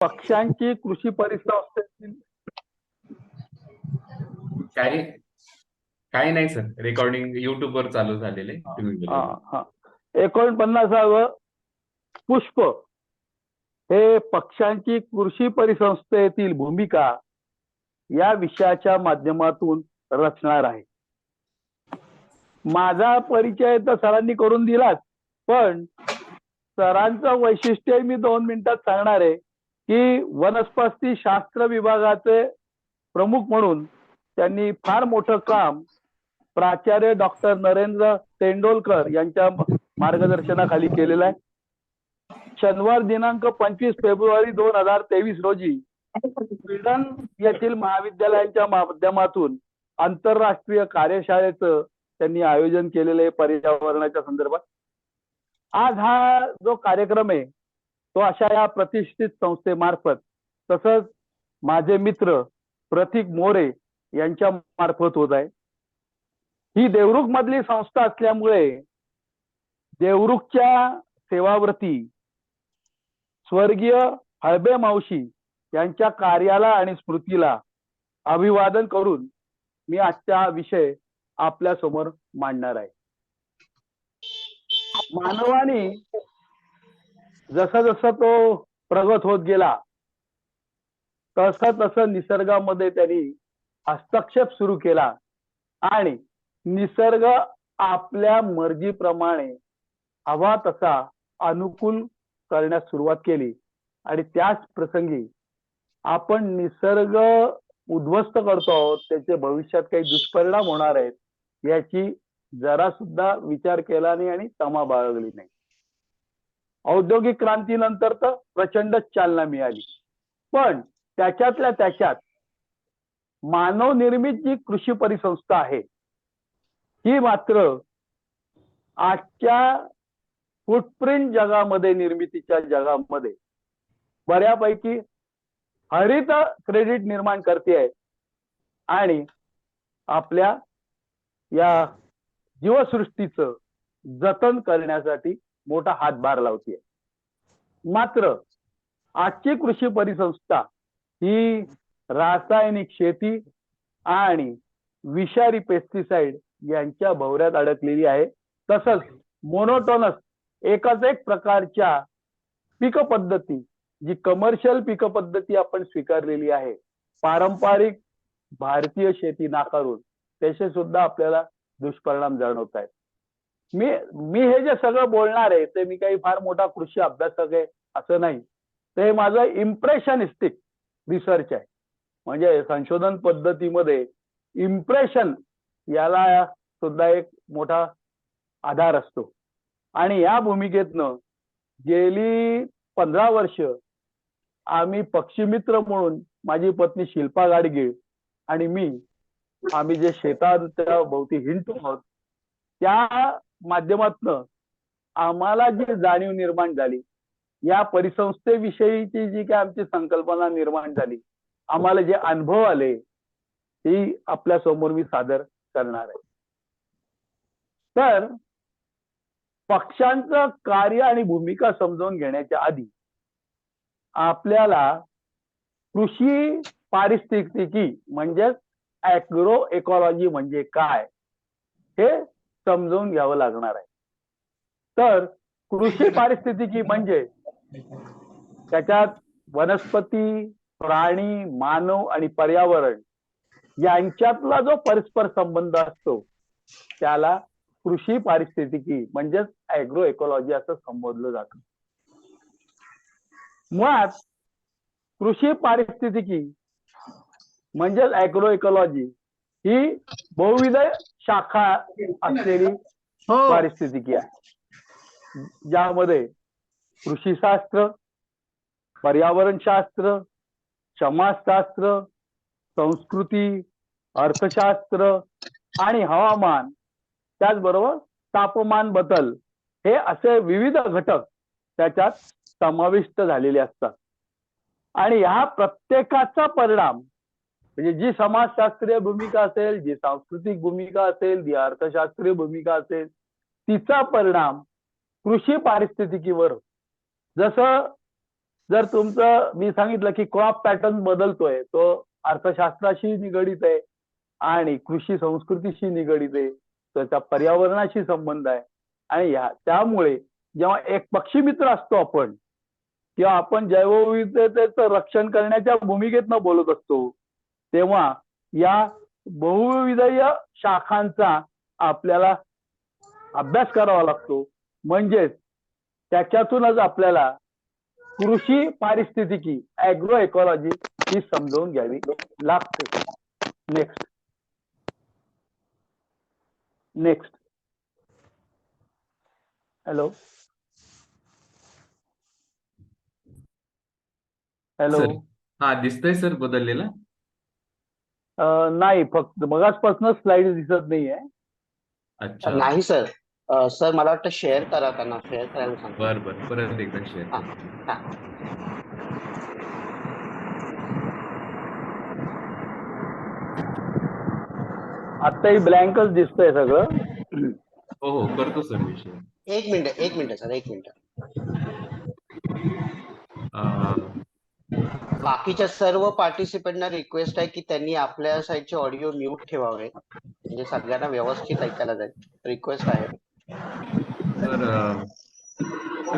पक्षांची कृषी परिसंस्थेतील काही काही नाही सर, रेकॉर्डिंग युट्यूब वर चालू झालेले, तुम्ही हा बोला. हा 49व पुष्प हे पक्षांची कृषी परिसंस्थेतील भूमिका या विषयाच्या माध्यमातून रचणार आहे. माझा परिचय तर सरांनी करून दिलाच, पण सरांचं वैशिष्ट्य मी 2 मिनिटात सांगणार आहे की वनस्पती शास्त्र विभागाचे प्रमुख म्हणून त्यांनी फार मोठं काम प्राचार्य डॉक्टर नरेंद्र तेंडोलकर यांच्या मार्गदर्शनाखाली केलेलं आहे. शनिवार दिनांक 25 फेब्रुवारी 2023 रोजी स्वीडन येथील महाविद्यालयांच्या माध्यमातून आंतरराष्ट्रीय कार्यशाळेचं त्यांनी आयोजन केलेलं आहे पर्यावरणाच्या संदर्भात. आज हा जो कार्यक्रम आहे तो अशा या प्रतिष्ठित संस्थेमार्फत, तसंच माझे मित्र प्रतीक मोरे यांच्या मार्फत होत आहे. ही देवरुख मधली संस्था असल्यामुळे देवरुखच्या सेवाव्रती स्वर्गीय हळबे मावशी यांच्या कार्याला आणि स्मृतीला अभिवादन करून मी आजचा विषय आपल्या समोर मांडणार आहे. मानवाने जसं जसं तो प्रगत होत गेला तसं तसं निसर्गामध्ये त्यांनी हस्तक्षेप सुरू केला आणि निसर्ग आपल्या मर्जीप्रमाणे हवा तसा अनुकूल करण्यास सुरुवात केली. आणि त्याच प्रसंगी आपण निसर्ग उद्ध्वस्त करतो आहोत, त्याचे भविष्यात काही दुष्परिणाम होणार आहेत याची जरा सुद्धा विचार केला नाही आणि तमा बाळगली नाही. औद्योगिक क्रांतीनंतर तर प्रचंड चालना मिळाली, पण त्याच्यातल्या त्याच्यात मानवनिर्मित जी कृषी परिसंस्था आहे ही मात्र आजच्या फुटप्रिंट जगामध्ये, निर्मितीच्या जगामध्ये बऱ्यापैकी हरित क्रेडिट निर्माण करते आहे आणि आपल्या या जीवसृष्टीचं जतन करण्यासाठी मोठा हातभार लावते. मात्र आजची कृषी परिसंस्था ही रासायनिक शेती आणि विषारी पेस्टिसाइड यांच्या भोवऱ्यात अडकलेली आहे. तसंच मोनोटोनस एकच एक प्रकारच्या पीक पद्धती, जी कमर्शियल पीक पद्धती आपण स्वीकारलेली आहे, पारंपरिक भारतीय शेती नाकारून त्याचे सुद्धा आपल्याला दुष्परिणाम जाणवत आहेत. मी हे जे सगळं बोलणार आहे ते मी काही फार मोठा कृषी अभ्यासक आहे असं नाही, ते माझं इम्प्रेशनिस्टिक रिसर्च आहे. म्हणजे संशोधन पद्धतीमध्ये इम्प्रेशन याला सुद्धा एक मोठा आधार असतो. आणि या भूमिकेतनं गेली 15 वर्ष आम्ही पक्षीमित्र म्हणून माझी पत्नी शिल्पा गाडगीळ आणि मी, आम्ही जे शेताच्या भोवती हिंडतो आहोत त्या माध्यमातनं आम्हाला जी जाणीव निर्माण झाली, या परिसंस्थेविषयीची जी काय आमची संकल्पना निर्माण झाली, आम्हाला जे अनुभव आले ती आपल्या समोर मी सादर करणार आहे. तर पक्षांचं कार्य आणि भूमिका समजावून घेण्याच्या आधी आपल्याला कृषी पारिस्थितिकी म्हणजेच ॲग्रो इकॉलॉजी म्हणजे काय हे समजून घ्यावं लागणार आहे. तर कृषी पारिस्थितिकी म्हणजे त्याच्यात वनस्पती, प्राणी, मानव आणि पर्यावरण यांच्यातला जो परस्पर संबंध असतो त्याला कृषी पारिस्थितिकी म्हणजेच ॲग्रो इकॉलॉजी असं संबोधलं जातं. मुळात कृषी पारिस्थितिकी म्हणजेच ॲग्रो इकॉलॉजी ही बहुविध शाखा असलेली पारिस्थितिकी आहे, ज्यामध्ये कृषीशास्त्र, पर्यावरणशास्त्र, समाजशास्त्र, संस्कृती, अर्थशास्त्र आणि हवामान, त्याचबरोबर तापमान बदल हे असे विविध घटक त्याच्यात समाविष्ट झालेले असतात. आणि ह्या प्रत्येकाचा परिणाम म्हणजे जी समाजशास्त्रीय भूमिका असेल, जी सांस्कृतिक भूमिका असेल, जी अर्थशास्त्रीय भूमिका असेल, तिचा परिणाम कृषी पारिस्थितिकीवर. जसं जर तुमचं मी सांगितलं की क्रॉप पॅटर्न बदलतोय, तो अर्थशास्त्राशी निगडीत आहे आणि कृषी संस्कृतीशी निगडीत आहे, त्याचा पर्यावरणाशी संबंध आहे. आणि त्यामुळे जेव्हा एक पक्षी मित्र असतो आपण, किंवा आपण जैवविविधतेचं रक्षण करण्याच्या भूमिकेतनं बोलत असतो, तेव्हा या बहुविधीय शाखांचा आपल्याला अभ्यास करावा लागतो. म्हणजेच त्याच्यातूनच आपल्याला कृषी पारिस्थितिकी ऍग्रो इकॉलॉजी ही समजावून घ्यावी लागते. Next next. Hello hello. Sir हा दिसतंय सर बदललेला. नाही, फक्त मगाचपासूनच स्लाइड दिसत नाहीये. अच्छा नाही सर. सर मला वाटतं शेअर करा, त्यांना शेअर करायला सांगा. बर बर परत एकदा शेअर हा करतो. हा. आत्ताही ब्लँकच दिसतंय सगळं. हो हो करतो सर मी शेअर. एक मिनिट सर, एक मिनिट. बाकीच्या सर्व पार्टिसिपेंटना रिक्वेस्ट आहे की त्यांनी आपल्या साईडचे ऑडिओ म्यूट ठेवावे, म्हणजे सगळ्यांना व्यवस्थित ऐकायला जाईल. रिक्वेस्ट आहे.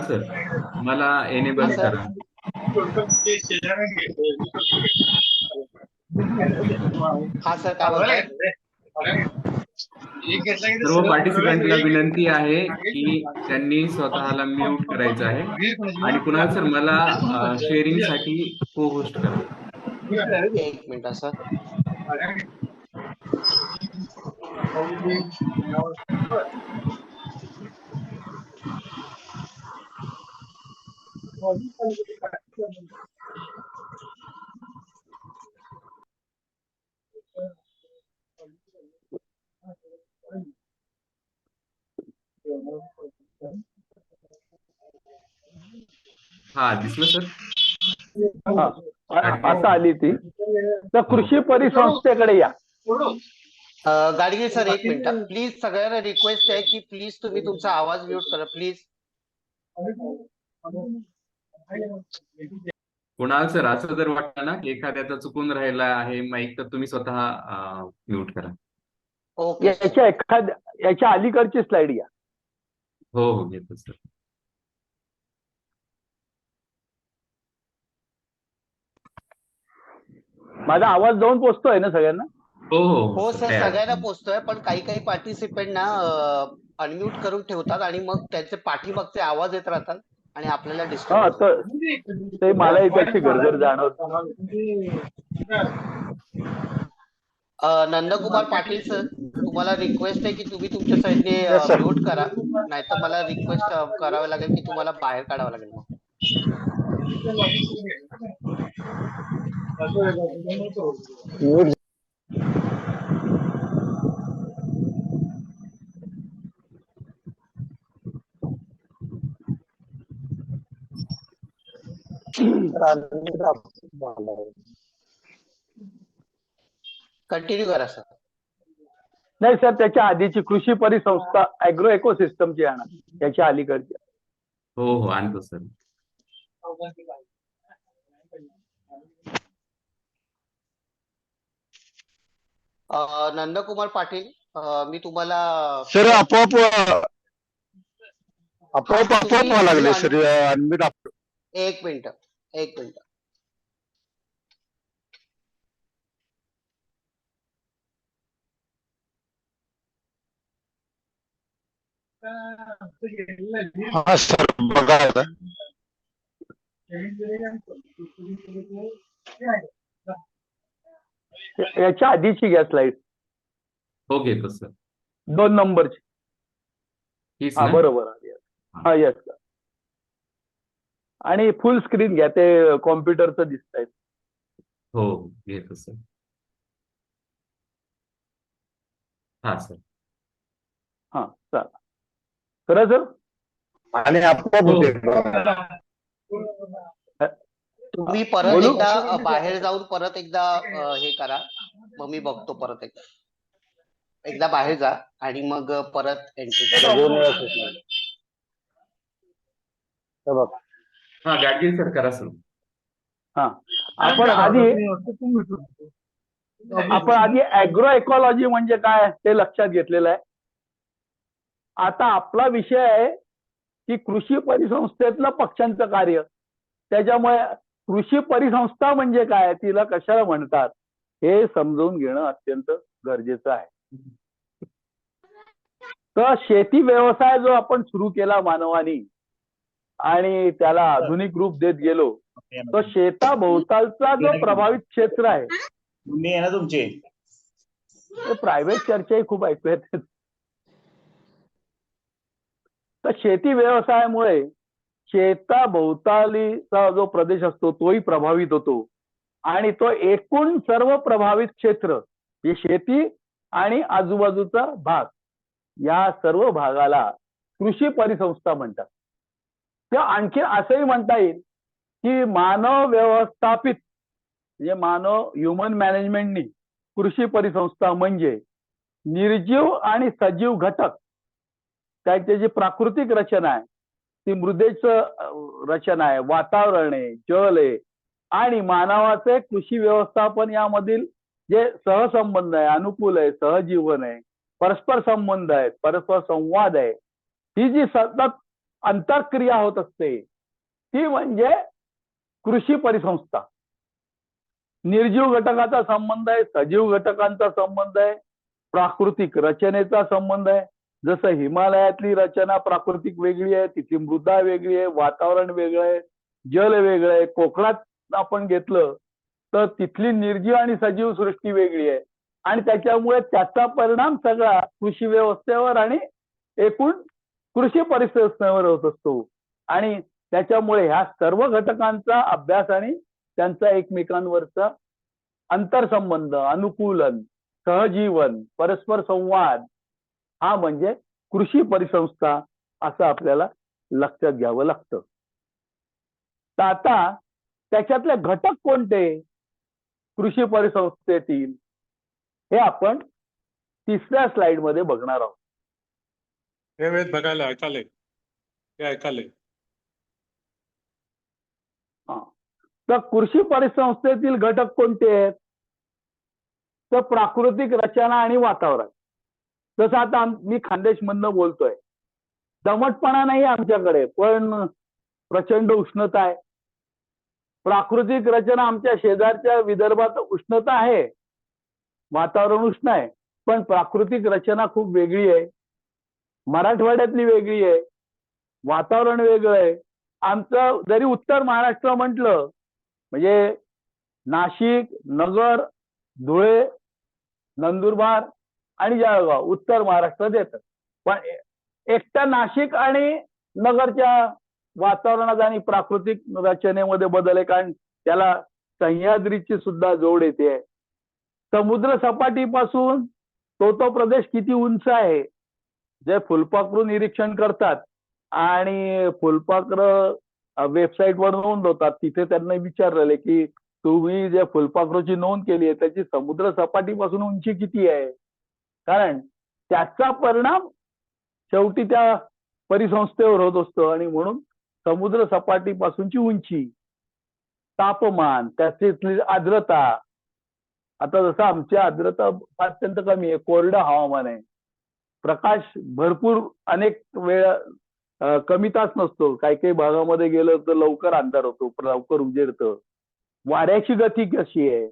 सर मला एनेबल हा, सर. करा. हा सर, काय बोलताय? सर्व पार्टिसिपंटला विनंती आहे की त्यांनी स्वतःला म्यूट करायचं आहे. आणि कुणाल सर मला शेअरिंग साठी को होस्ट करा. एक मिनिट सर. हा दिसलं सर. आता आली ती. तर कृषी परिसंस्थेकडे या. गाडगे सर, एक मिनिट प्लीज. सगळ्यांना रिक्वेस्ट आहे की प्लीज तुम्ही तुमचा आवाज म्यूट करा प्लीज. कुणाल सर असं जर वाटलं ना की एखाद्याचा चुकून राहिला आहे माईक, तर तुम्ही स्वतः म्यूट करा. Okay sir. याच्या अलीकडची स्लाइड घ्या. हो हो घेतो सर. माझा आवाज जाऊन पोचतोय ना सगळ्यांना? हो हो हो सर, तयार. सगळ्यांना पोचतोय, पण काही पार्टिसिपेंट ना अनम्यूट करून ठेवतात आणि मग त्याचे पाठीमागचे आवाज येत राहतात आणि आपल्याला डिस्टर्ब हा, होतं. तर ते मलाही त्याची गरज जाणवत. नंदकुमार पाटील सर, तुम्हाला रिक्वेस्ट आहे की तुम्ही तुमच्या साईडने म्यूट करा, नाहीतर मला रिक्वेस्ट करावी लागेल की तुम्हाला बाहेर काढावं लागेल मग. कंटिन्यू करा सर. नाही सर, त्याच्या आधीची कृषी परिसंस्था ऍग्रो इकोसिस्टमची आणा, त्याच्या अलीकडची. हो हो आणतो सर. नंदकुमार पाटील, मी तुम्हाला सर आपोआप व्हायला लागले सर. एक मिनिट. हा सर बघा आता. याच्या आधीची घ्या स्लाइड, हो घेतो सर. 2 नंबरची. हीच हा ना? बरोबर. हा येस सर. आणि फुल स्क्रीन घ्या, ते कॉम्प्युटरचं दिसतंय. हो घेतो सर. हा सर. हा चला. खरं सर. आणि आपोआप हो. होते. तुम्ही परत बोलू? एकदा बाहेर जाऊन परत एकदा हे करा, मग मी बघतो. परत एकदा बाहेर जा आणि मग परत एंट्री करा. बघा हा, गाडगीळ सरकार असेल. हा, आपण आधी ऍग्रो इकॉलॉजी म्हणजे काय ते लक्षात घेतलेलं आहे. आता आपला विषय आहे की कृषी परिसंस्थेतलं पक्षांचं कार्य. त्याच्यामुळे कृषी परिसंस्था म्हणजे काय, तिला कशाला म्हणतात, हे समजून घेणं अत्यंत गरजेचं आहे. तर शेती व्यवसाय जो आपण सुरू केला मानवानी आणि त्याला आधुनिक रूप देत गेलो, तो शेताभोवतालचा जो प्रभावित क्षेत्र आहे, तुमचे प्रायव्हेट चर्चाही खूप ऐकू येतात. तर शेती व्यवसायामुळे शेताभोवतालीचा जो प्रदेश असतो तोही प्रभावित होतो आणि तो एकूण सर्व प्रभावित क्षेत्र हे शेती आणि आजूबाजूचा भाग, या सर्व भागाला कृषी परिसंस्था म्हणतात. किंवा आणखी असंही म्हणता येईल की मानव व्यवस्थापित म्हणजे मानव ह्युमन मॅनेजमेंटनी कृषी परिसंस्था म्हणजे निर्जीव आणि सजीव घटक, त्याची जी प्राकृतिक रचना आहे ती मृदेचं रचना आहे, वातावरण आहे, जल आहे आणि मानवाचे कृषी व्यवस्थापन यामधील जे सहसंबंध आहे, अनुकूल आहे, सहजीवन आहे, परस्पर संबंध आहेत, परस्पर संवाद आहे, ही जी सतत अंतरक्रिया होत असते ती म्हणजे कृषी परिसंस्था. निर्जीव घटकाचा संबंध आहे, सजीव घटकांचा संबंध आहे, प्राकृतिक रचनेचा संबंध आहे. जसं हिमालयातली रचना प्राकृतिक वेगळी आहे, तिथली मृदा वेगळी आहे, वातावरण वेगळं आहे, जल वेगळं आहे. कोकणात आपण घेतलं तर तिथली निर्जीव आणि सजीव सृष्टी वेगळी आहे आणि त्याच्यामुळे त्याचा परिणाम सगळा कृषी व्यवस्थेवर आणि एकूण कृषी परिसंस्थेवर होत असतो आणि त्याच्यामुळे ह्या सर्व घटकांचा अभ्यास आणि त्यांचा एकमेकांवरचा आंतरसंबंध, अनुकूलन, सहजीवन, परस्पर संवाद हा म्हणजे कृषी परिसंस्था असं आपल्याला लक्षात घ्यावं लागतं. तर आता त्याच्यातले घटक कोणते कृषी परिसंस्थेतील हे आपण तिसऱ्या स्लाइड मध्ये बघणार आहोत. हे वेळेत बघायला ऐकाले हे ऐकाले. तर कृषी परिसंस्थेतील घटक कोणते आहेत, तर प्राकृतिक रचना आणि वातावरण. जसं आता मी खानदेशमधनं बोलतोय, दमटपणा नाही आमच्याकडे पण प्रचंड उष्णता आहे. प्राकृतिक रचना आमच्या शेजारच्या विदर्भात उष्णता आहे, वातावरण उष्ण आहे, पण प्राकृतिक रचना खूप वेगळी आहे. मराठवाड्यातली वेगळी आहे, वातावरण वेगळं आहे. आमचं जरी उत्तर महाराष्ट्र म्हटलं म्हणजे नाशिक, नगर, धुळे, नंदुरबार आणि जळगाव उत्तर महाराष्ट्रात येतात, पण एकट्या नाशिक आणि नगरच्या वातावरणात आणि प्राकृतिक रचनेमध्ये बदल आहे, कारण त्याला सह्याद्रीची सुद्धा जोड येते. समुद्र सपाटीपासून तो प्रदेश किती उंच आहे, जे फुलपाखरू निरीक्षण करतात आणि फुलपाखरं वेबसाईटवर नोंद होतात, तिथे त्यांना विचारलेले की तुम्ही जे फुलपाखरूची नोंद केली आहे त्याची समुद्र सपाटीपासून उंची किती आहे, कारण त्याचा परिणाम शेवटी त्या परिसंस्थेवर होत असतो आणि म्हणून समुद्र सपाटीपासूनची उंची, तापमान, त्याची आर्द्रता. आता जसं आमची आर्द्रता अत्यंत कमी आहे, कोरडं हवामान आहे, प्रकाश भरपूर अनेक वेळा कमी तास नसतो, काही काही भागामध्ये गेलं तर लवकर अंधार होतो, लवकर उजेडतं. वाऱ्याची गती कशी आहे,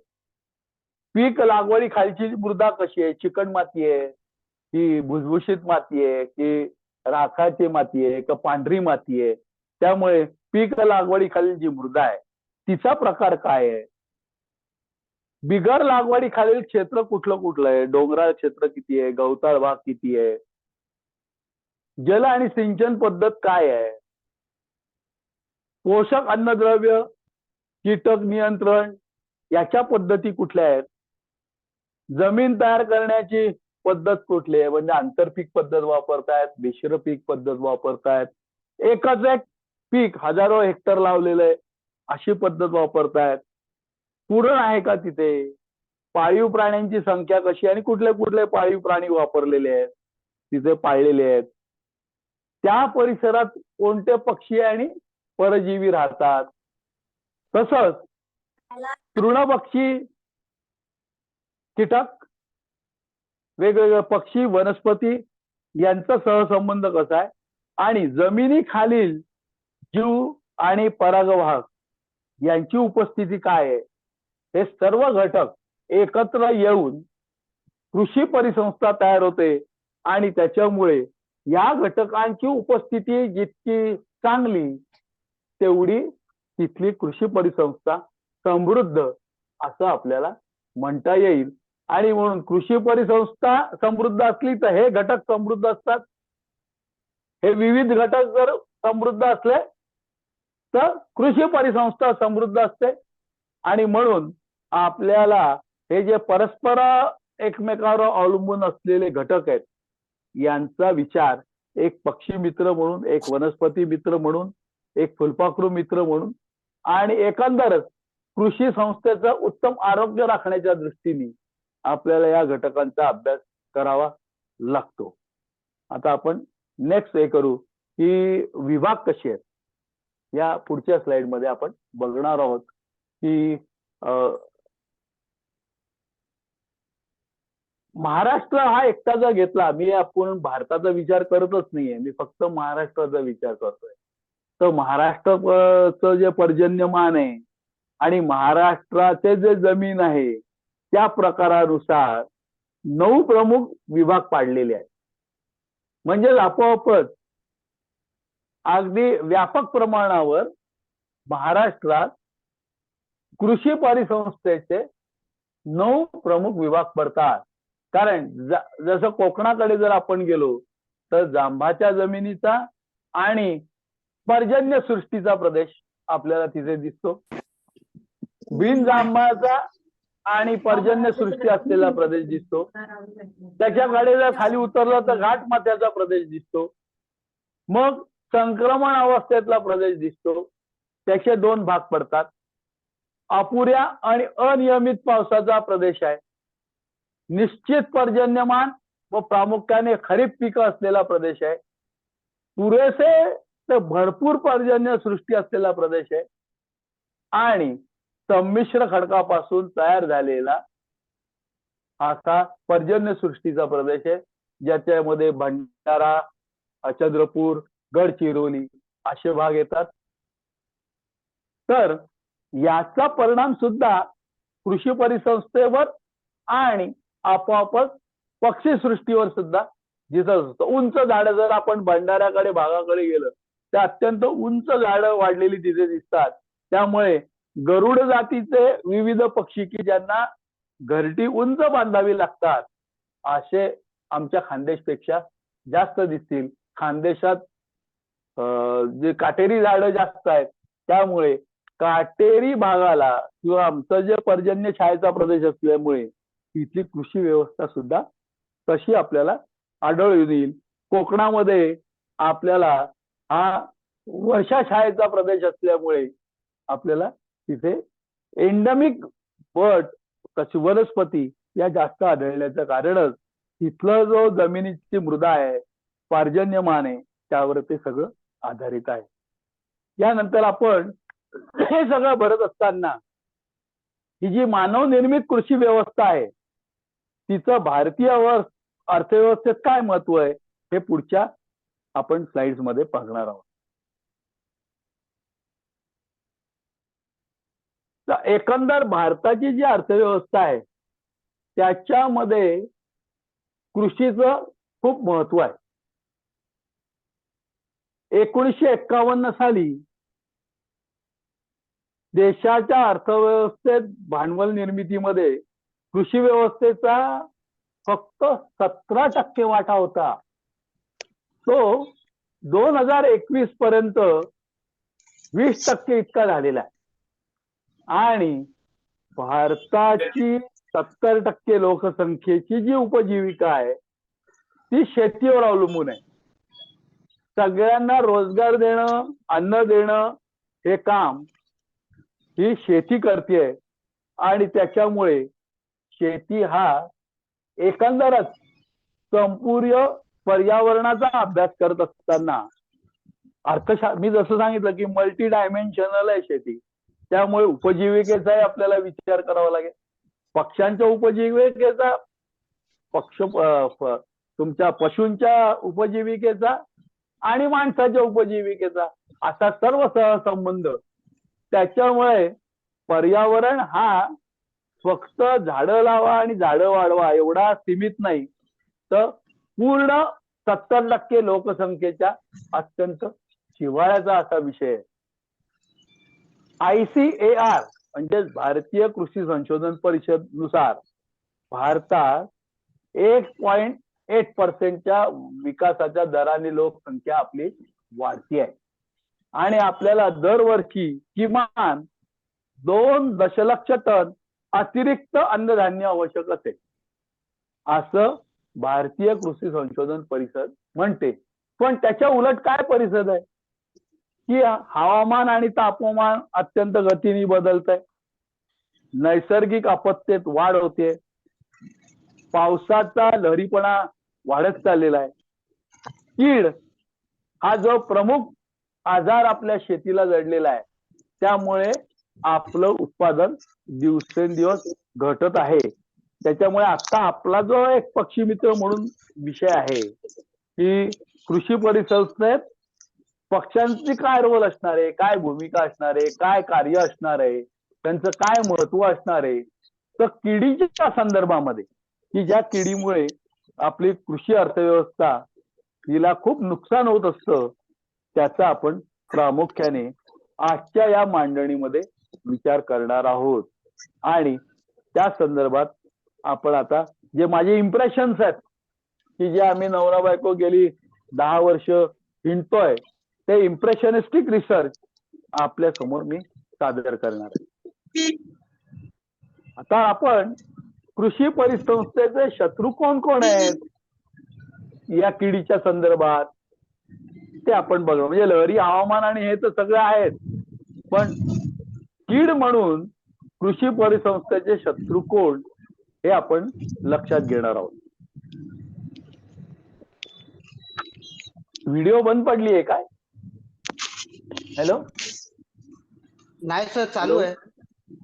पीक लागवडी खालची मृदा कशी आहे, चिकण माती आहे की भुसभुशीत माती आहे की राखाची माती आहे का पांढरी माती आहे, त्यामुळे पीक लागवडी खालील जी मृदा आहे तिचा प्रकार काय आहे, बिगर लागवडी खालील क्षेत्र कुठलं आहे, डोंगराळ क्षेत्र किती आहे, गवताळ भाग किती आहे, जल आणि सिंचन पद्धत काय आहे, पोषक अन्नद्रव्य, कीटक नियंत्रण याच्या पद्धती कुठल्या आहेत, जमीन तयार करण्याची पद्धत कुठली आहे, म्हणजे आंतरपीक पद्धत वापरतायत, मिश्र पीक पद्धत वापरतायत, एकच एक पीक हजारो हेक्टर लावलेलं आहे अशी पद्धत वापरतायत, कुरण आहे का तिथे, पाळीव प्राण्यांची संख्या कशी आणि कुठले कुठले पाळीव प्राणी वापरलेले आहेत तिथे पाळलेले आहेत, त्या परिसरात कोणते पक्षी आणि परजीवी राहतात. तसंच तृणभक्षी कीटक, वेगवेगळे पक्षी, वनस्पती यांचा सहसंबंध कसा आहे आणि जमिनीखालील जीव आणि परागवाहक यांची उपस्थिती काय आहे, हे सर्व घटक एकत्र येऊन कृषी परिसंस्था तयार होते. आणि त्याच्यामुळे या घटकांची उपस्थिती जितकी चांगली तेवढी तिथली कृषी परिसंस्था समृद्ध असं आपल्याला म्हणता येईल. आणि म्हणून कृषी परिसंस्था समृद्ध असली तर हे घटक समृद्ध असतात. हे विविध घटक जर समृद्ध असले तर कृषी परिसंस्था समृद्ध असते. आणि म्हणून आपल्याला हे जे परस्पर एकमेकावर अवलंबून असलेले घटक आहेत यांचा विचार एक पक्षी मित्र म्हणून, एक वनस्पती मित्र म्हणून, एक फुलपाखरू मित्र म्हणून आणि एकंदरच कृषी संस्थेचं उत्तम आरोग्य राखण्याच्या दृष्टीने आपल्याला या घटकांचा अभ्यास करावा लागतो. आता आपण नेक्स्ट हे करू की विभाग कसे आहेत. या पुढच्या स्लाइड मध्ये आपण बघणार आहोत की महाराष्ट्र हा एकटा जर घेतला, मी आपण भारताचा विचार करतच नाहीये, मी फक्त महाराष्ट्राचा विचार करतोय. तर महाराष्ट्राचं जे पर्जन्यमान आहे आणि महाराष्ट्राचे जे जमीन आहे त्या प्रकारानुसार 9 प्रमुख विभाग पाडलेले आहेत. म्हणजे आपोआपच अगदी व्यापक प्रमाणावर महाराष्ट्रात कृषी परिसंस्थेचे 9 प्रमुख विभाग पडतात. कारण जसं कोकणाकडे जर आपण गेलो तर जांभाच्या जमिनीचा आणि पर्जन्य सृष्टीचा प्रदेश आपल्याला तिथे दिसतो. बिनजांभाचा आणि पर्जन्य सृष्टी असलेला प्रदेश दिसतो. त्याच्याकडे जर खाली उतरलं तर घाटमाथ्याचा प्रदेश दिसतो. मग संक्रमण अवस्थेतला प्रदेश दिसतो. त्याचे 2 भाग पडतात. अपुऱ्या आणि अनियमित पावसाचा प्रदेश आहे. निश्चित पर्जन्यमान व प्रामुख्याने खरीप पिकं असलेला प्रदेश आहे. पुरेसे तर भरपूर पर्जन्य सृष्टी असलेला प्रदेश आहे. आणि संमिश्र खडकापासून तयार झालेला असा पर्जन्य सृष्टीचा प्रदेश आहे, ज्याच्यामध्ये भंडारा, चंद्रपूर, गडचिरोली असे भाग येतात. तर याचा परिणाम सुद्धा कृषी परिसंस्थेवर आणि आपोआपच पक्षी सृष्टीवर सुद्धा दिसत असतो. उंच झाडं जर आपण भंडाऱ्याकडे भागाकडे गेलं तर अत्यंत उंच झाडं वाढलेली तिथे दिसतात. त्यामुळे गरुड जातीचे विविध पक्षी की ज्यांना घरटी उंच बांधावी लागतात असे आमच्या खानदेशपेक्षा जास्त दिसतील. खानदेशात जे काटेरी झाडं जास्त आहेत त्यामुळे काटेरी भागाला किंवा आमचं जे पर्जन्य छायेचा प्रदेश असल्यामुळे तिथली कृषी व्यवस्था सुद्धा तशी आपल्याला आढळून येईल. कोकणामध्ये आपल्याला हा वर्षा छायेचा प्रदेश असल्यामुळे आपल्याला तिथे एंडेमिक बर्ड कशी वनस्पती या जास्त आढळण्याचं कारणच तिथलं जो जमिनीची मृदा आहे, पर्जन्यमान आहे, त्यावर ते सगळं आधारित आहे. यानंतर आपण हे सगळं भरत असताना ही जी मानव निर्मित कृषी व्यवस्था आहे तिचं भारतीय अर्थव्यवस्थेत काय महत्व आहे हे पुढच्या आपण स्लाइड्स मध्ये पाहणार आहोत. तर एकंदर भारताची जी अर्थव्यवस्था आहे त्याच्यामध्ये कृषीचं खूप महत्व आहे. 1951 साली देशाच्या अर्थव्यवस्थेत भांडवल निर्मितीमध्ये कृषी व्यवस्थेचा फक्त 17% वाटा होता. तो 2021 पर्यंत 20% इतका झालेला आहे. आणि भारताची 70% लोकसंख्येची जी उपजीविका आहे ती शेतीवर अवलंबून आहे. सगळ्यांना रोजगार देणं, अन्न देणं हे काम ही शेती करते. आणि त्याच्यामुळे शेती हा एकंदरच संपूर्ण पर्यावरणाचा अभ्यास करत असताना मी जसं सांगितलं की मल्टी डायमेन्शनल आहे शेती, त्यामुळे उपजीविकेचाही आपल्याला विचार करावा लागेल. पक्ष्यांच्या उपजीविकेचा, तुमच्या पशूंच्या उपजीविकेचा आणि माणसाच्या उपजीविकेचा असा सर्व सहसंबंध. त्याच्यामुळे पर्यावरण हा फक्त झाडं लावा आणि झाडं वाढवा एवढा सीमित नाही, तर पूर्ण 70% लोकसंख्येच्या अत्यंत जिव्हाळ्याचा असा विषय आहे. ICAR म्हणजे भारतीय कृषी संशोधन परिषद नुसार भारतात 1.8% विकासाच्या दराने लोकसंख्या आपली वाढती आहे आणि आपल्याला दरवर्षी किमान 2 दशलक्ष टन अतिरिक्त अन्नधान्य आवश्यक असेल असं भारतीय कृषी संशोधन परिषद म्हणते. पण त्याच्या उलट काय परिषद आहे की हवामान आणि तापमान अत्यंत गतीने बदलत आहे, नैसर्गिक आपत्तीत वाढ होते, पावसाचा लहरीपणा वाढत चाललेला आहे, कीड हा जो प्रमुख आजार आपल्या शेतीला जडलेला आहे, त्यामुळे आपलं उत्पादन दिवसेंदिवस घटत आहे. त्याच्यामुळे आता आपला जो एक पक्षी मित्र म्हणून विषय आहे की कृषी परिसंस्थेत पक्ष्यांची काय रोल असणार आहे, काय भूमिका असणार आहे, काय कार्य असणार आहे, त्यांचं काय महत्व असणार आहे, तर किडीच्या संदर्भामध्ये की ज्या किडीमुळे आपली कृषी अर्थव्यवस्था हिला खूप नुकसान होत असतं, त्याचा आपण प्रामुख्याने आजच्या या मांडणीमध्ये विचार करणार आहोत. आणि त्या संदर्भात आपण आता जे माझे इम्प्रेशन्स आहेत की जे आम्ही नवरा बायको गेली 10 वर्ष हिंडतोय, ते इम्प्रेशनिस्टिक रिसर्च आपल्या समोर मी सादर करणार आहे. आता आपण कृषी परिसंस्थेचे शत्रू कोण कोण आहेत या किडीच्या संदर्भात ते आपण बघू. म्हणजे लहरी हवामान आणि हे तर सगळं आहेत, पण कीड म्हणून कृषी परिसंस्थेचे शत्रू कोण हे आपण लक्षात घेणार आहोत. व्हिडिओ बंद पडली आहे काय? हॅलो, नाही सर, चालू आहे.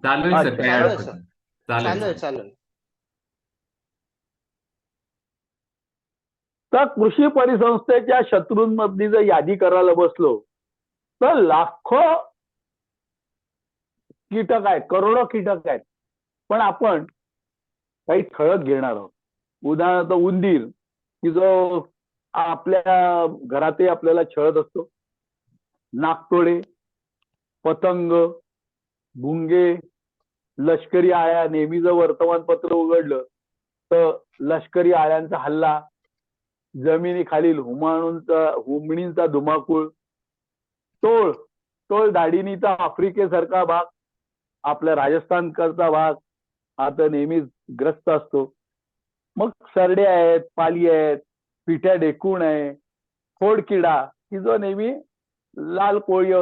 चालू आहे सर, काही चालू आहे अडचण सर, नाही. चालू आहे, चालेल. चालू आहे. तर कृषी परिसंस्थेच्या शत्रूंमधली जर यादी करायला बसलो तर लाखो कीटक आहेत, करोडो कीटक आहेत, पण आपण काही ठळक घेणार आहोत. उदाहरणार्थ उंदीर, की जो आपल्या घरातही आपल्याला छळत असतो, नाकतोडे, पतंग, भुंगे, लष्करी आळ्या. नेहमी जर वर्तमानपत्र उघडलं तर लष्करी आळ्यांचा हल्ला, जमिनीखालील हुमणींचा धुमाकूळ, टोळ दाढीनीचा आफ्रिकेसारखा भाग, आपल्या राजस्थानकडचा भाग हा तर नेहमीच ग्रस्त असतो. मग सरडे आहेत, पाली आहेत, पिठ्या ढेकूण आहे, खोडकिडा की जो नेहमी लाल कोळी,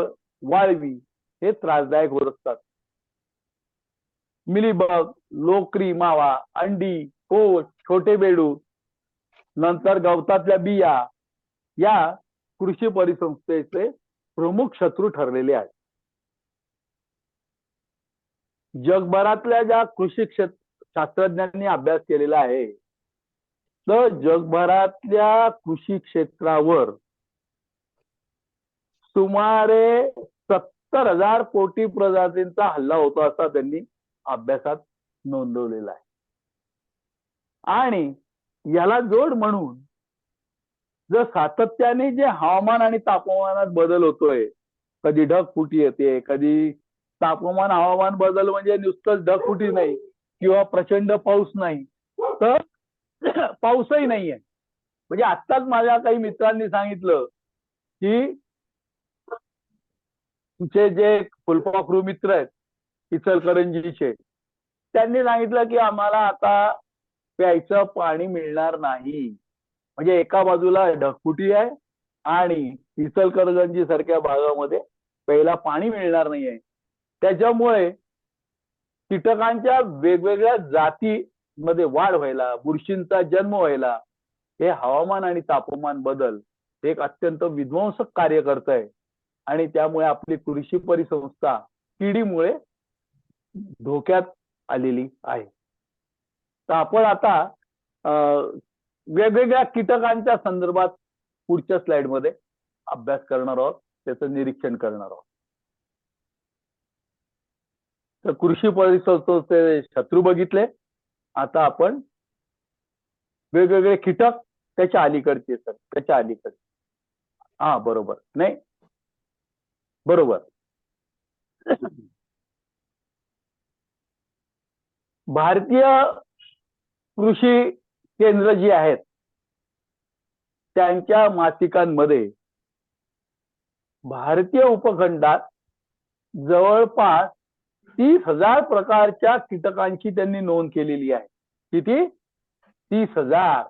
वाळवी हे त्रासदायक होत असतात. मिलीबग, लोकरी, मावा, अंडी, कोच, छोटे बेडूक, नंतर गवतातल्या बिया या कृषी परिसंस्थेचे प्रमुख शत्रू ठरलेले आहेत. जगभरातल्या ज्या कृषी शास्त्रज्ञांनी अभ्यास केलेला आहे, तर जगभरातल्या कृषी क्षेत्रावर सुमारे 70,000 कोटी प्रजातींचा हल्ला होतो असा त्यांनी अभ्यासात नोंदवलेला आहे. आणि याला जोड म्हणून जर सातत्याने जे हवामान आणि तापमानात बदल होतोय, कधी ढगफुटी येते, कधी तापमान हवामान बदल म्हणजे नुसतंच ढगफुटी नाही किंवा प्रचंड पाऊस नाही, तर पाऊसही नाहीये. म्हणजे आत्ताच माझ्या काही मित्रांनी सांगितलं की तुमचे जे फुलपाखरू मित्र आहेत इचलकरंजीचे, त्यांनी सांगितलं की आम्हाला आता प्यायचं पाणी मिळणार नाही. म्हणजे एका बाजूला ढगफुटी आहे आणि इचलकरंजी सारख्या भागामध्ये प्यायला पाणी मिळणार नाहीये. त्याच्यामुळे कीटकांच्या वेगवेगळ्या जातीमध्ये वाढ व्हायला, बुरशींचा जन्म व्हायला हे हवामान आणि तापमान बदल एक अत्यंत विध्वंसक कार्य करत आहे आणि त्यामुळे आपली कृषी परिसंस्था किडीमुळे धोक्यात आलेली आहे. तर आपण आता वेगवेगळ्या कीटकांच्या संदर्भात पुढच्या स्लाइडमध्ये अभ्यास करणार आहोत, त्याचं निरीक्षण करणार आहोत. तर कृषी परिसंस्थेचे शत्रू बघितले. आता आपण वेगवेगळे कीटक त्याच्या अलीकडचे सर, त्याच्या अलीकडचे. हा बरोबर, नाही बरोबर. भारतीय कृषी केंद्र जी आहेत त्यांच्या मासिकांमध्ये भारतीय उपखंडात जवळपास 30,000 प्रकारच्या कीटकांची त्यांनी नोंद केलेली आहे. किती? 30,000.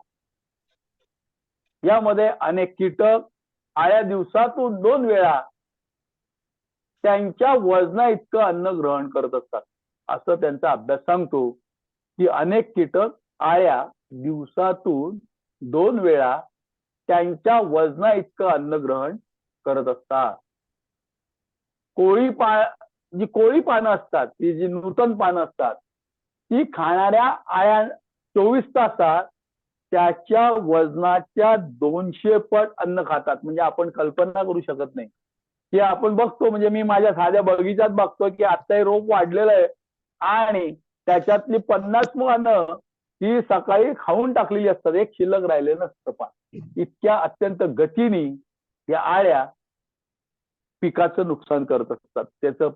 यामध्ये अनेक कीटक आळ्या दिवसातून 2 वेळा त्यांच्या वजना इतकं अन्न ग्रहण करत असतात, असं त्यांचा अभ्यास सांगतो की अनेक कीटक आळ्या दिवसातून 2 वेळा त्यांच्या वजना इतकं अन्न ग्रहण करत असतात. जी कोळी पानं असतात, ती जी नूतन पानं असतात, ती खाणाऱ्या आळ्या 24 तासात त्याच्या वजनाच्या 200 पट अन्न खातात. म्हणजे आपण कल्पना करू शकत नाही की आपण बघतो, म्हणजे मी माझ्या साध्या बगीचात बघतो की आता हे रोप वाढलेलं आहे आणि त्याच्यातली 50 पानं ही सकाळी खाऊन टाकलेली असतात, एक शिल्लक राहिलेलं नसतं पान. इतक्या अत्यंत गतीने या आळ्या पिकाचं नुकसान करत असतात, त्याचं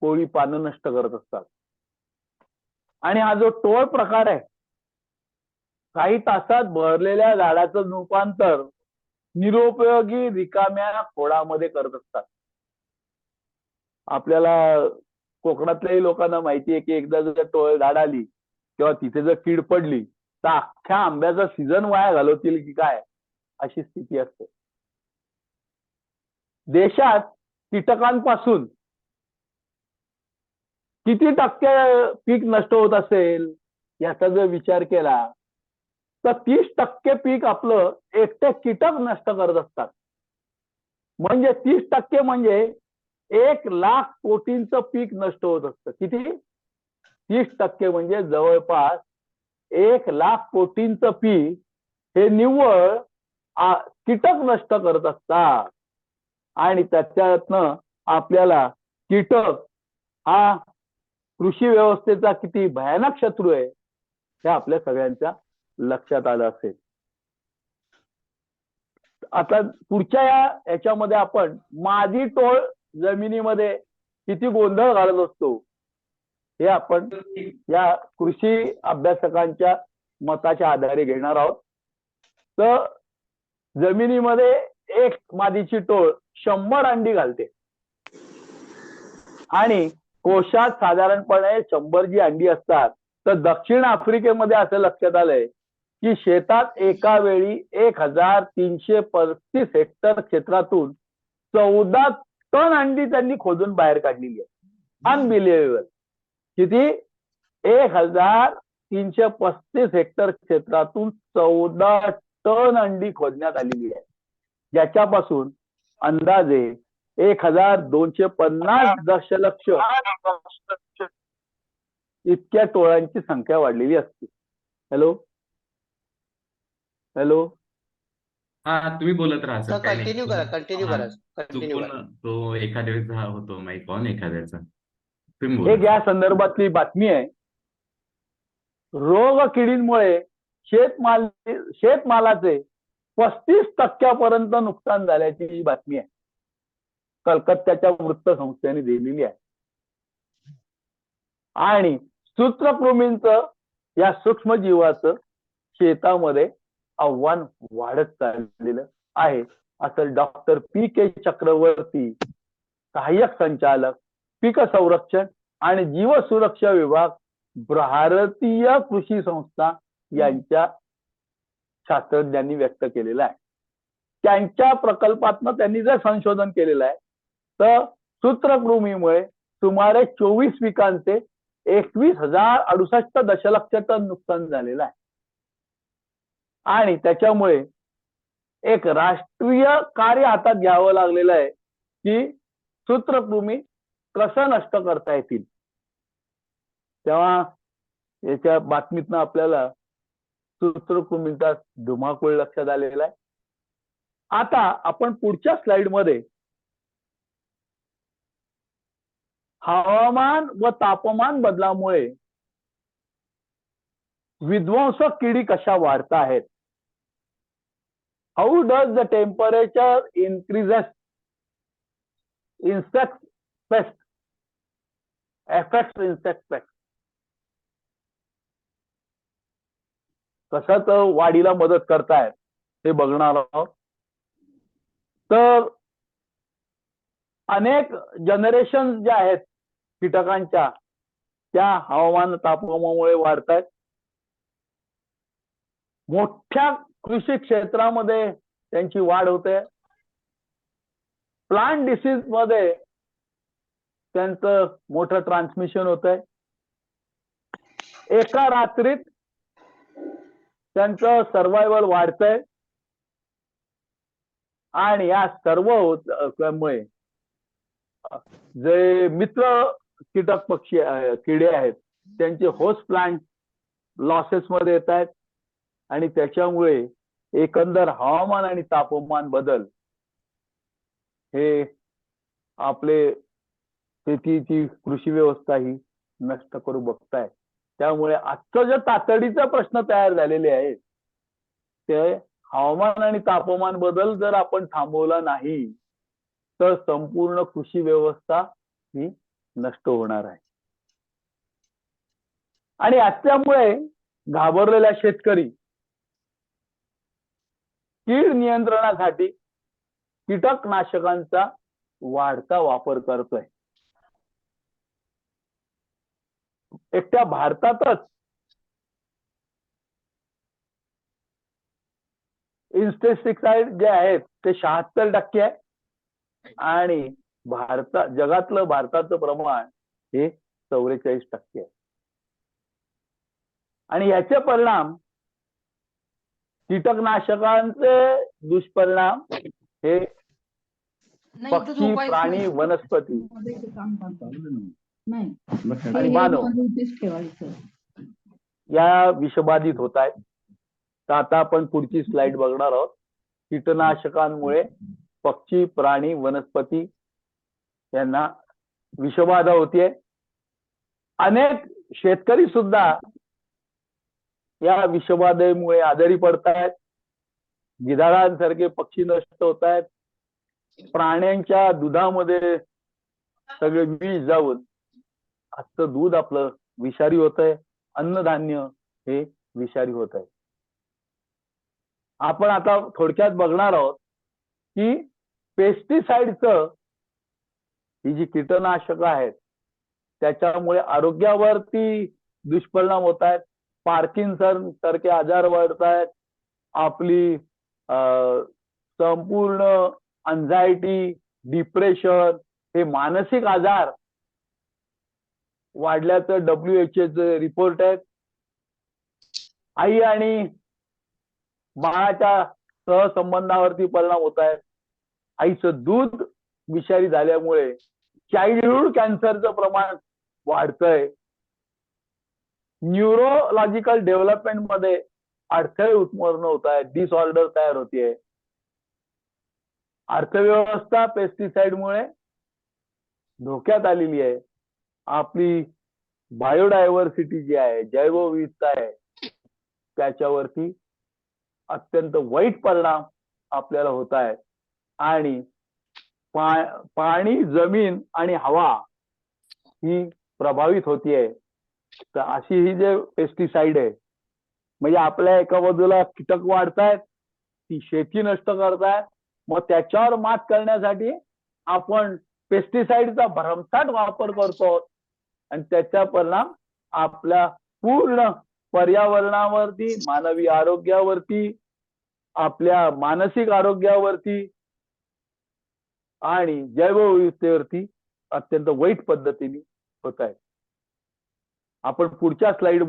कोळी पानं नष्ट करत असतात. आणि हा जो टोळ प्रकार आहे, काही तासात भरलेल्या झाडाचं रूपांतर निरुपयोगी रिकाम्या खोडामध्ये करत असतात. आपल्याला कोकणातल्याही लोकांना माहिती आहे की एकदा जर टोळ झाड आली किंवा तिथे जर कीड पडली तर अख्ख्या आंब्याचा सीझन वाया घालवतील की काय, अशी स्थिती असते. देशात कीटकांपासून किती टक्के पीक नष्ट होत असेल याचा जर विचार केला तर 30% पीक आपलं एकटे कीटक नष्ट करत असतात. म्हणजे 30% म्हणजे 1,00,000 कोटींचं पीक नष्ट होत असतं. किती? 30% म्हणजे जवळपास 1,00,000 कोटींचं पीक हे निव्वळ कीटक नष्ट करत असतात. आणि त्याच्यातनं आपल्याला कीटक हा कृषी व्यवस्थेचा किती भयानक शत्रू आहे हे आपल्या सगळ्यांच्या लक्षात आलं असेल. आता पुढच्या याच्यामध्ये आपण मादी टोळ जमिनीमध्ये किती गोंधळ घालत असतो हे आपण या कृषी अभ्यासकांच्या मताच्या आधारे घेणार आहोत. तर जमिनीमध्ये एक मादीची टोळ 100 अंडी घालते आणि कोशात साधारणपणे 100 जी अंडी असतात. तर दक्षिण आफ्रिकेमध्ये असं लक्षात आलंय की शेतात एका वेळी 1,335 हेक्टर क्षेत्रातून 14 टन अंडी त्यांनी खोदून बाहेर काढलेली आहे. अनबिलिव्हेबल. किती? 1,335 हेक्टर क्षेत्रातून 14 टन अंडी खोदण्यात आलेली आहे, ज्याच्यापासून अंदाजे 1,250 दशलक्ष इतक्या टोळांची संख्या वाढलेली असते. हॅलो हॅलो हा, तुम्ही बोलत राहा सर. काही नाही. कंटिन्यू करा, कंटिन्यू हा, करा, कंटिन्यू चुकून करा. तो एखाद्या वेळेस होतो माईक ऑन एखाद्याचा. तुम्ही बोला. एक या संदर्भातली बातमी आहे. रोग किडींमुळे शेतमालाचे 35% नुकसान झाल्याची ही बातमी आहे. कलकत्त्याच्या वृत्तसंस्थेने दिलेली आहे. आणि सूत्रकृमींचं, या सूक्ष्मजीवाचं शेतामध्ये आव्हान वाढत चाललेलं आहे, असं डॉक्टर पी.के. चक्रवर्ती, सहाय्यक संचालक पीक संरक्षण आणि जीवसुरक्षा विभाग, भारतीय कृषी संस्था यांच्या शास्त्रज्ञांनी व्यक्त केलेलं आहे. त्यांच्या प्रकल्पातनं त्यांनी जर संशोधन केलेलं आहे तर सूत्रकृमीमुळे सुमारे 24 पिकांचे 21,068 दशलक्ष टन नुकसान झालेलं आहे. आणि त्याच्यामुळे एक राष्ट्रीय कार्य हातात घ्यावं लागलेलं आहे की सूत्रकृमी कसं नष्ट करता येतील. तेव्हा याच्या बातमीतनं आपल्याला सूत्रकृमींचा धुमाकूळ लक्षात आलेला आहे. आता आपण पुढच्या स्लाइडमध्ये हवामान व तापमान बदलामुळे विध्वंसक किडी कशा वाढत आहेत. How does the temperature increases insect pest affects insect pest. कसं तर वाढीला मदत करतायत हे बघणार आहोत. तर अनेक जनरेशन ज्या आहेत कीटकांच्या त्या हवामान तापमानामुळे वाढत आहेत. मोठ्या कृषी क्षेत्रामध्ये त्यांची वाढ होते. प्लांट डिसीज मध्ये त्यांचं मोठं ट्रान्समिशन होत आहे. एका रात्रीत त्यांचं सर्वायवल वाढतंय आणि या सर्व मुळे जे मित्र कीटक पक्षी किडे आहेत त्यांचे होस्ट प्लांट लॉसेस मध्ये येत आहेत आणि त्याच्यामुळे एकंदर हवामान आणि तापमान बदल हे आपले शेतीची कृषी व्यवस्था ही नष्ट करू बघताय. त्यामुळे आजचं जे तातडीचा प्रश्न तयार झालेले आहे ते हवामान आणि तापमान बदल जर आपण थांबवला नाही तर संपूर्ण कृषी व्यवस्था ही नष्ट होणार आहे. आणि त्यामुळे घाबरलेला शेतकरी कीड नियंत्रणासाठी कीटकनाशकांचा वाढता वापर करतोय. एकट्या भारतातच इन्सेक्टिसाइड जे आहेत ते 76% आहे आणि भारताचं प्रमाण हे 44% आहे. आणि याचे परिणाम कीटकनाशकांचे दुष्परिणाम हे पक्षी प्राणी वनस्पती आणि मानव या विषबाधित होत आहेत. तर आता आपण पुढची स्लाइड बघणार आहोत. कीटकनाशकांमुळे पक्षी प्राणी वनस्पती यांना विषबाधा होतीये. अनेक शेतकरी सुद्धा या विषबाधेमुळे आजारी पडतायत. गिधाडांसारखे पक्षी नष्ट होत आहेत. प्राण्यांच्या दुधामध्ये सगळे विष जाऊन आजचं दूध आपलं विषारी होत आहे. अन्नधान्य हे विषारी होत आहे. आपण आता थोडक्यात बघणार आहोत की पेस्टिसाइडचं ही जी कीटकनाशकं आहेत त्याच्यामुळे आरोग्यावरती दुष्परिणाम होत आहेत. पार्किन्सन सारखे आजार वाढत आहेत. आपली संपूर्ण अँझायटी, डिप्रेशन हे मानसिक आजार वाढल्याचं WHO रिपोर्ट आहेत. आई आणि बाळाच्या सहसंबंधावरती परिणाम होत आहेत. आईचं दूध विषारी झाल्यामुळे चाइल्डहुड कॅन्सरचं प्रमाण वाढतंय. न्यूरोलॉजिकल डेव्हलपमेंट मध्ये अडथळे उत्पन्न होत आहेत. डिसऑर्डर तयार होतीये. अर्थव्यवस्था पेस्टिसाइडमुळे धोक्यात आलेली आहे. आपली बायोडायव्हर्सिटी जी आहे, जैवविविधता आहे, त्याच्यावरती अत्यंत वाईट परिणाम आपल्याला होत आहेत. आणि पाणी, जमीन आणि हवा ही प्रभावित होतीये. तर अशी ही जे पेस्टिसाइड आहे म्हणजे आपल्या एका बाजूला कीटक वाढतायत, ती शेती नष्ट करतायत. मग त्याच्यावर मात करण्यासाठी आपण पेस्टिसाइडचा भरमसाठ वापर करतो आणि त्याचा परिणाम आपल्या पूर्ण पर्यावरणावरती, मानवी आरोग्यावरती, आपल्या मानसिक आरोग्यावरती आणि जैवविविधतेवरती अत्यंत वाईट पद्धतीने होत आहे. आपण पुढच्या स्लाइड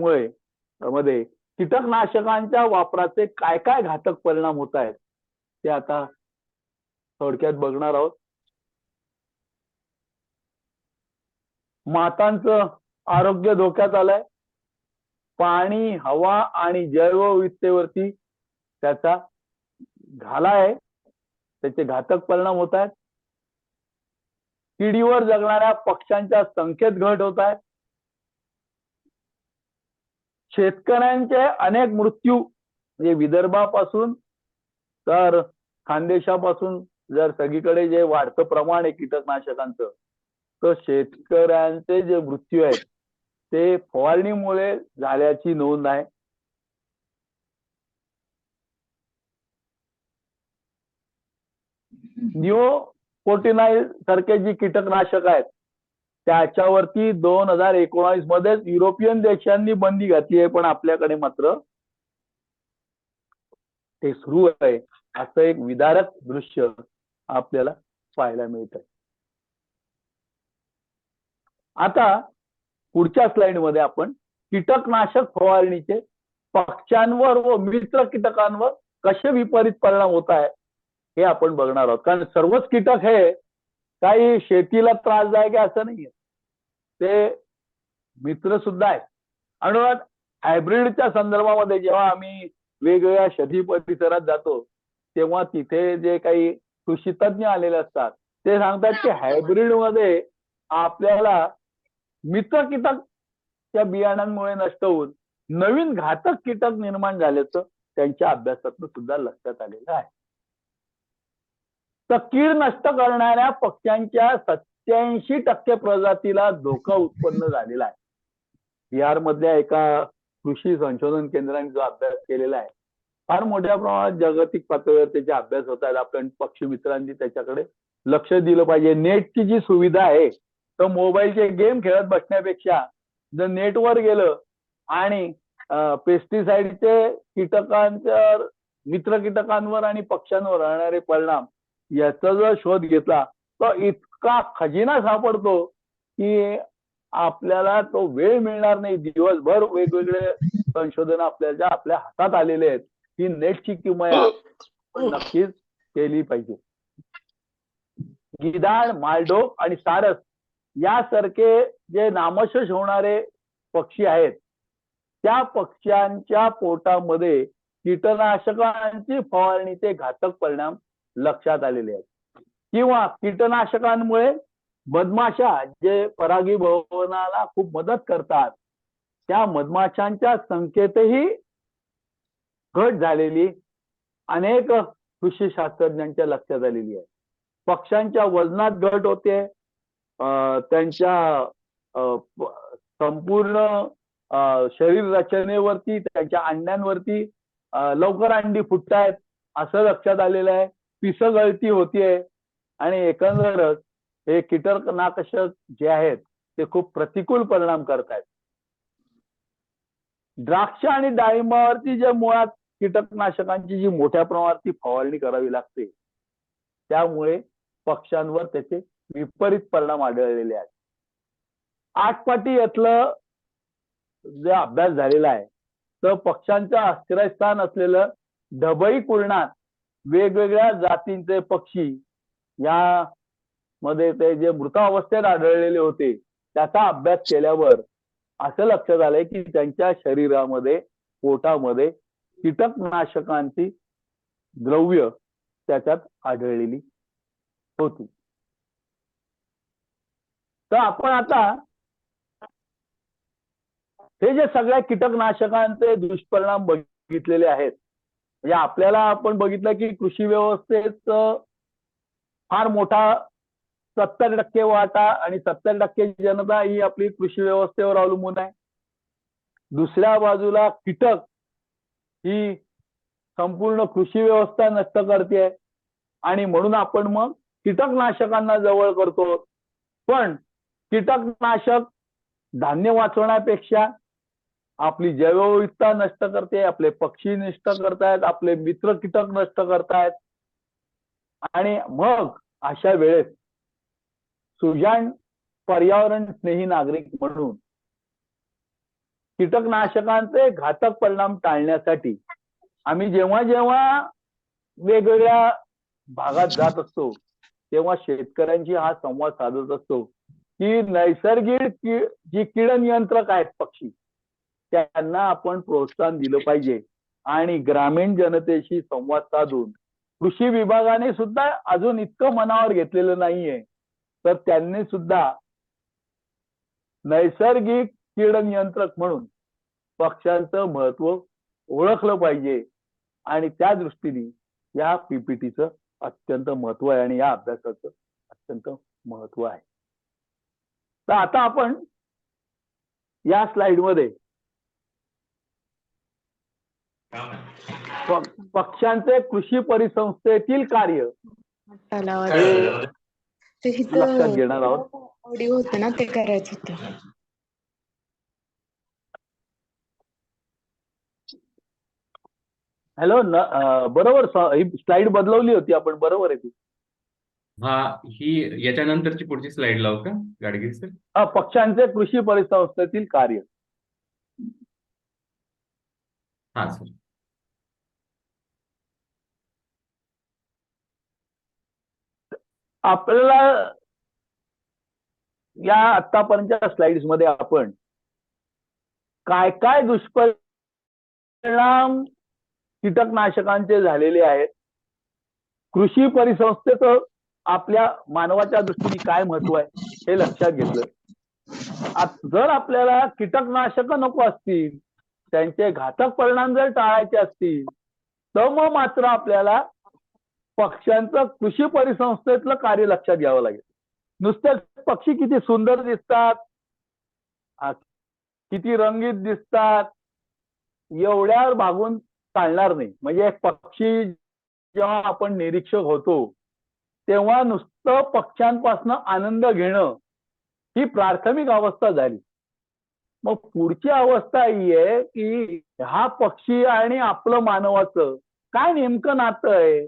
मध्ये कीटकनाशकांच्या वापराचे काय काय घातक परिणाम होत आहेत ते आता थोडक्यात बघणार आहोत. मातांचं आरोग्य धोक्यात आलंय. पाणी, हवा आणि जैवविविधतेवरती त्याचा झाला आहे, त्याचे घातक परिणाम होत आहेत. किडीवर जगणाऱ्या पक्ष्यांच्या संख्येत घट होत आहे. शेतकऱ्यांचे अनेक मृत्यू, म्हणजे विदर्भापासून तर खानदेशापासून जर सगळीकडे जे वाढतं प्रमाण आहे कीटकनाशकांचं, तर शेतकऱ्यांचे जे मृत्यू आहेत ते फवारणीमुळे झाल्याची नोंद आहे. निओकोटिनाइड सारखे जी कीटकनाशक आहेत त्याच्यावरती 2019 मध्येच युरोपियन देशांनी बंदी घातली आहे, पण आपल्याकडे मात्र ते सुरू आहे. असं एक विदारक दृश्य आपल्याला पाहायला मिळत आहे. आता पुढच्या स्लाइड मध्ये आपण कीटकनाशक फवारणीचे पक्ष्यांवर व मित्र कीटकांवर कसे विपरीत परिणाम होत आहे हे आपण बघणार आहोत. कारण सर्वच कीटक हे काही शेतीला त्रासदायक आहे असं नाहीये, ते मित्र सुद्धा आहेत. आणि हायब्रिडच्या संदर्भामध्ये जेव्हा आम्ही वेगवेगळ्या शेती परिसरात जातो तेव्हा तिथे जे काही कृषी तज्ञ आलेले असतात ते सांगतात की हायब्रिड मध्ये आपल्याला मित्र कीटकच्या बियाणांमुळे नष्ट होऊन नवीन घातक कीटक निर्माण झाल्याचं त्यांच्या अभ्यासातून सुद्धा लक्षात आलेलं आहे. तर कीड नष्ट करणाऱ्या पक्ष्यांच्या 87% प्रजातीला धोका उत्पन्न झालेला आहे. बिहार मधल्या एका कृषी संशोधन केंद्राने जो अभ्यास केलेला आहे, फार मोठ्या प्रमाणात जागतिक पातळीवर त्याचे अभ्यास होत आहेत. आपण पक्षी मित्रांनी त्याच्याकडे लक्ष दिलं पाहिजे. नेटची जी सुविधा आहे, तर मोबाईलचे गेम खेळत बसण्यापेक्षा जर नेटवर गेलं आणि पेस्टिसाइडचे कीटकांच्या मित्र कीटकांवर आणि पक्ष्यांवर राहणारे परिणाम याचा जर शोध घेतला तर इतका खजिना सापडतो की आपल्याला तो वेळ मिळणार नाही. दिवसभर वेगवेगळे संशोधन आपल्या हातात आलेले आहेत की नेटची किंमत नक्कीच केली पाहिजे. गिधाड, मालढोक आणि सारस यासारखे जे नामशेष होणारे पक्षी आहेत त्या पक्ष्यांच्या पोटामध्ये कीटकनाशकांची फवारणीचे घातक परिणाम लक्षात आलेले आहेत. किंवा कीटकनाशकांमुळे मधमाशा जे परागीभवनाला खूप मदत करतात त्या मधमाशांच्या संख्येतही घट झालेली अनेक कृषी शास्त्रज्ञांच्या लक्षात आलेली आहे. पक्ष्यांच्या वजनात घट होते, त्यांच्या संपूर्ण शरीर रचनेवरती, त्यांच्या अंड्यांवरती लवकर अंडी फुटतायत असं लक्षात आलेलं आहे. पिसगळती होतीये आणि एकंदरच हे कीटकनाशक जे आहेत ते खूप प्रतिकूल परिणाम करतायत. द्राक्ष आणि डाळिंबावरती जे मुळात कीटकनाशकांची जी मोठ्या प्रमाणावरती फवारणी करावी लागते त्यामुळे पक्ष्यांवर त्याचे विपरीत परिणाम आढळलेले आहेत. आटपाटी यातलं जे अभ्यास झालेला आहे तर पक्ष्यांचं आश्रयस्थान असलेलं ढबई कुरणात वेगवेगळ्या जातींचे पक्षी या मध्ये ते जे मृतावस्थेत आढळलेले होते त्याचा अभ्यास केल्यावर असं लक्षात आलंय की त्यांच्या शरीरामध्ये, पोटामध्ये कीटकनाशकांची द्रव्य त्याच्यात आढळलेली होती. तर आपण आता हे जे सगळ्या कीटकनाशकांचे दुष्परिणाम बघितलेले आहेत, म्हणजे आपल्याला आपण बघितलं की कृषी व्यवस्थेत फार मोठा 70% वाटा आणि 70% जनता ही आपली कृषी व्यवस्थेवर अवलंबून आहे. दुसऱ्या बाजूला कीटक ही संपूर्ण कृषी व्यवस्था नष्ट करते आणि म्हणून आपण मग कीटकनाशकांना जवळ करतो. पण कीटकनाशक धान्य वाचवण्यापेक्षा आपली जैवविविधता नष्ट करते, आपले पक्षी नष्ट करतायत, आपले मित्र कीटक नष्ट करतायत. आणि मग अशा वेळेस सुजाण पर्यावरण स्नेही नागरिक म्हणून कीटकनाशकांचे घातक परिणाम टाळण्यासाठी आम्ही जेव्हा जेव्हा वेगवेगळ्या भागात जात असतो तेव्हा शेतकऱ्यांशी हा संवाद साधत असतो की नैसर्गिक जी कीड नियंत्रक आहेत पक्षी त्यांना आपण प्रोत्साहन दिलं पाहिजे आणि ग्रामीण जनतेशी संवाद साधून कृषी विभागाने सुद्धा अजून इतकं मनावर घेतलेलं नाहीये तर त्यांनी सुद्धा नैसर्गिक कीड नियंत्रक म्हणून पक्ष्यांचं महत्व ओळखलं पाहिजे आणि त्या दृष्टीने या पीपीटीचं अत्यंत महत्व आहे आणि या अभ्यासाचं अत्यंत महत्व आहे. तर आता आपण या स्लाइडमध्ये पक्ष्यांचे कृषी परिसंस्थेतील कार्य हे ते लक्षात घेणार आहोत. ऑडिओ होतं ना ते करायचं होतं. हॅलो बरोबर ही स्लाइड बदलवली होती आपण बरोबर आहे ती. हा, ही याच्यानंतरची पुढची स्लाइड लावू का गाडगीर सर? पक्ष्यांचे कृषी परिसंस्थेतील कार्य. हा सर. आपल्याला या आतापर्यंतच्या स्लाइड्स मध्ये आपण काय काय दुष्परिणाम कीटकनाशकांचे झालेले आहेत, कृषी परिसंस्थेचं आपल्या मानवाच्या दृष्टीने काय महत्व आहे हे लक्षात घेतलं. जर आपल्याला कीटकनाशक नको असतील, त्यांचे घातक परिणाम जर टाळायचे असतील तर मग मात्र आपल्याला पक्ष्यांचं कृषी परिसंस्थेतलं कार्य लक्षात घ्यावं लागेल. नुसते पक्षी किती सुंदर दिसतात, किती रंगीत दिसतात एवढ्यावर भागून चालणार नाही. म्हणजे एक पक्षी जेव्हा आपण निरीक्षक होतो तेव्हा नुसतं पक्ष्यांपासून आनंद घेणं ही प्राथमिक अवस्था झाली. मग पुढची अवस्था ही आहे की हा पक्षी आणि आपलं मानवाचं काय नेमकं नातं आहे,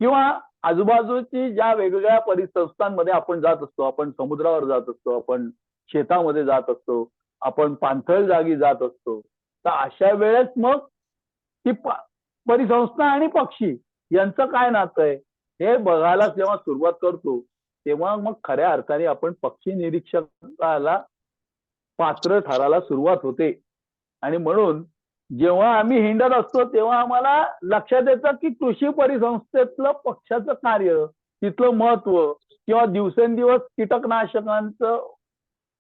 किंवा आजूबाजूची ज्या वेगवेगळ्या परिसंस्थांमध्ये आपण जात असतो, आपण समुद्रावर जात असतो, आपण शेतामध्ये जात असतो, आपण पाणथळ जागी जात असतो, तर अशा वेळेस मग ती परिसंस्था आणि पक्षी यांचं काय नातं आहे हे बघायला जेव्हा सुरुवात करतो तेव्हा मग खऱ्या अर्थाने आपण पक्षी निरीक्षकाला पात्र ठरायला सुरुवात होते. आणि म्हणून जेव्हा आम्ही हिंडत असतो तेव्हा आम्हाला लक्षात येतं की कृषी परिसंस्थेतलं पक्षाचं कार्य, तिथलं महत्व, किंवा दिवसेंदिवस कीटकनाशकांचं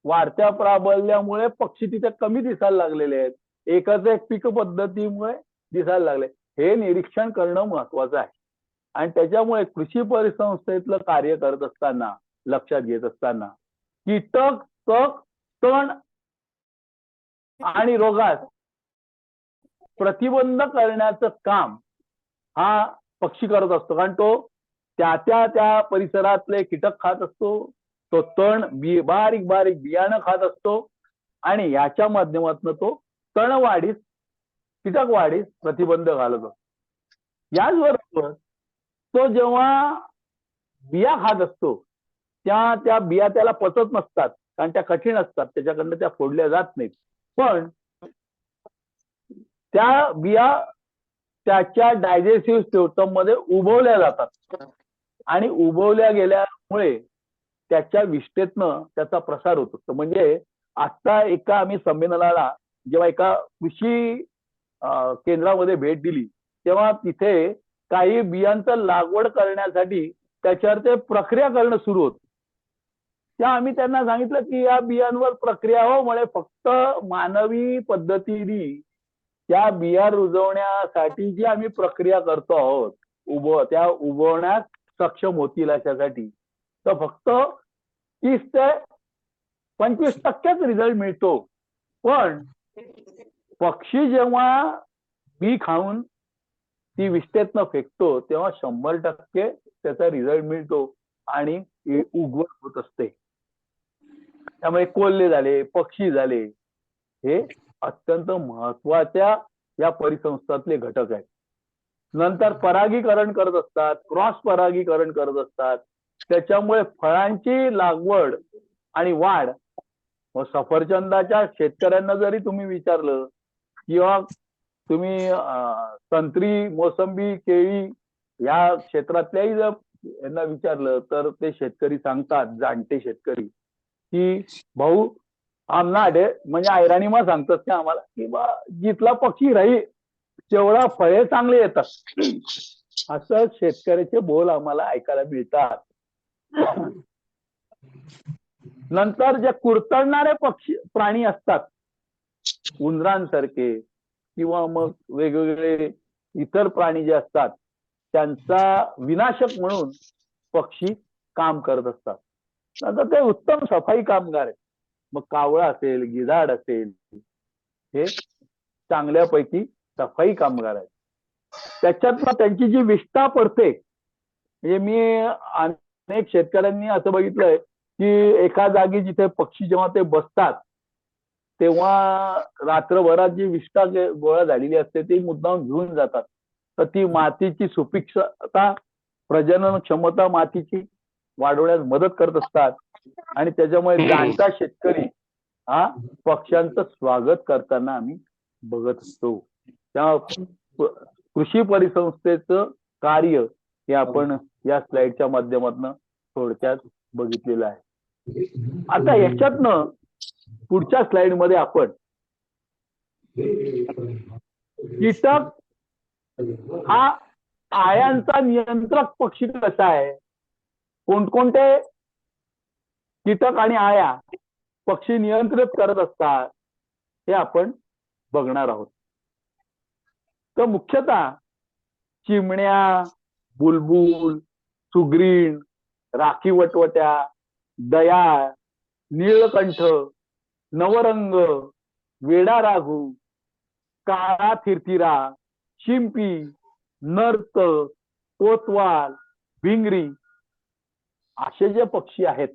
वाढत्या प्राबल्यामुळे पक्षी तिथे कमी दिसायला लागलेले आहेत, एकच एक पीक पद्धतीमुळे दिसायला लागले. हे निरीक्षण करणं महत्वाचं आहे. आणि त्याच्यामुळे कृषी परिसंस्थेतलं कार्य करत असताना लक्षात घेत असताना कीटक, तक, तण आणि रोगास प्रतिबंध करण्याचं काम हा पक्षी करत असतो. कारण तो त्या परिसरातले कीटक खात असतो, तो तण बारीक बारीक बियाणं खात असतो आणि याच्या माध्यमातून तो तणवाढीस, कीटकवाढीस प्रतिबंध घालत असतो. याचबरोबर तो जेव्हा बिया खात असतो त्या बिया त्याला पचत नसतात कारण त्या कठीण असतात, त्याच्याकडनं त्या फोडल्या जात नाहीत. पण त्या बिया त्याच्या डायजेस्टिव्ह सिस्टम मध्ये उबवल्या जातात आणि उबवल्या गेल्यामुळे त्याच्या विष्ठेतनं त्याचा प्रसार होत असतो. म्हणजे आता एका आम्ही संमेलनाला जेव्हा एका कृषी केंद्रामध्ये भेट दिली तेव्हा तिथे काही बियांचं लागवड करण्यासाठी त्याच्यावर ते प्रक्रिया करणं सुरू होतं. त्या आम्ही त्यांना सांगितलं की या बियांवर प्रक्रिया मुळे फक्त मानवी पद्धतीने त्या बिया रुजवण्यासाठी जी आम्ही प्रक्रिया करतो आहोत, त्या उगवण्यात सक्षम होतील अशासाठी, तर फक्त 30 ते 25% रिझल्ट मिळतो. पण पक्षी जेव्हा बी खाऊन ती विष्ठेतनं फेकतो तेव्हा 100% त्याचा रिझल्ट मिळतो आणि उगवण होत असते. त्यामुळे कोल्हे झाले, पक्षी झाले, हे अत्यंत महत्वाच्या या परिसंस्थातले घटक आहेत. नंतर परागीकरण करत असतात, क्रॉस परागीकरण करत असतात. त्याच्यामुळे फळांची लागवड आणि वाढ, सफरचंदाच्या शेतकऱ्यांना जरी तुम्ही विचारलं किंवा तुम्ही संत्री, मोसंबी, केळी या क्षेत्रातल्याही जर यांना विचारलं तर ते शेतकरी सांगतात, जाणते शेतकरी, की भाऊ आमना आडे म्हणजे ऐराणीमा सांगतात ते आम्हाला की बा जिथला पक्षी राही तेवढा फळे चांगले येतात. असं शेतकऱ्याचे बोल आम्हाला ऐकायला मिळतात. नंतर जे कुरतडणारे पक्षी प्राणी असतात, उंदरांसारखे किंवा मग वेगवेगळे इतर प्राणी जे असतात, त्यांचा विनाशक म्हणून पक्षी काम करत असतात. नंतर ते उत्तम सफाई कामगार आहेत. मग कावळा असेल, गिधाड असेल, हे चांगल्यापैकी सफाई कामगार आहेत. त्याच्यात त्यांची जी विष्ठा पडते, म्हणजे मी अनेक शेतकऱ्यांनी असं बघितलंय की एका जागी जिथे पक्षी जेव्हा ते बसतात तेव्हा रात्रभरात जी विष्ठा गोळा झालेली असते ती मुद्दाम घेऊन जातात. तर ती मातीची सुपिकता, प्रजनन क्षमता मातीची वाढवण्यास मदत करत असतात. आणि त्याच्यामुळे जाणता शेतकरी हा पक्ष्यांचं स्वागत करताना आम्ही बघत असतो. त्या कृषी परिसंस्थेचं कार्य हे आपण या स्लाइडच्या माध्यमातून थोडक्यात बघितलेलं आहे. आता याच्यातनं पुढच्या स्लाइड मध्ये आपण कीटक हा आयांचा नियंत्रक पक्षी कसा आहे, कोणकोणते कीटक आणि आया पक्षी नियंत्रित करत असतात हे आपण बघणार आहोत. तर मुख्यतः चिमण्या, बुलबुल, सुग्रीण, राखी वटवट्या, दयाळ, नीळकंठ, नवरंग, वेडा राघू, काळा थिरथिरा, शिंपी, नर्त, कोतवाल, भिंगरी असे जे पक्षी आहेत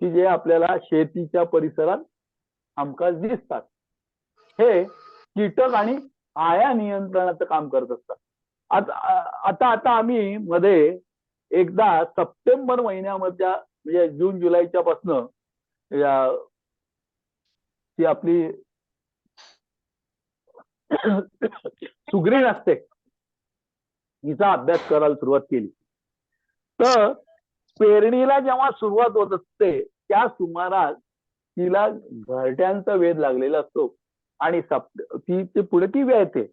की जे आपल्याला शेतीच्या परिसरात हमखास दिसतात, हे कीटक आणि आया नियंत्रणाचं काम करत असतात. आता आम्ही मध्ये एकदा सप्टेंबर महिन्यामध्ये म्हणजे जून जुलैच्या पासनं ती आपली सुग्रीण असते हिचा अभ्यास करायला सुरुवात केली. तर पेरणीला जेव्हा सुरुवात होत असते त्या सुमारास तिला घरट्यांचा वेध लागलेला असतो आणि ती पुढे ती वेळते.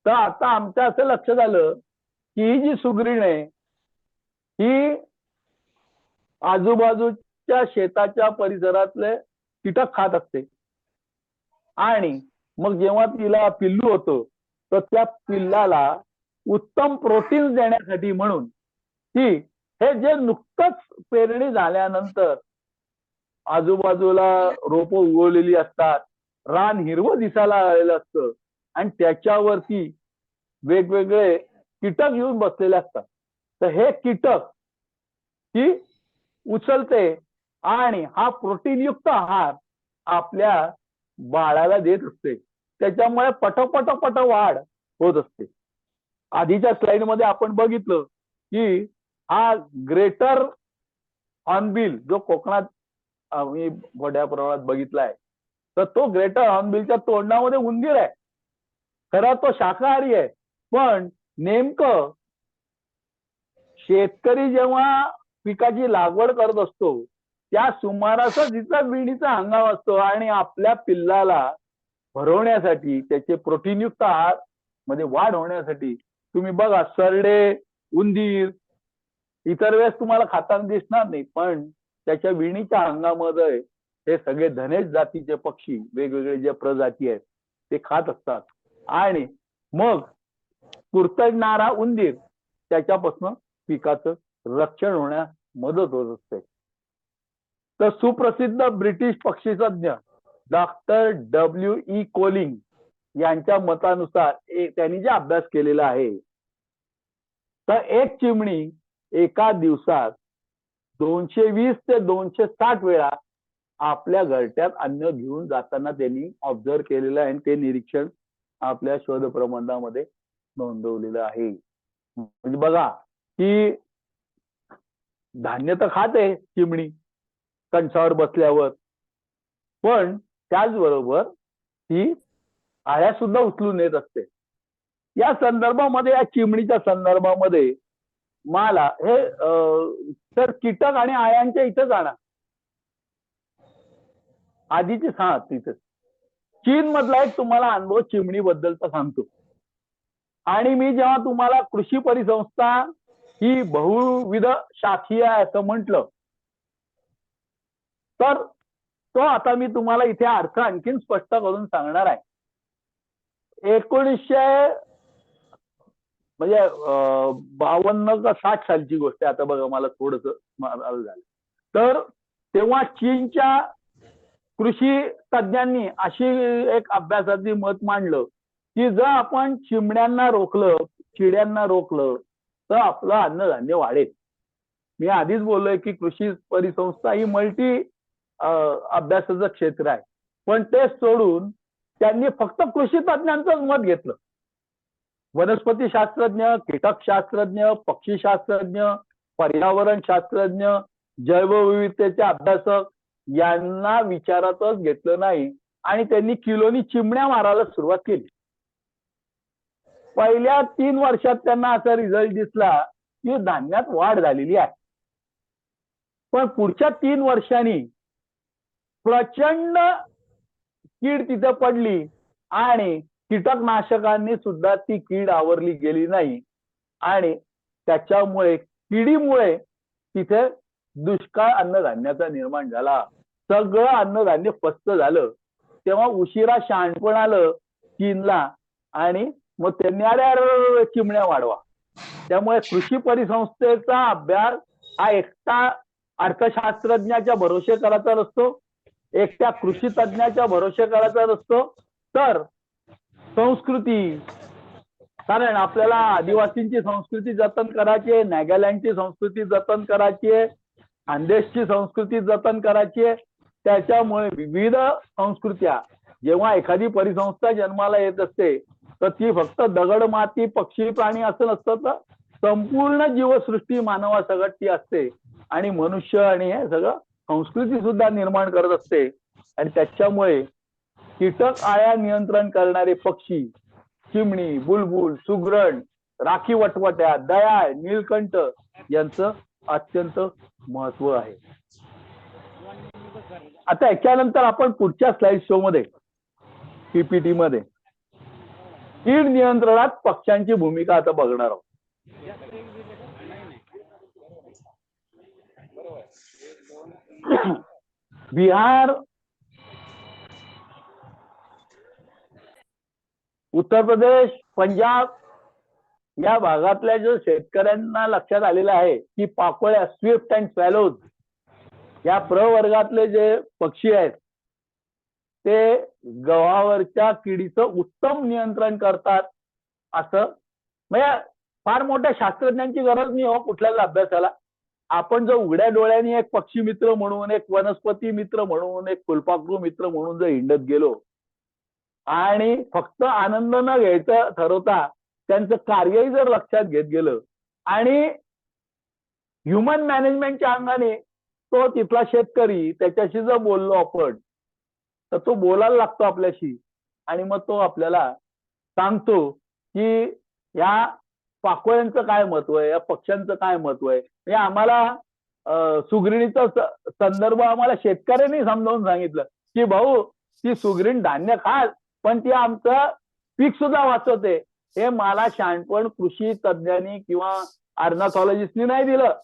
तर आता आमच्या असं लक्षात आलं की ही जी सुग्रीण आहे ही आजूबाजूच्या शेताच्या परिसरातले कीटक खात असते. आणि मग जेव्हा तिला पिल्लू होतं तर त्या पिल्लाला उत्तम प्रोटीन देण्यासाठी म्हणून ती हे जे नुकतंच पेरणी झाल्यानंतर आजूबाजूला रोपं उगवलेली असतात, रान हिरवं दिसायला आलेलं असतं आणि त्याच्यावरती वेगवेगळे कीटक येऊन बसलेले असतात. तर हे कीटक ही उचलते आणि हा प्रोटीनयुक्त आहार आपल्या बाळाला देत असते. त्याच्यामुळे पटपट वाढ होत असते. आधीच्या स्लाइड मध्ये आपण बघितलं की हा ग्रेटर हॉर्नबिल जो कोकणात आम्ही मोठ्या प्रमाणात बघितलाय, तर तो ग्रेटर हॉर्नबिलच्या तोंडामध्ये उंदीर आहे. खरा तो शाकाहारी आहे, पण नेमकं शेतकरी जेव्हा पिकाची लागवड करत असतो त्या सुमारास जिचा विणीचा हंगाम असतो आणि आपल्या पिल्लाला भरवण्यासाठी त्याचे प्रोटीनयुक्त आहार मध्ये वाढ होण्यासाठी तुम्ही बघा सरडे, उंदीर इतर वेळेस तुम्हाला खाताना दिसणार नाही, पण त्याच्या विणीच्या हंगामामध्ये हे सगळे धनेश जातीचे पक्षी वेगवेगळे जे प्रजाती आहेत ते खात असतात आणि मग कुरतडणारा उंदीर त्याच्यापासून पिकाचं रक्षण होण्यास मदत होत असते. तर सुप्रसिद्ध ब्रिटिश पक्षीतज्ञ डॉक्टर W.E. कोलिंग यांच्या मतानुसार त्यांनी जे अभ्यास केलेला आहे, तर एक चिमणी एका दिवसात 220 ते 260 वेळा आपल्या घरट्यात अन्न घेऊन जाताना त्यांनी ऑब्झर्व केलेलं आहे आणि ते निरीक्षण आपल्या शोध प्रबंधामध्ये नोंदवलेलं आहे. म्हणजे बघा की धान्य तर खाते चिमणी कणसावर बसल्यावर, पण त्याचबरोबर ती आया सुद्धा उचलून येत असते. या संदर्भामध्ये, या चिमणीच्या संदर्भामध्ये मला हे तर कीटक आणि आयांच्या इथं जाणार आधीचे तिथं चीन मधला एक तुम्हाला अनुभव चिमणी बद्दलचा सांगतो. आणि मी जेव्हा तुम्हाला कृषी परिसंस्था ही बहुविध शाखीय आहे असं म्हटलं, तर तो आता मी तुम्हाला इथे अर्थ आणखीन स्पष्ट करून सांगणार आहे. 1952 का 60 सालची गोष्ट आहे. आता बघा मला थोडस झालं. तर तेव्हा चीनच्या कृषी तज्ञांनी अशी एक अभ्यासाची मत मांडलं की जर आपण चिमण्यांना रोखलं, चिड्यांना रोखलं तर आपलं अन्नधान्य वाढेल. मी आधीच बोललोय की कृषी परिसंस्था ही मल्टी अभ्यासाचं क्षेत्र आहे. पण ते सोडून त्यांनी फक्त कृषी तज्ञांचंच मत घेतलं. वनस्पती शास्त्रज्ञ, कीटक शास्त्रज्ञ, पक्षी शास्त्रज्ञ, पर्यावरण शास्त्रज्ञ, जैवविविधतेचे अभ्यासक यांना विचारातच घेतलं नाही आणि त्यांनी किलोनी चिमण्या मारायला सुरुवात केली. पहिल्या 3 वर्षात त्यांना असा रिझल्ट दिसला की धान्यात वाढ झालेली आहे. पण पुढच्या 3 वर्षांनी प्रचंड कीड तिथे पडली आणि कीटकनाशकांनी सुद्धा ती कीड आवरली गेली नाही आणि त्याच्यामुळे किडीमुळे तिथे दुष्काळ अन्नधान्याचा निर्माण झाला. सगळं अन्नधान्य फस्त झालं. तेव्हा उशिरा शहाणपण आलं चीनला आणि मग त्यांनी अरे चिमण्या वाढवा. त्यामुळे कृषी परिसंस्थेचा अभ्यास हा एकटा अर्थशास्त्रज्ञाच्या भरोसे करायचा नसतो, एकट्या कृषी तज्ञाच्या भरोसे करायचा नसतो, तर संस्कृती, कारण आपल्याला आदिवासींची संस्कृती जतन करायची आहे, नागालँडची संस्कृती जतन करायची आहे, खानदेशची संस्कृती जतन करायची आहे. त्याच्यामुळे विविध संस्कृत्या, जेव्हा एखादी परिसंस्था जन्माला येत असते तर ती फक्त दगड माती पक्षी प्राणी असं नसतं, तर संपूर्ण जीवसृष्टी मानवासकट ती असते आणि मनुष्य आणि हे सगळं संस्कृती सुद्धा निर्माण करत असते. आणि त्याच्यामुळे कीटक आळ्या नियंत्रण करणारे पक्षी, चिमणी, बुलबुल, सुगरण, राखी वटवट्या, दयाळ, नीलकंठ यांचं अत्यंत महत्व आहे. आता याच्यानंतर आपण पुढच्या स्लाइड शो मध्ये पीपीटी मध्ये कीड नियंत्रणात पक्ष्यांची भूमिका आता बघणार आहोत. बिहार, उत्तर प्रदेश, पंजाब या भागातल्या जो शेतकऱ्यांना लक्षात आलेलं आहे की पाकोळ्या, स्विफ्ट अँड स्वॅलोज या प्रवर्गातले जे पक्षी आहेत ते गव्हावरच्या किडीचं उत्तम नियंत्रण करतात. असं म्हणजे फार मोठ्या शास्त्रज्ञांची गरज नाही हो कुठल्याच अभ्यासाला. आपण जर उघड्या डोळ्यांनी एक पक्षी मित्र म्हणून, एक वनस्पती मित्र म्हणून, एक फुलपाखरू मित्र म्हणून जर हिंडत गेलो आणि फक्त आनंद न घ्यायचं ठरवता त्यांचं कार्यही जर लक्षात घेत गेलं आणि ह्युमन मॅनेजमेंटच्या अंगाने तो तिथला शेतकरी त्याच्याशी जर बोललो आपण तर तो बोलायला लागतो आपल्याशी आणि मग तो आपल्याला सांगतो की या पाकोळ्यांचं काय महत्व आहे, या पक्ष्यांचं काय महत्व आहे. हे आम्हाला सुगरणीचा संदर्भ आम्हाला शेतकऱ्यांनी समजावून सांगितलं की भाऊ ती सुगरीण धान्य खाल पण ती आमचं पीक सुद्धा वाचवते. हे मला शहाणपण कृषी तज्ञांनी किंवा ऑर्नथॉलॉजिस्टनी नाही दिलं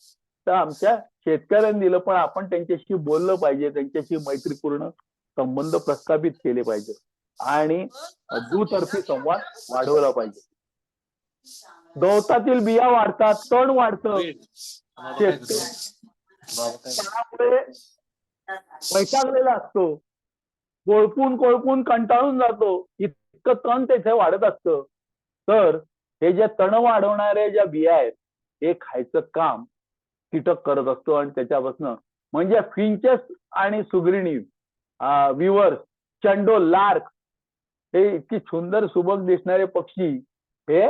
तर आमच्या शेतकऱ्यांनी दिलं. पण आपण त्यांच्याशी बोललं पाहिजे, त्यांच्याशी मैत्रीपूर्ण संबंध प्रस्थापित केले पाहिजे आणि दुतर्फी संवाद वाढवला पाहिजे. गवतातील बिया वाढतात, तण वाढतं, शेतकरी वैतागलेला असतो, कोळपून कोळपून कंटाळून जातो, इतकं तण तेथे वाढत असतं. तर हे जे तण वाढवणारे ज्या बिया आहेत हे खायचं काम कीटक करत असतो आणि त्याच्यापासून म्हणजे फिंचेस आणि सुगरिणी, विवर्स, चंडोल, लार्क हे इतकी सुंदर सुबक दिसणारे पक्षी हे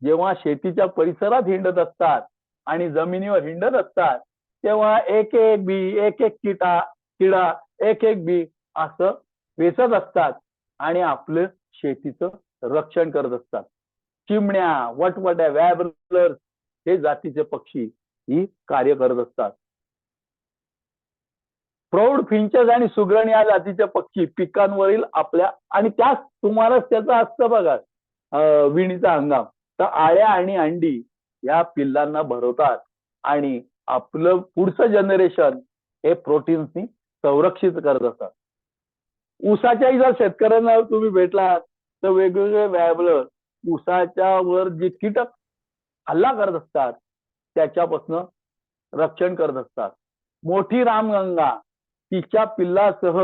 जेव्हा शेतीच्या परिसरात हिंडत असतात आणि जमिनीवर हिंडत असतात तेव्हा एक एक बी, एक एक किडा, एक एक बी असं वेचत असतात आणि आपलं शेतीचं रक्षण करत असतात. चिमण्या, वटवट्या, वॅबलर हे जातीचे पक्षी ही कार्य करत असतात. प्रौढ फिंचर्स आणि सुगरण या जातीचे पक्षी पिकांवरील आपल्या, आणि त्याच तुम्हालाच त्याचं असतं बघा विणीचा हंगाम, तर आळ्या आणि अंडी या पिल्लांना भरवतात आणि आपलं पुढचं जनरेशन हे प्रोटीन्सनी संरक्षित करत असतात. ऊसाच्याही जर शेतकऱ्यांना तुम्ही भेटलात तर वेगवेगळे वॅबलर ऊसाच्या वर जे कीटक हल्ला करत असतात त्याच्यापासून रक्षण करत असतात. मोठी रामगंगा तिच्या पिल्लासह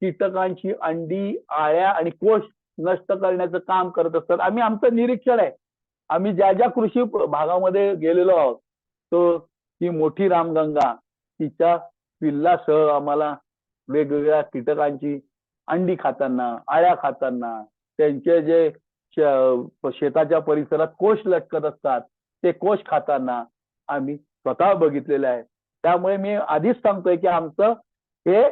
कीटकांची अंडी, आळ्या आणि कोश नष्ट करण्याचं काम करत असतात. आमचं निरीक्षण आहे, आम्ही ज्या ज्या कृषी भागामध्ये गेलेलो आहोत तो ही मोठी रामगंगा तिच्या पिल्लासह आम्हाला वेगवेगळ्या कीटकांची अंडी खाताना, आळ्या खाताना, त्यांचे जे शेताच्या परिसरात कोश लटकत असतात ते कोश खाताना आम्ही स्वतः बघितलेलं आहे. त्यामुळे मी आधीच सांगतोय की आमचं हे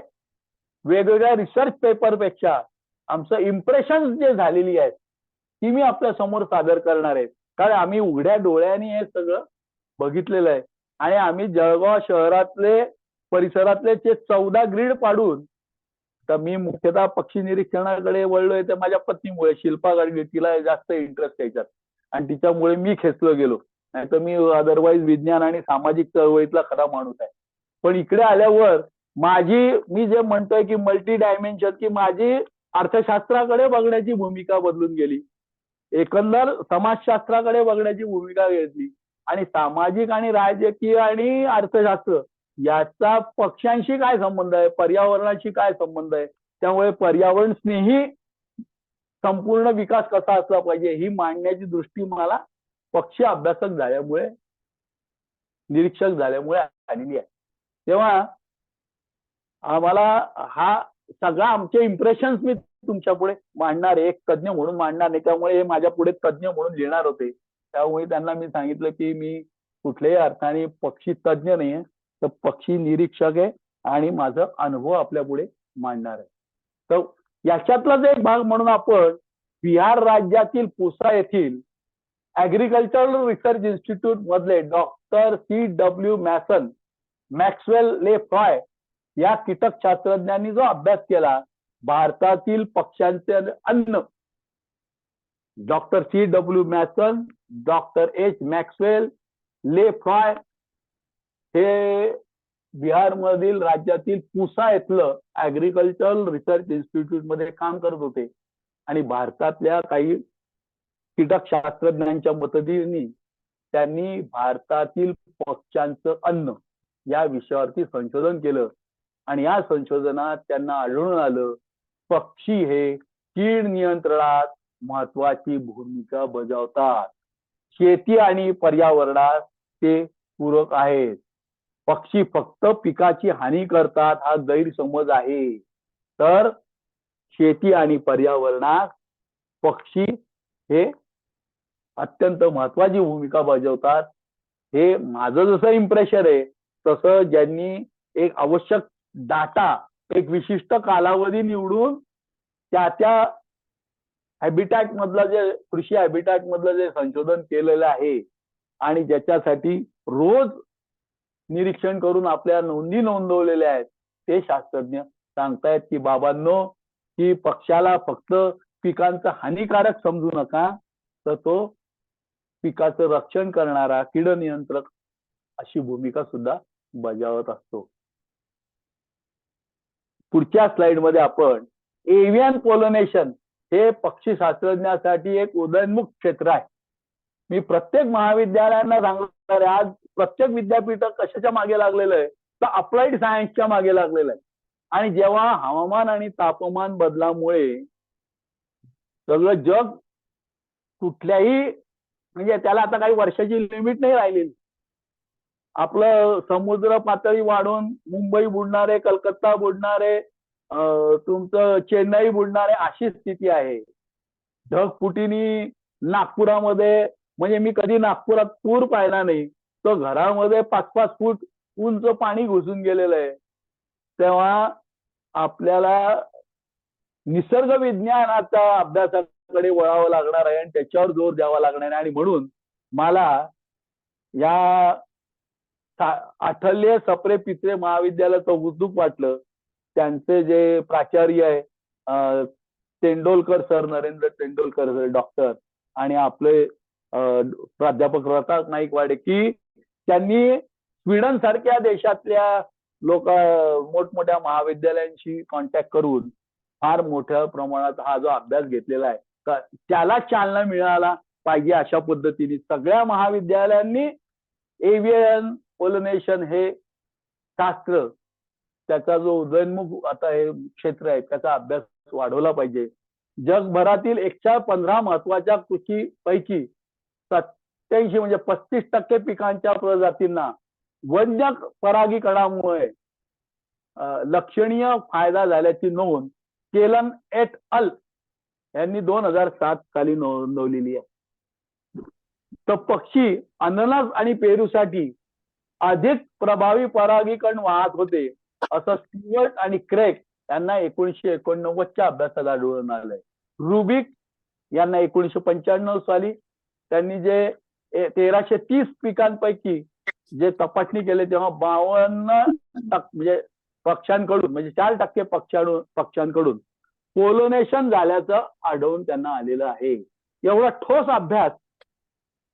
वेगवेगळ्या रिसर्च पेपरपेक्षा आमचं इम्प्रेशन जे झालेली आहेत ती मी आपल्या समोर सादर करणार आहे. कारण आम्ही उघड्या डोळ्यांनी हे सगळं बघितलेलं आहे आणि आम्ही जळगाव शहरातले परिसरातले जे 14 ग्रीड पाडून, तर मी मुख्यतः पक्षी निरीक्षणाकडे वळलोय तर माझ्या पत्नीमुळे, शिल्पा गाडगे, तिला जास्त इंटरेस्ट त्याच्यात आणि तिच्यामुळे मी खेचलो गेलो. नाही तर मी अदरवाईज विज्ञान आणि सामाजिक चळवळीतला खरा माणूस आहे. पण इकडे आल्यावर मी जे म्हणतोय की मल्टी डायमेन्शन, की माझी अर्थशास्त्राकडे बघण्याची भूमिका बदलून गेली, एकंदर समाजशास्त्राकडे बघण्याची भूमिका घेतली आणि सामाजिक आणि राजकीय आणि अर्थशास्त्र याचा पक्ष्यांशी काय संबंध आहे, पर्यावरणाशी काय संबंध आहे, त्यामुळे पर्यावरण स्नेही संपूर्ण विकास कसा असला पाहिजे ही मांडण्याची दृष्टी मला पक्षी अभ्यासक झाल्यामुळे, निरीक्षक झाल्यामुळे आलेली आहे. तेव्हा आम्हाला हा सगळा आमचे इम्प्रेशन्स मी तुमच्या पुढे मांडणार आहे, एक तज्ज्ञ म्हणून मांडणार नाही. त्यामुळे हे माझ्या पुढे तज्ज्ञ म्हणून लिहिणार होते, त्यामुळे त्यांना मी सांगितलं की मी कुठल्याही अर्थाने पक्षी तज्ज्ञ नाहीये, तर पक्षी निरीक्षक आहे आणि माझा अनुभव आपल्या पुढे मांडणार आहे. तर याच्यातलाच एक भाग म्हणून आपण बिहार राज्यातील पुसा येथील ऍग्रिकल्चरल रिसर्च इन्स्टिट्यूट मधले डॉक्टर CW मॅक्सवेल ले फ्रॉय या कीटक शास्त्रज्ञांनी जो अभ्यास केला, भारतातील पक्ष्यांचे अन्न, doctor CW mason, doctor H Maxwell ले फ्रॉय हे बिहारमधील राज्यातील पुसा येथलं ऍग्रिकल्चरल रिसर्च इन्स्टिट्यूट मध्ये काम करत होते आणि भारतातल्या काही कीटक शास्त्रज्ञांच्या मदतीने त्यांनी भारतातील पक्ष्यांचं अन्न या विषयावरती संशोधन केलं आणि या संशोधनात त्यांना आढळून आलं पक्षी हे कीड नियंत्रणात महत्वाची भूमिका बजावतात. शेती आणि पर्यावरणात ते पूरक आहेत. पक्षी फक्त पिकाची हानी करतात हा गैरसमज आहे. तर शेती आणि पर्यावरणात पक्षी हे अत्यंत महत्वाची भूमिका बजावतात. हे माझं जसं इम्प्रेशन आहे तसं ज्यांनी एक आवश्यक डाटा, एक विशिष्ट कालावधी निवडून त्या हॅबिटॅट मधलं जे कृषी हॅबिटॅट मधलं जे संशोधन केलेलं आहे आणि ज्याच्यासाठी रोज निरीक्षण करून आपल्या नोंदी नोंदवलेल्या आहेत ते शास्त्रज्ञ सांगतायत की बाबांनो, की पक्षाला फक्त पिकांचं हानिकारक समजू नका, तर तो पिकाचं रक्षण करणारा कीड नियंत्रक अशी भूमिका सुद्धा बजावत असतो. पुढच्या स्लाइड मध्ये आपण एव्हियन पोलिनेशन हे पक्षी शास्त्रज्ञासाठी एक उदयोन्मुख क्षेत्र आहे. मी प्रत्येक महाविद्यालयांना सांगणार आहे, आज प्रत्येक विद्यापीठ कशाच्या मागे लागलेलं आहे, तर अप्लाइड सायन्सच्या मागे लागलेलं आहे. आणि जेव्हा हवामान आणि तापमान बदलामुळे सगळं जग कुठल्याही म्हणजे त्याला आता काही वर्षाची लिमिट नाही राहिलेली, आपलं समुद्र पातळी वाढून मुंबई बुडणारे, कलकत्ता बुडणारे, तुमचं चेन्नई बुडणारे अशी स्थिती आहे. ढगफुटीनी नागपुरामध्ये, म्हणजे मी कधी नागपुरात पूर पाहिला नाही, तर घरामध्ये 5-5 फूट उंच पाणी घुसून गेलेलं आहे. तेव्हा आपल्याला निसर्ग विज्ञानाच्या अभ्यासात अभ्यासाकडे वळावं लागणार आहे आणि त्याच्यावर जोर द्यावा लागणार आहे. आणि म्हणून मला या आठल्य सप्रे पित्रे महाविद्यालयाचं कौतुक वाटलं. त्यांचे जे प्राचार्य आहे Tendolkar sir, Narendra Tendolkar sir doctor, आणि आपले प्राध्यापक रताळ नाईकवाडे, की त्यांनी स्वीडन सारख्या देशातल्या मोठमोठ्या महाविद्यालयांशी कॉन्टॅक्ट करून फार मोठ्या प्रमाणात हा जो अभ्यास घेतलेला आहे त्याला चालना मिळाला पाहिजे. अशा पद्धतीने सगळ्या महाविद्यालयांनी एव्हियन पोलिनेशन हे शास्त्र, त्याचा जो उदयोन्मुख आता हे क्षेत्र आहे त्याचा अभ्यास वाढवला पाहिजे. जगभरातील 115 महत्वाच्या कृषीपैकी 87 म्हणजे 35% पिकांच्या प्रजातींना वन्य परागीकरणामुळे लक्षणीय फायदा झाल्याची नोंद केलन एट अल यांनी 2007 साली नोंदवलेली आहे. तर पक्षी अननस आणि पेरूसाठी अधिक प्रभावी परागीकरण वाहत होते असं स्टीवर्ट आणि क्रेक यांना 1989च्या अभ्यासात आढळून आलंय. रुबिक यांना 1995 साली त्यांनी जे 1330 पिकांपैकी जे तपासणी केले तेव्हा 52% म्हणजे पक्ष्यांकडून, म्हणजे 4% पक्ष्यांकडून पोलिनेशन झाल्याचं आढळून त्यांना आलेलं आहे. एवढा ठोस अभ्यास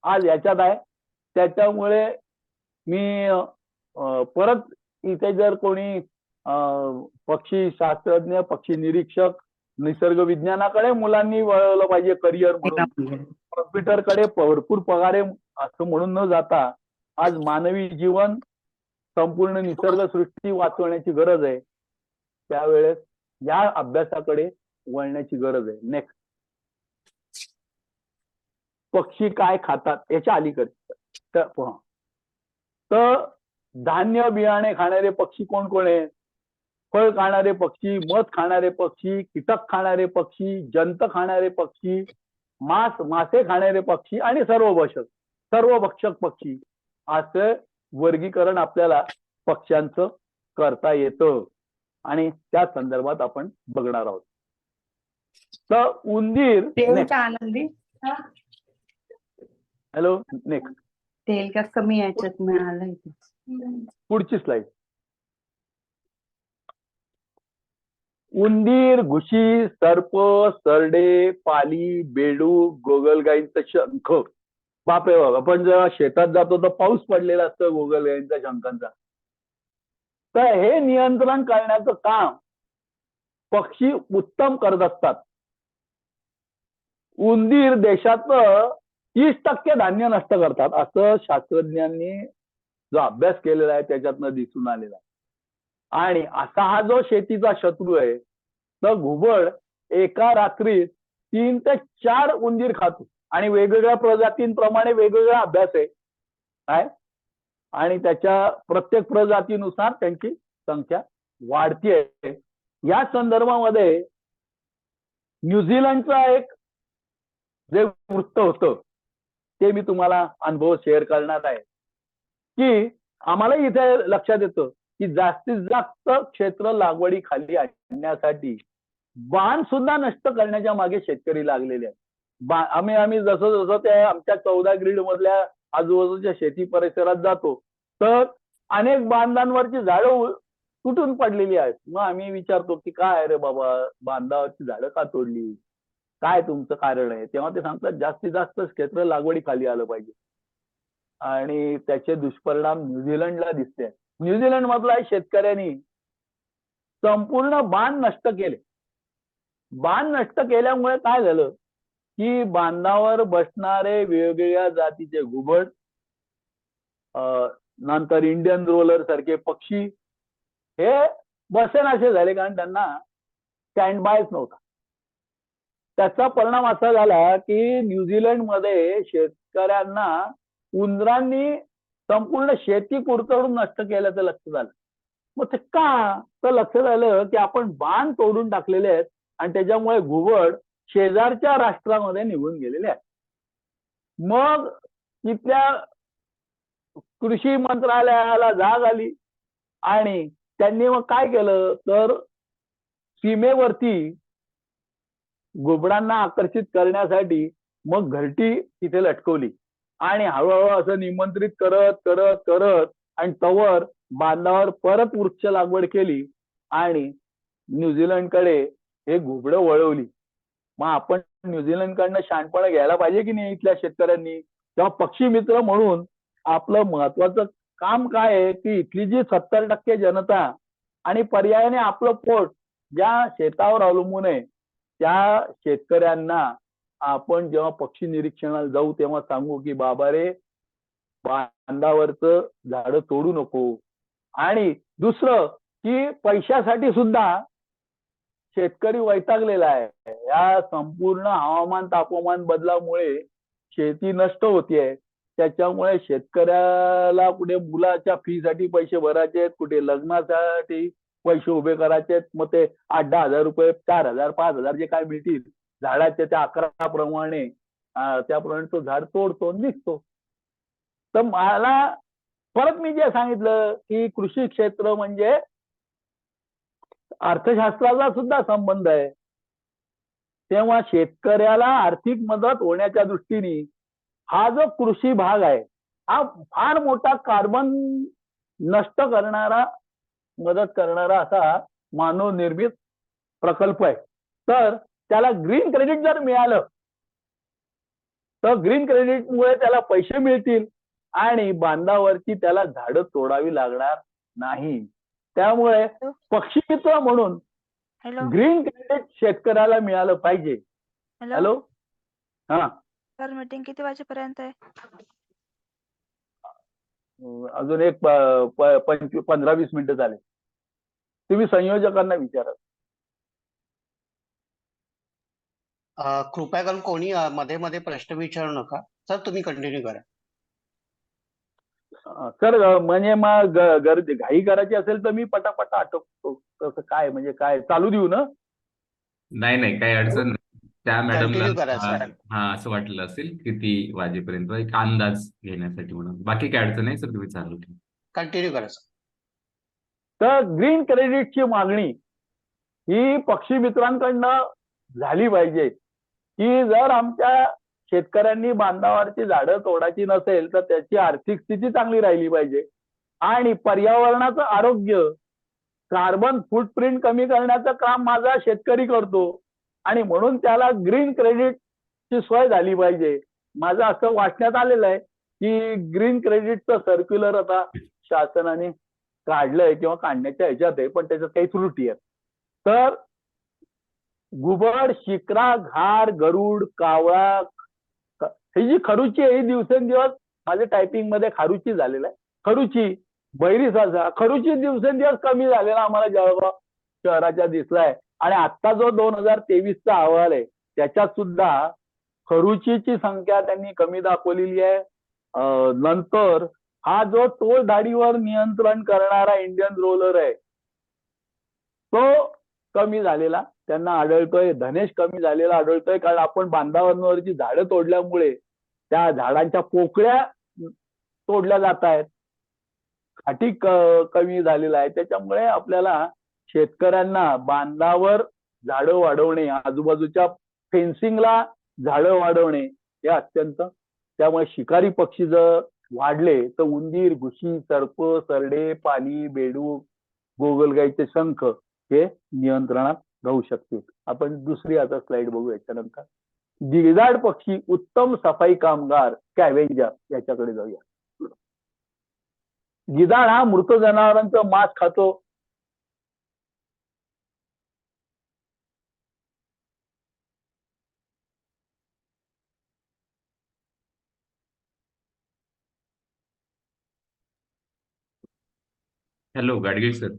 आज याच्यात आहे. त्याच्यामुळे मी परत इथे जर कोणी पक्षी शास्त्रज्ञ, पक्षी निरीक्षक, निसर्ग विज्ञानाकडे मुलांनी वळवलं पाहिजे करिअर म्हणून, कॉम्प्युटरकडे भरपूर पगार आहे असं म्हणून न जाता आज मानवी जीवन, संपूर्ण निसर्ग सृष्टी वाचवण्याची गरज आहे. त्यावेळेस या अभ्यासाकडे वळण्याची गरज आहे. नेक्स्ट, पक्षी काय खातात याच्या अलीकडे तर धान्य बियाणे खाणारे पक्षी कोण कोण आहेत? फळ खाणारे पक्षी, मध खाणारे पक्षी, कीटक खाणारे पक्षी, जंत खाणारे पक्षी, मासे खाणारे पक्षी आणि सर्वभक्षक पक्षी, असं वर्गीकरण आपल्याला पक्ष्यांचं करता येतं आणि त्या संदर्भात आपण बघणार आहोत. तर उंदीर, आनंदी हॅलो, नेक्स्ट तेल का कमी याच्यात मिळालं. पुढची स्लाइड. उंदीर, घुशी, सर्प, सरडे, पाली, बेडूक, गोगलगाईंचा शंख. बापरे बाबा, आपण जेव्हा शेतात जातो तर पाऊस पडलेला असतो गोगलगाईंचा, शंखांचा. तर हे नियंत्रण करण्याचं काम पक्षी उत्तम करत असतात. उंदीर देशातलं 30% धान्य नष्ट करतात असं शास्त्रज्ञांनी जो अभ्यास केलेला आहे त्याच्यातनं दिसून आलेला आहे. आणि असा हा जो शेतीचा शत्रू आहे तर घुबड एका रात्रीत 3 ते 4 उंदीर खातो आणि वेगवेगळ्या प्रजातींप्रमाणे वेगवेगळा अभ्यास आहे काय, आणि त्याच्या प्रत्येक प्रजातीनुसार त्यांची संख्या वाढतीये. या संदर्भामध्ये न्यूझीलंडचा एक जे वृत्त होतं ते मी तुम्हाला अनुभव शेअर करणार आहे की आम्हाला इथे लक्षात येतं की जास्तीत जास्त क्षेत्र लागवडी खाली आणण्यासाठी बाण सुद्धा नष्ट करण्याच्या मागे शेतकरी लागलेले आहेत. आम्ही जसं जसं त्या आमच्या 14 ग्रीड मधल्या आजूबाजूच्या शेती परिसरात जातो तर अनेक बांधांवरची झाडं तुटून पडलेली आहेत. मग आम्ही विचारतो की काय रे बाबा, बांधावरची झाडं का तोडली, काय तुमचं कारण आहे? तेव्हा ते सांगतात जास्तीत जास्त क्षेत्र लागवडी खाली आलं पाहिजे आणि त्याचे दुष्परिणाम न्यूझीलंडला दिसते. न्यूझीलंड मधल्या शेतकऱ्यांनी संपूर्ण बांध नष्ट केले. बांध नष्ट केल्यामुळे काय झालं की बांधावर बसणारे वेगवेगळ्या जातीचे घुबड, नंतर इंडियन रोलर सारखे पक्षी हे बसेनासे झाले कारण त्यांना स्टँड बायच नव्हता. त्याचा परिणाम असा झाला की न्यूझीलंड मध्ये शेतकऱ्यांना उंदरांनी संपूर्ण शेती कुरतडून नष्ट केल्याचं लक्षात आलं. मग ते का तर लक्षात आलं की आपण बांध तोडून टाकलेले आहेत आणि त्याच्यामुळे घुबड शेजारच्या राष्ट्रामध्ये निघून गेलेले आहेत. मग तिथल्या कृषी मंत्रालयाला जाग आली आणि त्यांनी मग काय केलं तर सीमेवरती घुबडांना आकर्षित करण्यासाठी मग घरटी तिथे लटकवली आणि हळूहळू असं निमंत्रित करत करत करत आणि तवर बांधावर परत वृक्ष लागवड केली आणि न्यूझीलंडकडे हे घुबडं वळवली. मग आपण न्यूझीलंडकडनं शहाणपण घ्यायला पाहिजे की नाही इथल्या शेतकऱ्यांनी? तेव्हा पक्षी मित्र म्हणून आपलं महत्वाचं काम काय आहे की इथली जी 70% जनता आणि पर्यायाने आपलं पोट ज्या शेतावर अवलंबून आहे त्या शेतकऱ्यांना आपण जेव्हा पक्षी निरीक्षणाला जाऊ तेव्हा सांगू की बाबा रे, बांधावरचं झाडं तोडू नको. आणि दुसरं की पैशासाठी सुद्धा शेतकरी वैतागलेला आहे. या संपूर्ण हवामान तापमान बदलामुळे शेती नष्ट होतीये. त्याच्यामुळे शेतकऱ्याला कुठे मुलाच्या फीसाठी पैसे भरायचे आहेत, कुठे लग्नासाठी पैसे उभे करायचे आहेत. मग ते 8-10 हजार रुपये, 4,000, 5,000 जे काय मिळतील झाडाच्या त्या आकाराप्रमाणे त्याप्रमाणे तो झाड तोडतो निघतो. तर मला परत मी जे सांगितलं की कृषी क्षेत्र म्हणजे अर्थशास्त्राचा सुद्धा संबंध आहे. तेव्हा शेतकऱ्याला आर्थिक मदत होण्याच्या दृष्टीने हा जो कृषी भाग आहे हा फार मोठा कार्बन नष्ट करणारा मदत करणारा असा मानवनिर्मित प्रकल्प आहे. तर त्याला ग्रीन क्रेडिट जर मिळालं तर ग्रीन क्रेडिटमुळे त्याला पैसे मिळतील आणि बांधावरची त्याला झाडं तोडावी लागणार नाही. त्यामुळे पक्षी मित्र म्हणून हॅलो ग्रीन क्रेडिट शेतकऱ्याला मिळालं पाहिजे. हॅलो हॅलो, हा, सर मीटिंग किती वाजेपर्यंत आहे? अजून एक 15-20 मिनिटं झाले. तुम्ही संयोजकांना विचारा. कृपया करून कोणी मध्ये मध्ये प्रश्न विचारू नका. सर तुम्ही कंटिन्यू करा. सर म्हणजे मग गर्दी घाई करायची असेल तर मी पटापट आटोपतो. तसं काय म्हणजे काय चालू देऊ ना? नाही नाही, काही अडचण नाही. त्या Continue करा, मॅडमला sir. हा असं वाटलं असेल किती वाजेपर्यंत, एक अंदाज घेण्यासाठी म्हणून. बाकी काय अडचण नाही सर, तुम्ही चालू ठेवा. कंटिन्यू करा सर. तर ग्रीन क्रेडिटची मागणी ही पक्षी मित्रांकडनं झाली पाहिजे की जर आमच्या शेतकऱ्यांनी बांधावरची झाडं तोडायची नसेल तर त्याची आर्थिक स्थिती चांगली राहिली पाहिजे आणि पर्यावरणाचं आरोग्य, कार्बन फूटप्रिंट कमी करण्याचं काम माझा शेतकरी करतो आणि म्हणून त्याला ग्रीन क्रेडिटची सोय झाली पाहिजे. माझं असं वाचण्यात आलेलं आहे की ग्रीन क्रेडिटचं सर्क्युलर आता शासनाने काढलंय किंवा काढण्याच्या ह्याच्यात आहे, पण त्याच्यात काही त्रुटी आहेत. तर घुबड, शिक्रा, घार, गरुड, कावळा, ही जी खरुची आहे ही दिवसेंदिवस माझ्या टायपिंग मध्ये खारुची झालेला आहे. खरुची, बैरीसाचा खरुची दिवसेंदिवस कमी झालेला आम्हाला जळगाव शहराच्या दिसलाय. आणि आता जो 2023चा अहवाल आहे त्याच्यात सुद्धा खरुचीची संख्या त्यांनी कमी दाखवलेली आहे. नंतर हा जो टोळधाडीवर नियंत्रण करणारा इंडियन रोलर आहे तो कमी झालेला त्यांना आढळतोय. धनेश कमी झालेला आढळतोय कारण आपण बांधावरची झाडं तोडल्यामुळे त्या झाडांच्या पोकळ्या तोडल्या जात आहेत. खाटी कमी झालेला आहे. त्याच्यामुळे आपल्याला शेतकऱ्यांना बांधावर झाडं वाढवणे, आजूबाजूच्या फेन्सिंगला झाडं वाढवणे हे अत्यंत. त्यामुळे शिकारी पक्षी जर वाढले तर उंदीर, घुशी, सर्प, सरडे, पाली, बेडूक, गोगलगाईचे शंख हे नियंत्रणात राहू शकतील. आपण दुसरी आता स्लाइड बघू याच्यानंतर. गिधाड पक्षी उत्तम सफाई कामगार स्कॅव्हेंजर याच्याकडे जाऊया. गिधाड हा मृत जनावरांचं मांस खातो. Hello Gadgil sir.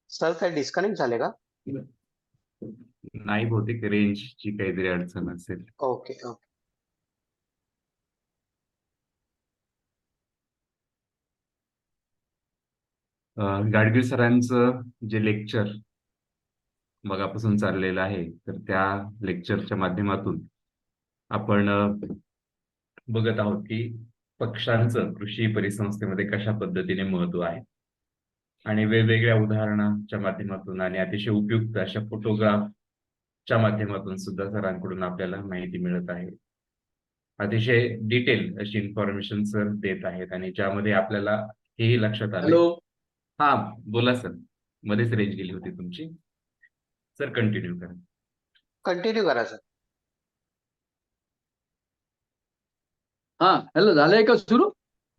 सर काय डिस्कनेक्ट झाले का? नाही, बहुतेक रेंजची काहीतरी अडचण असेल. Okay okay. गाडगीळ सरांचं जे लेक्चर मगापासून चाललेलं आहे तर त्या लेक्चरच्या माध्यमातून आपण बघत आहोत की पक्ष्यांचं कृषी परिसंस्थेमध्ये कशा पद्धतीने महत्व आहे. आणि वेगवेगळ्या उदाहरणाच्या माध्यमातून आणि अतिशय उपयुक्त अशा फोटोग्राफच्या माध्यमातून सुद्धा सरांकडून आपल्याला माहिती मिळत आहे. अतिशय डिटेल अशी इन्फॉर्मेशन सर देत आहेत आणि ज्यामध्ये आपल्याला हेही लक्षात आले. हा बोला सर, मध्येच रेंज गेली होती तुमची. सर कंटिन्यू करा. कंटिन्यू करा सर. हा हॅलो, झालंय का सुरू?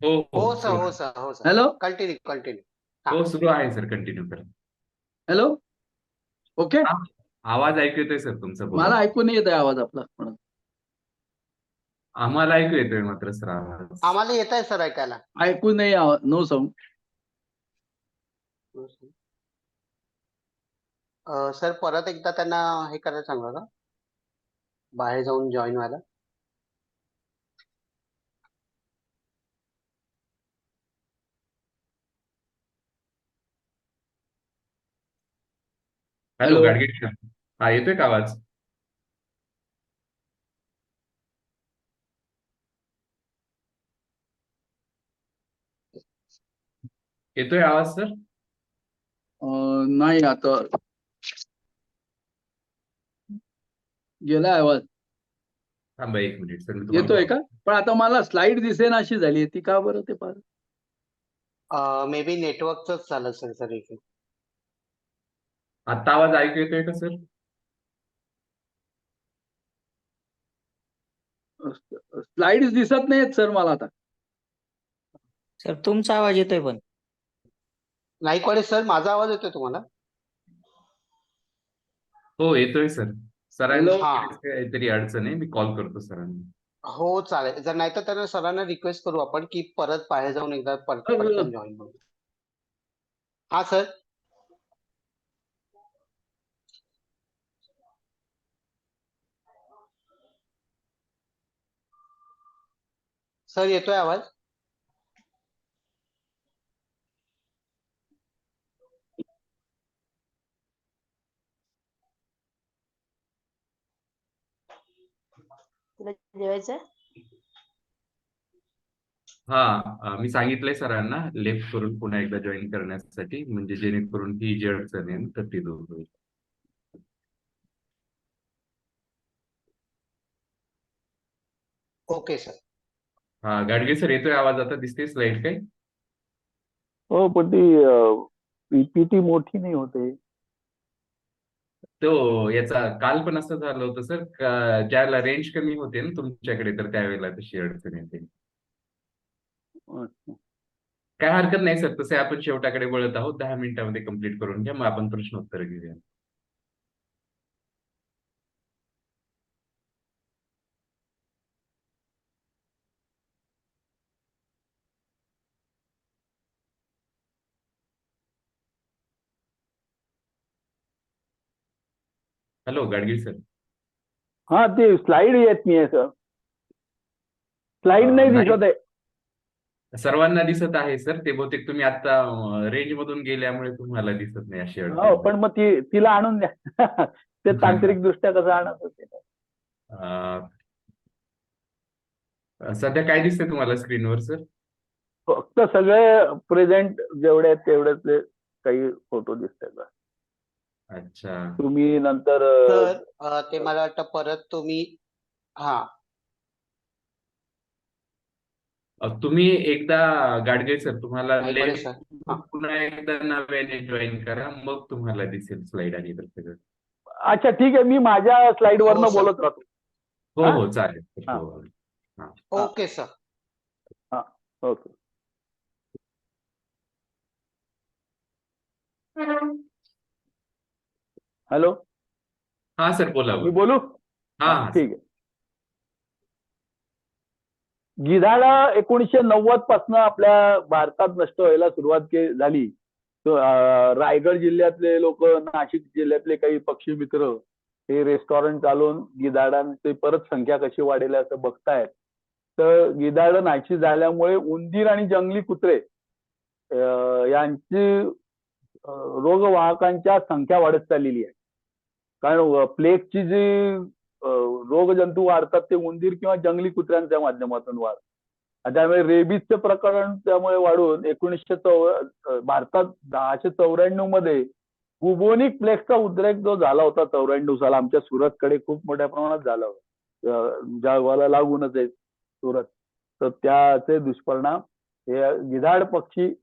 हो हो सर, सुरू हो आहे. सर, हो सर. Hello continue. हो सुरू आहे सर, कंटिन्यू करा. Hello, okay. हा, आवाज ऐकू येतोय सर तुमचा, बोला. मला ऐकून येत आहे आवाज आपला म्हणून. आम्हाला ऐकू येतोय मात्र सर आवाज. आम्हाला येत आहे सर ऐकायला. ऐकू नाही, नो साऊंड. सर परत एकदा त्यांना हे करायला सांगा का, बाहेर जाऊन जॉईन व्हायला. Hello hello. गाडगे सर, हा येतोय का आवाज? येतोय आवाज सर? नाही, आता गेला आवाज. थांबा 1 मिनिट सर, मी तुम्हाला येतोय का? पण आता मला स्लाइड दिसेना अशी झाली, ती का बरं ते पाहा. मे बी नेटवर्कच झालं सर इथे. आता आवाज ऐकू येतोय का सर? स्लाइड्स दिसत नाहीत सर मला आता. सर तुमचा आवाज येतोय पण. नाईकवाडे सर, माझा आवाज येतोय तुम्हाला? हो येतोय सर. सरांनी हा. काहीतरी अडचण आहे, मी कॉल करतो सरांना. हो चालेल. जर नाही तर त्यांना सरांना रिक्वेस्ट करू आपण की परत बाहेर जाऊन एकदा पटकन जॉईन होऊ. हा सर. सर येतोय आवाज? तुला जेवायचं? हा मी सांगितलंय सरांना लेफ्ट करून पुन्हा एकदा जॉईन करण्यासाठी, म्हणजे जेणेकरून ही जी अडचण आहे तर ती दूर होईल. Okay sir. हा गाडगे सर, येतोय आवाज आता? दिसते स्लाइड काही? हो, पण ती पीपीटी मोठी नाही होते. तो याचा काल पण असं झालं होतं सर, ज्याला रेंज कमी होते ना तुमच्याकडे, तर त्यावेळेला तशी अडचण येते. काय हरकत नाही सर, तसे आपण शेवटाकडे वळत आहोत. 10 मिनिटांमध्ये कंप्लीट करून घ्या, मग आपण प्रश्नोत्तर घेऊया. Hello Gadge sir. हा, ते स्लाइड येत नाहीये सर. स्लाइड नाही दिसत आहे. सर्वांना दिसत आहे सर, ते बहुतेक तुम्ही आता रेंज मधून गेल्यामुळे तुम्हाला दिसत नाही अशी हो, अडचण. पण मग तिला आणून द्या. ते तांत्रिक दृष्ट्या कसं आणत होते. सध्या काय दिसतंय तुम्हाला स्क्रीनवर सर? फक्त सगळे प्रेझेंट जेवढे आहेत तेवढ्यातले काही फोटो दिसतात. अच्छा. तुम्ही नंतर सर ते मला वाटतं परत तुम्ही तुम्ही एकदा गाडगे सर, तुम्हाला नाईकवाडे सर. पुन्हा एकदा नव्याने जॉईन करा, मग तुम्हाला दिसेल स्लाइड आणि इतर सगळं. अच्छा ठीक आहे, मी माझ्या स्लाइड हो, वरनं सर. बोलत राहतो. हो हो चालेल. हा. हो. Okay sir. हा, ओके. हॅलो. हा सर, बोला मी बोला. बोलू? हा ठीक आहे. गिधाडा 1990 पासून आपल्या भारतात नष्ट व्हायला सुरुवात झाली. रायगड जिल्ह्यातले लोक, नाशिक जिल्ह्यातले काही पक्षी मित्र हे रेस्टॉरंट चालवून गिधाडांची परत संख्या कशी वाढेल असं बघतायत. तर गिधाड नाहीशी झाल्यामुळे उंदीर आणि जंगली कुत्रे यांची रोगवाहकांच्या संख्या वाढत चाललेली आहे. कारण प्लेगची जी रोगजंतू वाढतात ते उंदीर किंवा जंगली कुत्र्यांच्या माध्यमातून वाढतात. आणि त्यामुळे रेबीजचं प्रकरण त्यामुळे वाढून भारतात 1094 मध्ये बुबोनिक प्लेगचा उद्रेक जो झाला होता 94 साला आमच्या सुरतकडे खूप मोठ्या प्रमाणात झाला होता, जळगावला लागूनच आहे सुरत. तर त्याचे दुष्परिणाम हे गिधाड पक्षी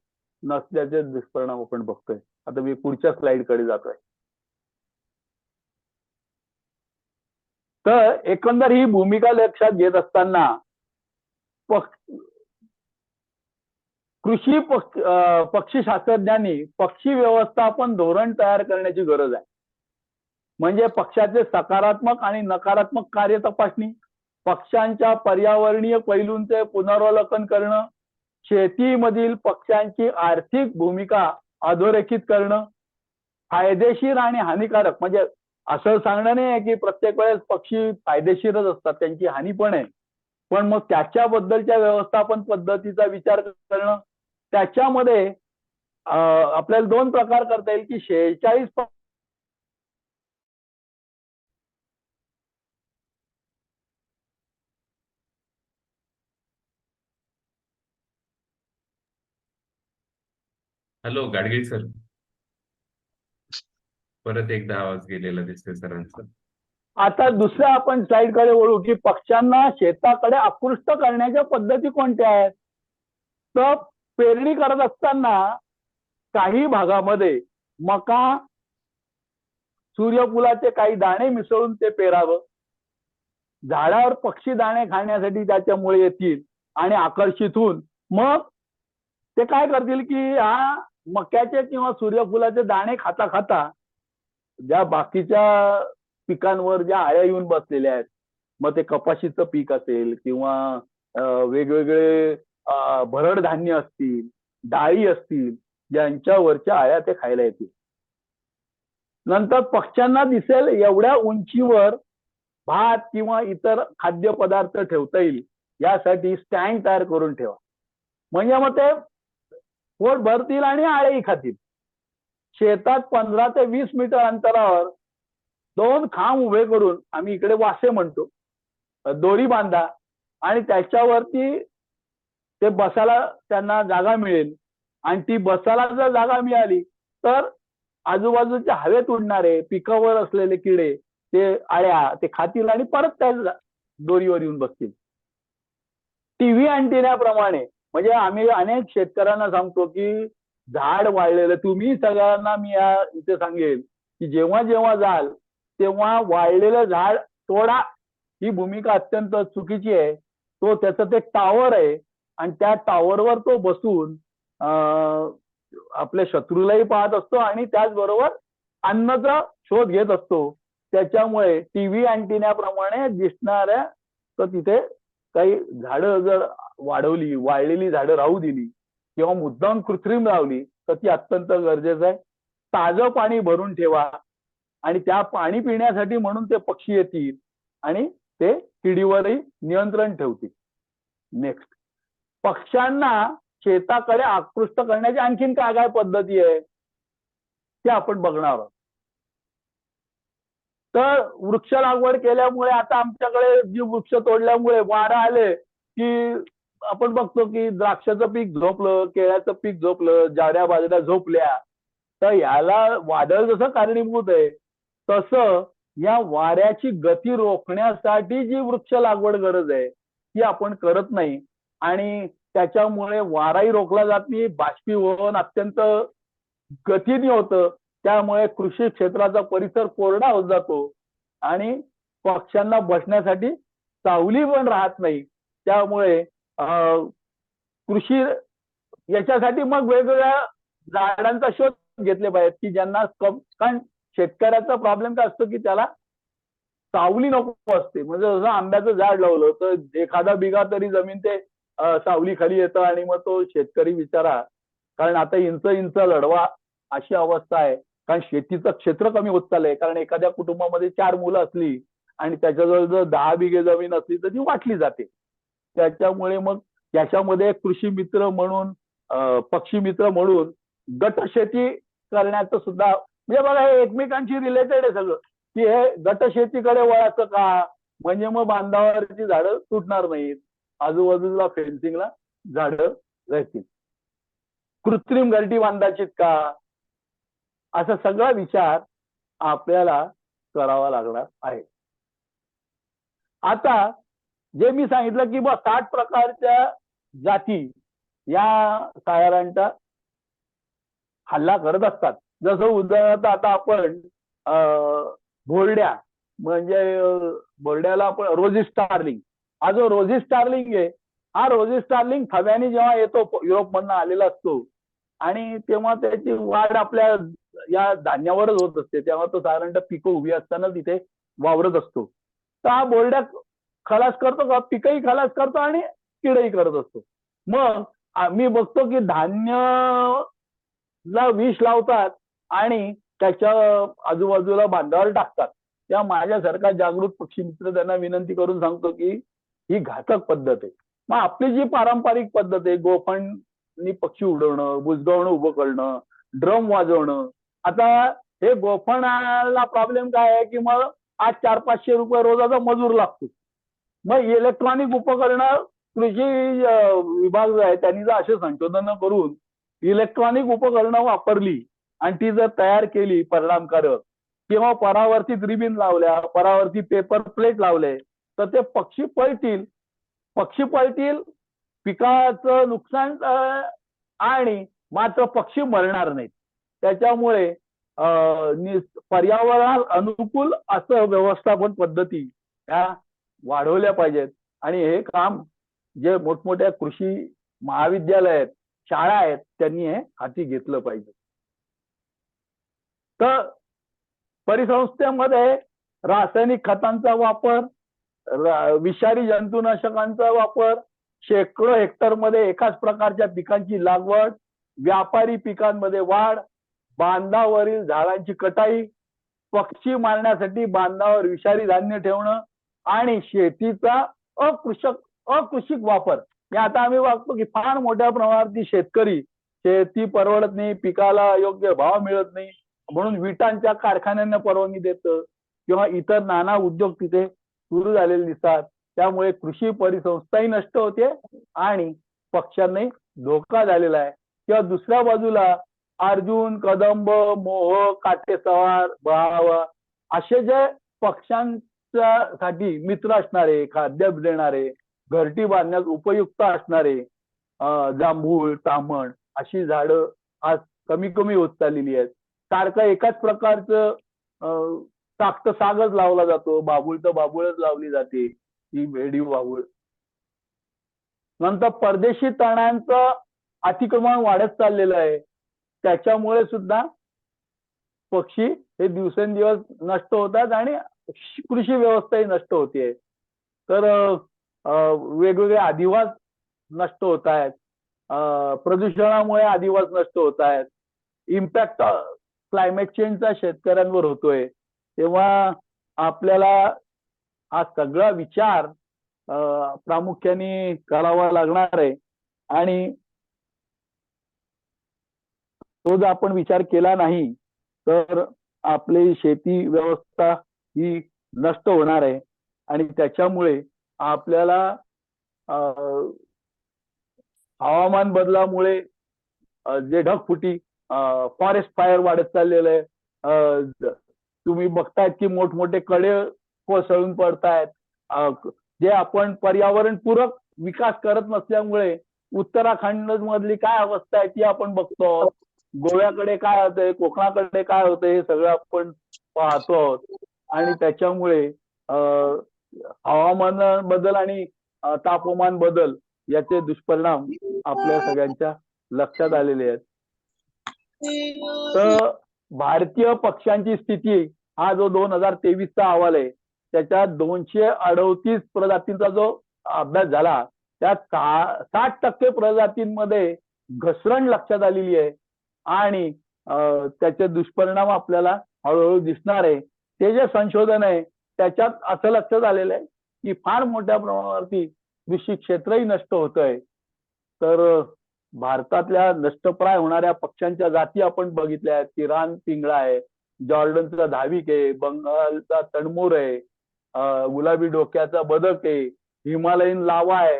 नसल्याचे दुष्परिणाम आपण बघतोय. आता मी पुढच्या स्लाइड कडे जातोय. तर एकंदर ही भूमिका लक्षात घेत असताना कृषी पक्षी शास्त्रज्ञांनी पक्षी व्यवस्थापन धोरण तयार करण्याची गरज आहे. म्हणजे पक्ष्याचे सकारात्मक आणि नकारात्मक कार्य तपासणी, पक्ष्यांच्या पर्यावरणीय पैलूंचे पुनरावलोकन करणं, शेतीमधील पक्ष्यांची आर्थिक भूमिका अधोरेखित करणं, फायदेशीर आणि हानिकारक, म्हणजे असं सांगणं नाही आहे की प्रत्येक वेळेस पक्षी फायदेशीरच असतात, त्यांची हानी पण आहे, पण मग त्याच्याबद्दलच्या व्यवस्थापन पद्धतीचा विचार करणं. त्याच्यामध्ये आपल्याला 2 प्रकार करता येईल की 46 हॅलो गाडगीळ सर, परत एकदा आवाज गेलेला दिसतोय सरांचा. आता दुसऱ्या आपण स्लाइड कडे वळू की पक्ष्यांना शेताकडे आकृष्ट करण्याच्या पद्धती कोणत्या आहेत. तर पेरणी करत असताना काही भागामध्ये मका, सूर्यफुलाचे काही दाणे मिसळून ते पेरावं. झाडावर पक्षी दाणे खाण्यासाठी त्याच्यामुळे येतील आणि आकर्षित होऊन मग ते काय करतील की हा मक्याचे किंवा सूर्यफुलाचे दाणे खाता खाता ज्या बाकीच्या पिकांवर ज्या आळ्या येऊन बसलेल्या आहेत, मग ते कपाशीचं पीक असेल किंवा वेगवेगळे भरड धान्य असतील, डाळी असतील, ज्यांच्यावरच्या आळ्या ते खायला येतील. नंतर पक्ष्यांना दिसेल एवढ्या उंचीवर भात किंवा इतर खाद्यपदार्थ ठेवता येईल यासाठी स्टँड तयार करून ठेवा. म्हणजे मग ते पोट भरतील आणि आळेही खातील. शेतात 15 ते 20 मीटर अंतरावर 2 खांब उभे करून, आम्ही इकडे वासे म्हणतो, दोरी बांधा आणि त्याच्यावरती ते बसायला त्यांना जागा मिळेल. आणि ती बसायला जर जागा मिळाली तर आजूबाजूच्या हवेत उडणारे पिकावर असलेले किडे ते आळ्या ते खातील आणि परत त्या दोरीवर येऊन बसतील. टीव्ही अँटिनाप्रमाणे, म्हणजे आम्ही अनेक शेतकऱ्यांना सांगतो की झाड वाळलेलं, तुम्ही सगळ्यांना मी इथे सांगेल की जेव्हा जेव्हा जाल तेव्हा वाळलेलं झाड तोडा. ही भूमिका अत्यंत चुकीची आहे. तो त्याचं ते टावर आहे आणि त्या टावरवर तो बसून आपल्या शत्रूलाही पाहत असतो आणि त्याचबरोबर अन्नाचा शोध घेत असतो. त्याच्यामुळे टीव्ही अँटिनाप्रमाणे दिसणाऱ्या, तर तिथे काही झाडं जर वाढवली, वाळलेली झाडं राहू दिली किंवा मुद्दाम कृत्रिम लावली तर ती अत्यंत गरजेचं आहे. ताजं पाणी भरून ठेवा आणि त्या पाणी पिण्यासाठी म्हणून ते पक्षी येतील आणि ते किडीवरही नियंत्रण ठेवतील. नेक्स्ट, पक्ष्यांना शेताकडे आकृष्ट करण्याची आणखीन काय काय पद्धती आहे ते आपण बघणार आहोत. तर वृक्ष लागवड केल्यामुळे आता आमच्याकडे जी वृक्ष तोडल्यामुळे वारं आले की आपण बघतो की द्राक्षाचं पीक झोपलं, केळ्याचं पीक झोपलं, ज्वाऱ्या बाजऱ्या झोपल्या. तर याला वादळ जसं कारणीभूत आहे तसं या वाऱ्याची गती रोखण्यासाठी जी वृक्ष लागवड गरज आहे ती आपण करत नाही आणि त्याच्यामुळे वाराही रोखला जात नाही, बाष्पीभवन अत्यंत गतीने होतं. त्यामुळे कृषी क्षेत्राचा परिसर कोरडा होत जातो आणि पक्ष्यांना बसण्यासाठी सावली पण राहत नाही. त्यामुळे कृषी याच्यासाठी मग वेगवेगळ्या झाडांचा शोध घेतले पाहिजेत की ज्यांना कारण शेतकऱ्याचा प्रॉब्लेम काय असतो की त्याला सावली नको असते. म्हणजे जसं आंब्याचं झाड लावलं तर एखादा बिघा तरी जमीन ते सावली खाली येतं आणि मग तो शेतकरी बिचारा, कारण आता इंच लढवा अशी अवस्था आहे. कारण शेतीचं क्षेत्र कमी होत चाललंय. कारण एखाद्या कुटुंबामध्ये 4 मुलं असली आणि त्याच्याजवळ जर 10 बिघे जमीन असली तर ती वाटली जाते. त्याच्यामुळे मग याच्यामध्ये कृषी मित्र म्हणून, पक्षी मित्र म्हणून गट शेती करण्याचं सुद्धा, म्हणजे बघा हे एकमेकांशी रिलेटेड आहे सगळं की हे गट शेतीकडे वळायचं का, म्हणजे मग बांधावरची झाडं तुटणार नाहीत. आजूबाजूला फेन्सिंगला झाडं राहतील. कृत्रिम घरटी बांधायचीत का, असा सगळा विचार आपल्याला करावा लागणार आहे. आता जे मी सांगितलं की 60 प्रकारच्या जाती या सायारांचा हल्ला करत असतात. जसं उदाहरणार्थ आता आपण भोरड्या म्हणजे भोरड्याला आपण रोजी स्टार्लिंग, हा जो रोजी स्टार्लिंग आहे, हा रोजी स्टार्लिंग थव्याने जेव्हा येतो युरोप मधनं आलेला असतो आणि तेव्हा त्याची वाढ आपल्या या धान्यावरच होत असते, तेव्हा तो साधारणतः पिकं उभी असताना तिथे वावरत असतो. तर हा बोरड्या खलास करतो का, पिकंही खलास करतो आणि किडही करत असतो. मग आम्ही बघतो की धान्यला विष लावतात आणि त्याच्या आजूबाजूला बांधावर टाकतात. त्या माझ्यासारखा जागृत पक्षी मित्र त्यांना विनंती करून सांगतो की ही घातक पद्धत आहे. मग आपली जी पारंपरिक पद्धत आहे, गोफणनी पक्षी उडवणं, बुजगावणं उभं करणं, ड्रम वाजवणं. आता हे गोफणाला प्रॉब्लेम काय आहे की मग आज 400-500 रुपये रोजाचा मजूर लागतो. मग इलेक्ट्रॉनिक उपकरणं कृषी विभाग जो आहे त्यांनी जर असे संशोधन करून इलेक्ट्रॉनिक उपकरणं वापरली आणि ती जर तयार केली परिणामकारक, किंवा परावर्तित रिबीन लावल्या, परावर्तित पेपर प्लेट लावले, तर ते पक्षी पळतील, पिकाचं नुकसान आणि मात्र पक्षी मरणार नाहीत. त्याच्यामुळे पर्यावरणाला अनुकूल असं व्यवस्थापन पद्धती ह्या वाढवल्या पाहिजेत. आणि हे काम जे मोठमोठ्या कृषी महाविद्यालय आहेत, शाळा आहेत, त्यांनी हे हाती घेतलं पाहिजे. तर परिसंस्थेमध्ये रासायनिक खतांचा वापर, विषारी जंतुनाशकांचा वापर, शेकडो हेक्टरमध्ये एकाच प्रकारच्या पिकांची लागवड, व्यापारी पिकांमध्ये वाढ, बांधावरील झाडांची कटाई, पक्षी मारण्यासाठी बांधावर विषारी धान्य ठेवणं आणि शेतीचा अकृषिक वापर. आता आम्ही बघतो की फार मोठ्या प्रमाणात शेतकरी शेती परवडत नाही, पिकाला योग्य भाव मिळत नाही म्हणून विटांच्या कारखान्यांना परवानगी देतं किंवा इतर नाना उद्योग तिथे सुरू झालेले दिसतात. त्यामुळे कृषी परिसंस्थाही नष्ट होते आणि पक्ष्यांनाही धोका झालेला आहे. किंवा दुसऱ्या बाजूला अर्जुन, कदंब, मोह, काटेसवार, बहावा असे जे पक्ष्यांसाठी मित्र असणारे, खाद्य देणारे, घरटी बांधण्यास उपयुक्त असणारे जांभूळ, तामण अशी झाडं आज कमी कमी होत चाललेली आहेत. सारखं एकाच प्रकारचं सागचं सागच लावला जातो, बाबूळ तर बाबूळच लावली जाते, ही भेडी बाबूळ. नंतर परदेशी तणांचं अतिक्रमण वाढत चाललेलं आहे. त्याच्यामुळे सुद्धा पक्षी हे दिवसेंदिवस नष्ट होतात आणि कृषी व्यवस्थाही नष्ट होते. तर वेगवेगळे अधिवास नष्ट होत आहेत, प्रदूषणामुळे अधिवास नष्ट होत आहेत, इम्पॅक्ट क्लायमेट चेंजचा शेतकऱ्यांवर होतोय. तेव्हा आपल्याला हा सगळा विचार प्रामुख्याने करावा लागणार आहे. आणि तो जर आपण विचार केला नाही तर आपली शेती व्यवस्था ही नष्ट होणार आहे आणि त्याच्यामुळे आपल्याला हवामान बदलामुळे जे ढगफुटी, फॉरेस्ट फायर वाढत चाललेलं आहे. तुम्ही बघतायत की मोठमोठे कडे कोसळून पडतायत. जे आपण पर्यावरणपूरक विकास करत नसल्यामुळे उत्तराखंड मधली काय अवस्था आहे ती आपण बघतो. गोव्याकडे काय होतंय, कोकणाकडे काय होतंय हे सगळं आपण पाहतो आहोत. आणि त्याच्यामुळे हवामान बदल आणि तापमान बदल याचे दुष्परिणाम आपल्या सगळ्यांच्या लक्षात आलेले आहेत. तर भारतीय पक्ष्यांची स्थिती हा जो 2023चा अहवाल आहे त्याच्यात 238 प्रजातींचा जो अभ्यास झाला त्यात 60% प्रजातींमध्ये घसरण लक्षात आलेली आहे आणि त्याचे दुष्परिणाम आपल्याला हळूहळू दिसणार आहे. ते जे संशोधन आहे त्याच्यात असं लक्षात आलेलं आहे की फार मोठ्या प्रमाणावरती कृषी क्षेत्रही नष्ट होत आहे. तर भारतातल्या नष्टप्राय होणाऱ्या पक्ष्यांच्या जाती आपण बघितल्या आहेत की रान पिंगळा आहे, जॉर्डनचा धाविक आहे, बंगालचा तणमोर आहे, गुलाबी डोक्याचा बदक आहे, हिमालयन लावा आहे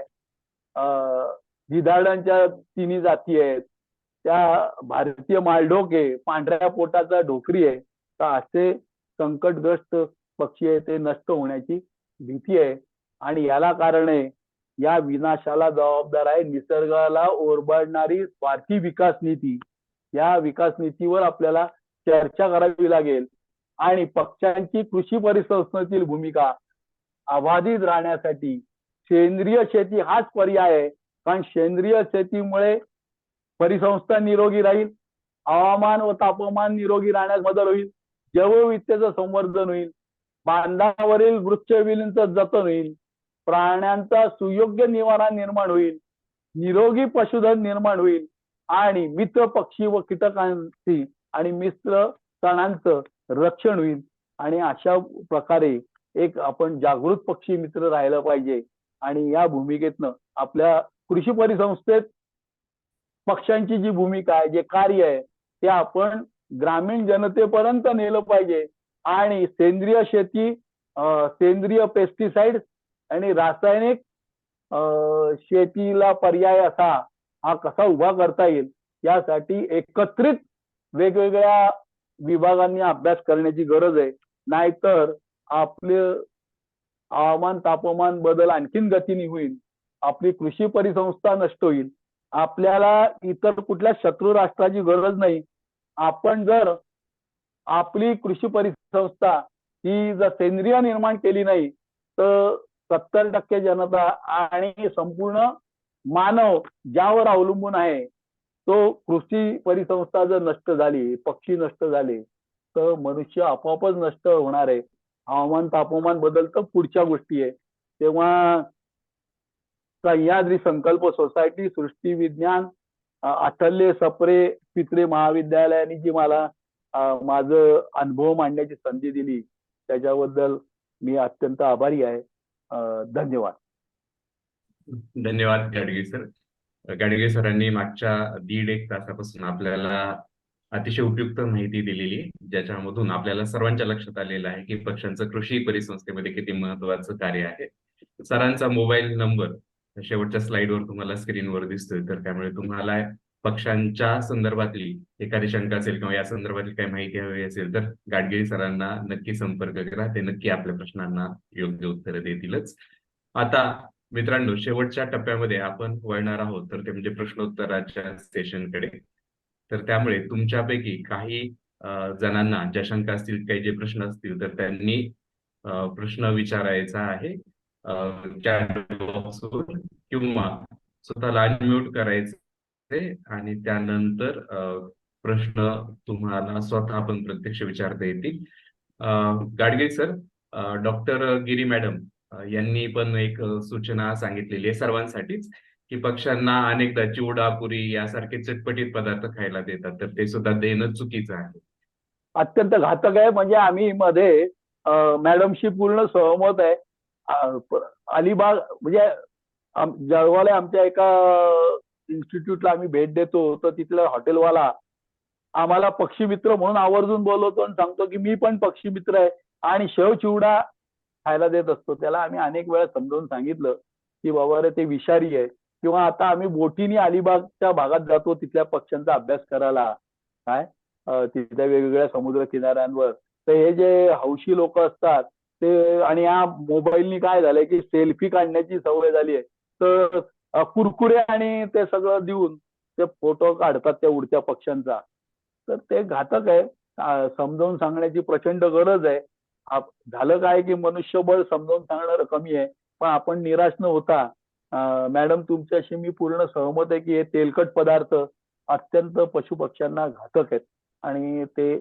गिधाडांच्या तिन्ही जाती आहेत, त्या भारतीय मालढोके, पांढऱ्या पोटाचा ढोकरी आहे, तर असे संकटग्रस्त पक्षी आहे ते नष्ट होण्याची भीती आहे. आणि याला कारण आहे, या विनाशाला जबाबदार आहे निसर्गाला ओरबाडणारी स्वार्थी विकास नीती. या विकास नीतीवर आपल्याला चर्चा करावी लागेल. आणि पक्षांची कृषी परिसंस्थेतील भूमिका अबाधित राहण्यासाठी सेंद्रिय शेती हाच पर्याय आहे. कारण सेंद्रिय शेतीमुळे परिसंस्था निरोगी राहील, हवामान व तापमान निरोगी राहण्यास मदत होईल, जैवविविधतेचं संवर्धन होईल, बांधावरील वृक्षविलींचं जतन होईल, प्राण्यांचा सुयोग्य निवारा निर्माण होईल, निरोगी पशुधन निर्माण होईल आणि मित्र पक्षी व कीटकांची आणि मित्र तणांचं रक्षण होईल. आणि अशा प्रकारे एक आपण जागृत पक्षी मित्र राहायला पाहिजे. आणि या भूमिकेतनं आपल्या कृषी परिसंस्थेत पक्षांची जी भूमिका आहे, जे कार्य आहे, ते आपण ग्रामीण जनतेपर्यंत नेलं पाहिजे. आणि सेंद्रिय शेती, सेंद्रिय पेस्टिसाइड आणि रासायनिक शेतीला पर्याय असा हा कसा उभा करता येईल, यासाठी एकत्रित वेगवेगळ्या विभागांनी अभ्यास करण्याची गरज आहे. नाहीतर आपले हवामान तापमान बदल आणखीन गतीने होईल, आपली कृषी परिसंस्था नष्ट होईल. आपल्याला इतर कुठल्या शत्रू राष्ट्राची गरज नाही. आपण जर आपली कृषी परिसंस्था ही जर सेंद्रिय निर्माण केली नाही, तर 70% जनता आणि संपूर्ण मानव ज्यावर अवलंबून आहे, तो कृषी परिसंस्था जर नष्ट झाली, पक्षी नष्ट झाले, तर मनुष्य आपोआपच नष्ट होणार आहे. हवामान तापमान बदल तर पुढच्या गोष्टी आहे. तेव्हा सह्याद्री संकल्प सोसायटी, सृष्टी विज्ञान, अठ्ठल्य सप्रे पित्रे महाविद्यालयाने जी मला माझं अनुभव मांडण्याची संधी दिली, त्याच्याबद्दल मी अत्यंत आभारी आहे. धन्यवाद. धन्यवाद गाडगे सर. गाडगे सरांनी मागच्या 1.5 तासापासून आपल्याला अतिशय उपयुक्त माहिती दिलेली, ज्याच्यामधून आपल्याला सर्वांच्या लक्षात आलेलं आहे की पक्षांचं कृषी परिसंस्थेमध्ये किती महत्वाचं कार्य आहे. सरांचा मोबाईल नंबर शेवटच्या स्लाइडवर तुम्हाला स्क्रीनवर दिसतोय, तर त्यामुळे तुम्हाला पक्षांच्या संदर्भातली एखादी शंका असेल किंवा या संदर्भातली काही माहिती हवी असेल, तर गाडगे सरांना नक्की संपर्क करा. ते नक्की आपल्या प्रश्नांना योग्य उत्तरं देतीलच. आता मित्रांनो, शेवटच्या टप्प्यामध्ये आपण वळणार आहोत, तर ते म्हणजे प्रश्नोत्तराच्या सेशनकडे. तर त्यामुळे तुमच्यापैकी काही जणांना ज्या शंका असतील, काही जे प्रश्न असतील, तर त्यांनी प्रश्न विचारायचा आहे चॅट बॉक्सवर किंवा स्वतःला अनम्यूट करायचे आणि त्यानंतर प्रश्न तुम्हाला स्वतः पण प्रत्यक्ष विचारता येतील. गाडगे सर, डॉक्टर गिरी मॅडम यांनी पण एक सूचना सांगितलेली आहे सर्वांसाठीच, की पक्ष्यांना अनेकदा चिवडा, पुरी यासारखे चटपटीत पदार्थ खायला देतात, तर ते सुद्धा देणं चुकीचं आहे. अत्यंत घातक आहे. म्हणजे आम्ही मध्ये मॅडमशी पूर्ण सहमत आहे. अलिबाग म्हणजे जळगावला आमच्या एका इन्स्टिट्यूटला आम्ही भेट देतो, तर तिथला हॉटेलवाला आम्हाला पक्षी मित्र म्हणून आवर्जून बोलवतो आणि सांगतो की मी पण पक्षी मित्र आहे आणि शेव चिवडा खायला देत असतो. त्याला आम्ही अनेक वेळा समजावून सांगितलं की बाबा रे, ते विषारी आहे. किंवा आता आम्ही बोटीने अलिबागच्या भागात जातो तिथल्या पक्ष्यांचा अभ्यास करायला, काय तिथल्या वेगवेगळ्या समुद्र किनाऱ्यांवर. तर हे जे हौशी लोक असतात ते, आणि या मोबाईलनी काय झालंय की सेल्फी काढण्याची सवय झाली आहे, तर कुरकुरे आणि ते सगळं देऊन ते फोटो काढतात त्या उडत्या पक्ष्यांचा. तर ते घातक आहे. समजावून सांगण्याची प्रचंड गरज आहे. झालं काय की मनुष्यबळ समजावून सांगणार कमी आहे. पण आपण निराश न होता, मॅडम तुमच्याशी मी पूर्ण सहमत आहे की हे तेलकट पदार्थ अत्यंत पशुपक्ष्यांना घातक आहेत आणि ते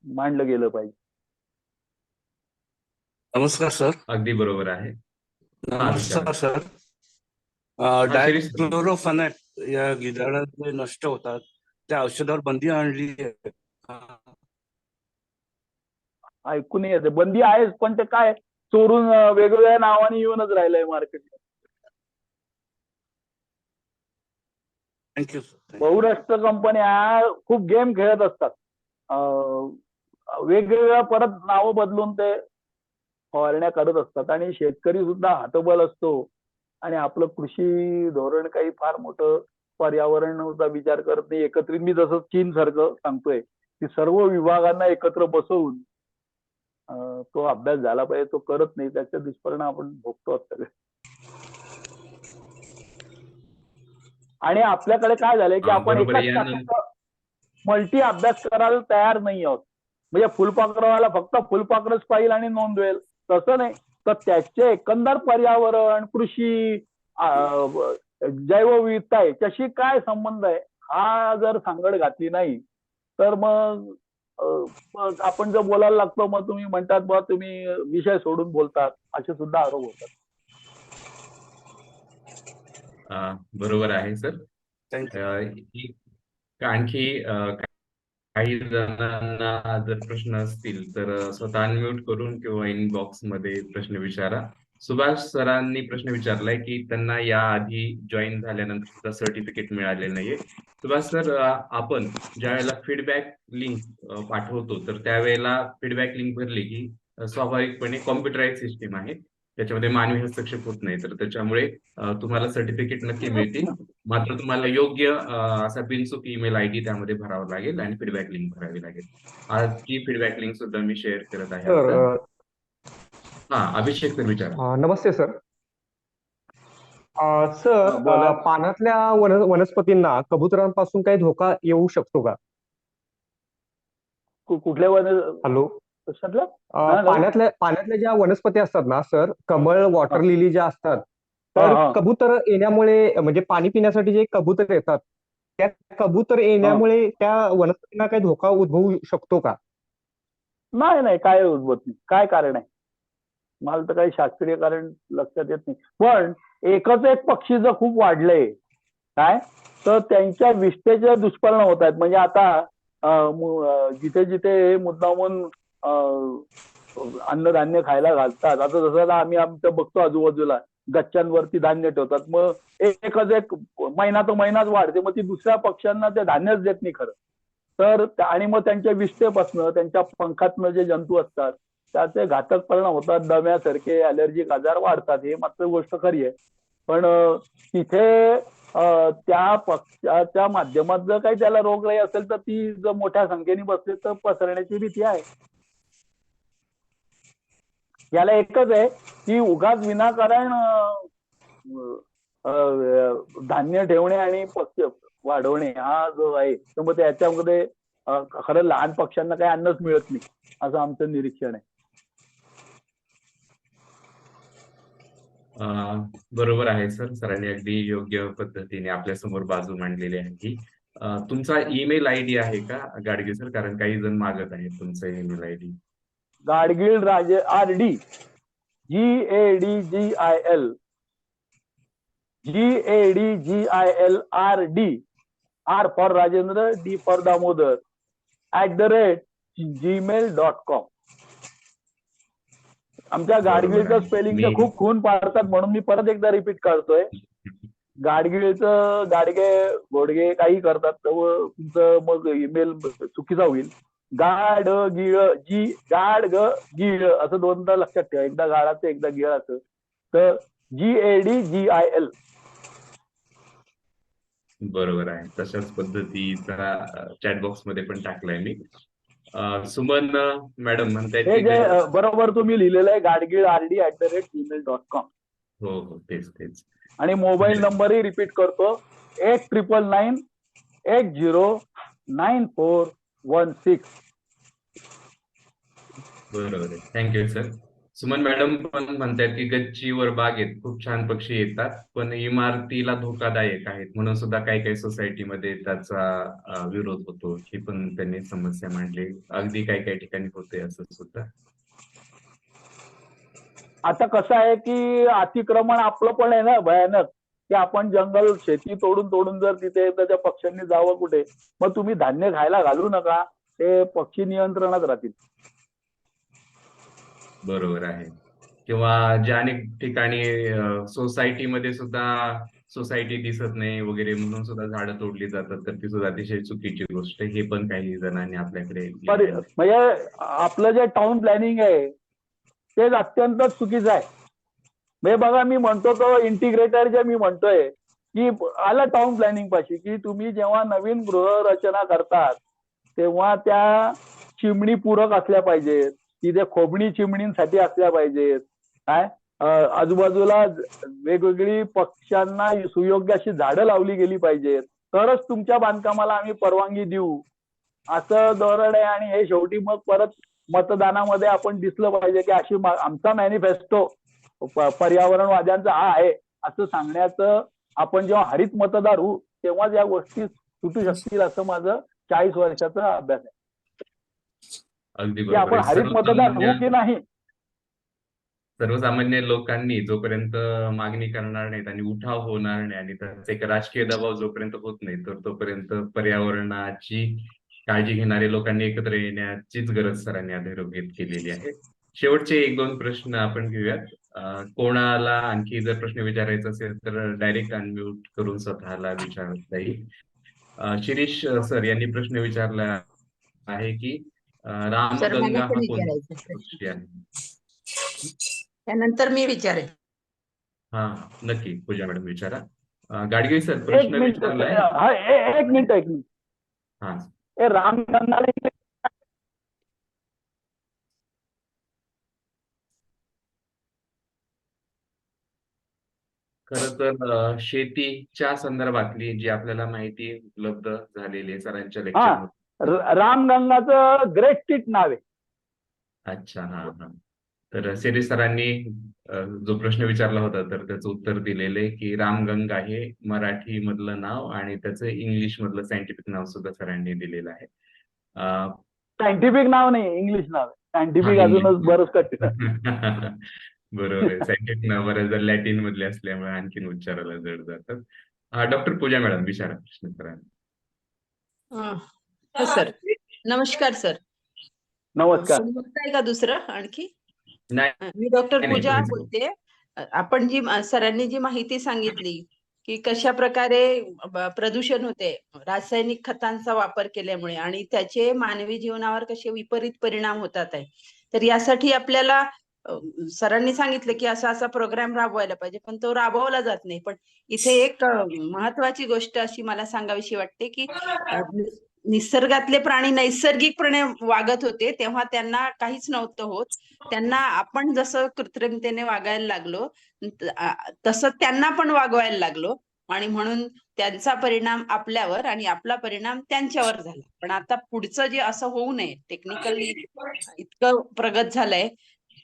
मांडलं गेलं पाहिजे. नमस्कार सर. अगदी बरोबर आहे. नमस्कार सर. डायक्लोरोफेनॅक या गिधाडात जे नष्ट होतात त्या औषधावर बंदी आणली आहे. ऐकून येते बंदी आहेच, पण ते काय चोरून वेगवेगळ्या नावाने येऊनच राहिलंय मार्केटला. Thank you sir. बहुराष्ट्र कंपन्या खूप गेम खेळत असतात, वेगवेगळ्या परत नावं बदलून ते फवारण्या करत असतात आणि शेतकरी सुद्धा हतबल असतो आणि आपलं कृषी धोरण काही फार मोठं पर्यावरणाचा विचार करत नाही. एकत्रित मी जसं चीन सारखं सांगतोय की सर्व विभागांना एकत्र बसवून तो अभ्यास झाला पाहिजे, तो करत नाही. त्याचे दुष्परिणाम आपण भोगतो सगळे. आणि आपल्याकडे काय झालंय की आपण बरोबर आहे. एकाच शाखेचा मल्टी अभ्यास करायला तयार नाही आहोत. म्हणजे फुलपाखरवाला फक्त फुलपाखरच पाहिल आणि नोंदवेल तसं नाही, तर त्याचे एकंदर पर्यावरण, कृषी, जैवविविधता याच्याशी काय संबंध आहे हा जर सांगड घातली नाही तर मग आपण जर बोलायला लागतो मग तुम्ही म्हणतात बा तुम्ही विषय सोडून बोलतात, असे सुद्धा आरोप होतात. बरोबर आहे सर. आणखी काही जणांना जर प्रश्न असतील तर स्वतः अनम्यूट करून किंवा इनबॉक्स मध्ये प्रश्न विचारा. सुभाष सरांनी प्रश्न विचारलाय की त्यांना याआधी जॉईन झाल्यानंतर सुद्धा सर्टिफिकेट मिळालेलं नाहीये. सुभाष सर, आपण ज्या वेळेला फीडबॅक लिंक पाठवतो तर त्यावेळेला फीडबॅक लिंक भरली की स्वाभाविकपणे कॉम्प्युटराइज सिस्टीम आहे, त्याच्यामध्ये मानवी हस्तक्षेप होत नाही, तर त्याच्यामुळे तुम्हाला सर्टिफिकेट नक्की मिळतील. मात्र तुम्हाला योग्य असा बिनचूक ईमेल आयडी त्यामध्ये भरावा लागेल आणि फीडबॅक लिंक भरावी लागेल. आजची फीडबॅक लिंक सुद्धा मी शेअर करत आहे. अभिषेक सर विचारा. नमस्ते सर. सर, पानातल्या वनस्पतींना कबुतरांपासून काही धोका येऊ शकतो का? कुठल्या हॅलो, कशातल्या? पाण्यातल्या ज्या वनस्पती असतात ना सर, कमळ, वॉटर लिली ज्या असतात, तर कबूतर येण्यामुळे म्हणजे पाणी पिण्यासाठी जे कबूतर येतात त्या कबूतर येण्यामुळे त्या वनस्पतींना काही धोका उद्भवू शकतो का? नाही नाही, काय उद्भवत नाही. काय कारण आहे? मला तर काही शास्त्रीय कारण लक्षात येत नाही. पण एकच एक पक्षी जर खूप वाढलंय काय तर त्यांच्या विष्ठेचे दुष्परिणाम होत आहेत. म्हणजे आता जिथे जिथे मुद्दामून अन्नधान्य खायला घालतात, आता जसं आम्ही आमचं बघतो आजूबाजूला गच्च्यांवरती धान्य ठेवतात, मग एकच एक महिना तो महिनाच वाढते, मग ती दुसऱ्या पक्ष्यांना ते धान्यच देत नाही खरं तर. आणि मग त्यांच्या विष्ठेपासनं, त्यांच्या पंखातनं जे जंतू असतात त्याचे घातक परिणाम होतात. दम्यासारखे ॲलर्जिक आजार वाढतात, हे मात्र गोष्ट खरी आहे. पण तिथे त्या पक्षाच्या माध्यमात जर काही त्याला रोगराई असेल तर ती जर मोठ्या संख्येने बसली तर पसरण्याची भीती आहे. याला एकच आहे की उगाच विनाकारण धान्य ठेवणे आणि पक्ष वाढवणे हा जो आहे, तर मग त्याच्यामध्ये खरं लहान पक्ष्यांना काही अन्नच मिळत नाही असं आमचं निरीक्षण आहे. बरोबर आहे सर. सरांनी अगदी योग्य पद्धतीने आपल्या समोर बाजू मांडलेली आहे. की तुमचा ईमेल आयडी आहे का गाडगे सर? कारण काही जण मागत आहेत तुमचा ईमेल आयडी. गाडगीळ राजे RD GADGIL RD, R for Rajendra, D for Damodar @gmail.com. आमच्या गाडगिळचं स्पेलिंग खूप खून पाडतात म्हणून मी परत एकदा रिपीट करतोय. गाडगिळचं गाडगे घोडगे काही करतात तर तुमचं मग ईमेल चुकीचा होईल. गाड ग गिळ असं दोनदा लक्षात ठेवा, एकदा गाडाचं एकदा गिळाचं, तर GADGIL. बरोबर आहे. तशाच पद्धतीचा चॅट बॉक्स मध्ये पण टाकलाय मी. सुमन मॅडम म्हणतायत हे की जे बरोबर तुम्ही लिहिलेलं आहे गाडगीळ RD @gmail.com. हो हो, तेच. आणि मोबाईल नंबरही रिपीट करतो, 8999809416. बरोबर आहे. Thank you sir. सुमन मॅडम पण म्हणतात की गच्चीवर बागेत खूप छान पक्षी येतात पण इमारतीला धोकादायक आहेत, म्हणून सुद्धा काही सोसायटीमध्ये त्याचा विरोध होतो. ही पण त्यांनी समस्या मांडली. अगदी काही ठिकाणी होते असं सुद्धा. आता कसं आहे की अतिक्रमण आपलं पण आहे ना भयानक, की आपण जंगल शेती तोडून जर तिथे त्याच्या पक्ष्यांनी जावं कुठे, मग तुम्ही धान्य खायला घालू नका, ते पक्षी नियंत्रणात राहतील. बरोबर आहे. किंवा ज्या अनेक ठिकाणी सोसायटीमध्ये सुद्धा सोसायटी दिसत नाही वगैरे म्हणून सुद्धा झाडं तोडली जातात, तर ती सुद्धा अतिशय चुकीची गोष्ट. हे पण काही जणांनी आपल्याकडे म्हणजे आपलं जे टाउन प्लॅनिंग आहे तेच अत्यंत चुकीचं आहे. म्हणजे बघा मी म्हणतो तो इंटिग्रेटर जे मी म्हणतोय की आलं टाउन प्लॅनिंग पाशी की तुम्ही जेव्हा नवीन गृहरचना करतात तेव्हा त्या चिमणी पूरक असल्या पाहिजेत, तिथे खोबणी चिमणींसाठी असल्या पाहिजेत, काय आजूबाजूला वेगवेगळी पक्ष्यांना सुयोग्य अशी झाडं लावली गेली पाहिजेत, तरच तुमच्या बांधकामाला आम्ही परवानगी देऊ असं धोरण आहे. आणि हे शेवटी मग परत मतदानामध्ये आपण दिसलं पाहिजे की अशी आमचा मॅनिफेस्टो पर्यावरणवाद्यांचा हा आहे असं सांगण्याचं आपण जेव्हा हरित मतदार होऊ तेव्हाच या गोष्टी सुटू शकतील असं माझं 40 वर्षाचा अभ्यास आहे. अगदी की आपण बरोबर आहे. हरित मतदार होऊ की नाही सर्वसामान्य लोकांनी जोपर्यंत मागणी करणार नाहीत आणि उठाव होणार नाही आणि त्याचा एक राजकीय दबाव जोपर्यंत होत नाही तर तोपर्यंत पर्यावरणाची काळजी घेणारे लोकांनी एकत्र येण्याचीच गरज सरांनी अधोरेखित केलेली आहे. शेवटचे 1-2 प्रश्न आपण घेऊयात. कोणाला आणखी जर प्रश्न विचारायचा असेल तर डायरेक्ट अनम्यूट करून स्वतःला विचारता येईल. शिरीष सर यांनी प्रश्न विचारला आहे की रामगंगा हा कोणता पक्षी आहे? त्यानंतर मी विचारेन. हा नक्की पूजा मॅडम विचारा. गाडगे सर एक प्रश्न मिनिट विचारलाय. एक मिनिट हा रामगंगाला खरं तर शेतीच्या संदर्भातली जी आपल्याला माहिती उपलब्ध झालेली आहे सरांच्या लेक्चर. रामगंगाचं ग्रेट टीट नाव आहे. अच्छा हा हा. तर शिरीष सरांनी जो प्रश्न विचारला होता तर त्याचं उत्तर दिलेलं आहे की रामगंगा हे मराठी मधलं नाव आणि त्याचं इंग्लिश मधलं सायंटिफिक नाव सुद्धा सरांनी दिलेलं आहे. सायंटिफिक नाव नाही, इंग्लिश नाव आहे. सायंटिफिक अजूनच बरंच कठीण. बरोबर आहे. सायंटिफिक नाव बऱ्याच जर लॅटिन मधले असल्यामुळे आणखीन उच्चारायला जड जातात. डॉक्टर पूजा मॅडम विचारा प्रश्न सरांना. हो सर. नमस्कार सर. नमस्कार. आहे का दुसरं आणखी? नाही मी डॉक्टर नाही, पूजा तुम्हीच बोलते. आपण जी सरांनी जी माहिती सांगितली की कशा प्रकारे प्रदूषण होते रासायनिक खतांचा वापर केल्यामुळे आणि त्याचे मानवी जीवनावर कसे विपरीत परिणाम होतात आहे, तर यासाठी आपल्याला सरांनी सांगितलं की असा असा प्रोग्राम राबवायला पाहिजे, पण तो राबवला जात नाही. पण इथे एक महत्वाची गोष्ट अशी मला सांगावीशी वाटते की निसर्गातले प्राणी नैसर्गिकपणे वागत होते तेव्हा त्यांना काहीच नव्हतं होत. त्यांना आपण जसं कृत्रिमतेने वागायला लागलो तसं त्यांना पण वागवायला लागलो आणि म्हणून त्यांचा परिणाम आपल्यावर आणि आपला परिणाम त्यांच्यावर झाला. पण आता पुढचं जे असं होऊ नये, टेक्निकली इतकं प्रगत झालंय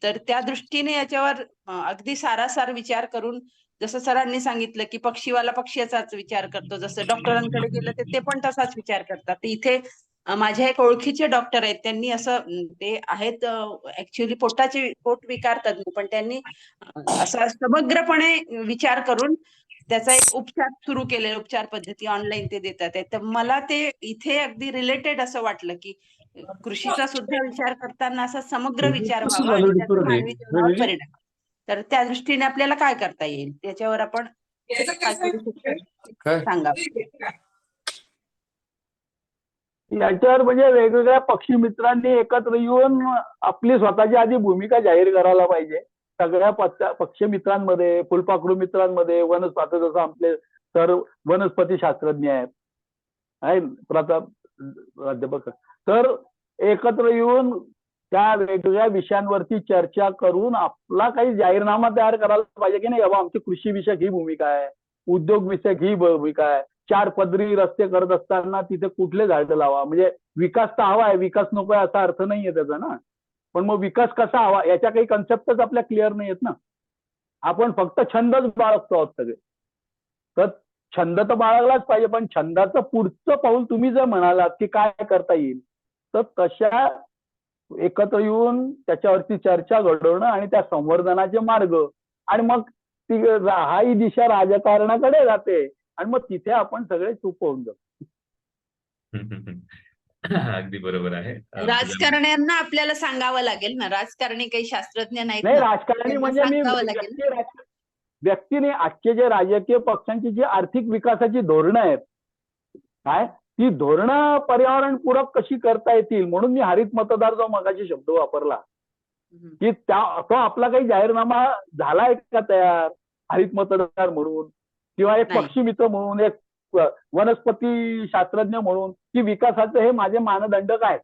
तर त्या दृष्टीने याच्यावर अगदी सारासार विचार करून जसं सरांनी सांगितलं की पक्षीवाला पक्ष्याचाच विचार करतो, जसं डॉक्टरांकडे गेलं तर ते पण तसाच विचार करतात. इथे माझ्या एक ओळखीचे डॉक्टर आहेत, त्यांनी असं ते आहेत ऍक्च्युअली पोट विकारतात, पण त्यांनी असा समग्रपणे विचार करून त्याचा एक उपचार सुरू केले, उपचार पद्धती ऑनलाईन ते देतात. तर मला ते इथे अगदी रिलेटेड असं वाटलं की कृषीचा सुद्धा विचार करताना असा समग्र विचार व्हावा आणि त्याचा मानवी जीवनावर परिणाम. तर त्या दृष्टीने आपल्याला काय करता येईल त्याच्यावर आपण काय करू शकतो सांगा. याच्यावर म्हणजे वेगवेगळ्या पक्षी मित्रांनी एकत्र येऊन आपली स्वतःची आधी भूमिका जाहीर करायला पाहिजे. सगळ्या पक्षी मित्रांमध्ये, फुलपाखरू मित्रांमध्ये, वनस्पती जसं आपले तर वनस्पती शास्त्रज्ञ आहेत प्राध्यापक, तर एकत्र येऊन त्या वेगवेगळ्या विषयांवरती चर्चा करून आपला काही जाहीरनामा तयार करायला पाहिजे की नाही. बाबा आमची कृषी विषयक ही भूमिका आहे, उद्योग विषयक ही भूमिका आहे, 4 पदरी रस्ते करत असताना तिथे कुठले झाडं लावा. म्हणजे विकास तर हवा आहे, विकास नको आहे असा अर्थ नाहीये त्याचा ना. पण मग विकास कसा हवा याच्या काही कन्सेप्टच आपल्या क्लिअर नाही आहेत ना. आपण फक्त छंदच बाळगतो आहोत सगळे. तर छंद तर बाळगलाच पाहिजे, पण छंदाचं पुढचं पाऊल तुम्ही जर म्हणालात की काय करता येईल, तर तशा एकत्र येऊन त्याच्यावरती चर्चा घडवणं आणि त्या संवर्धनाचे मार्ग, आणि मग ती ही दिशा राजकारणाकडे जाते आणि मग तिथे आपण सगळे चूक होऊन जातो. अगदी बरोबर आहे. राजकारण्यांना आपल्याला सांगावं लागेल ना, राजकारणी काही शास्त्रज्ञ नाहीत. नाही राजकारणी म्हणजे मी व्यक्तीने आजचे जे राजकीय पक्षांची जी आर्थिक विकासाची धोरणं आहेत काय, ती धोरणं पर्यावरण पूरक कशी करता येतील, म्हणून मी हरित मतदार जो मगाशी शब्द वापरला हम्म. की तो आपला काही जाहीरनामा झालाय का तयार, हरित मतदार म्हणून किंवा एक नाही. पक्षी मित्र म्हणून, एक वनस्पती शास्त्रज्ञ म्हणून, की विकासाचे हे माझे मानदंड काय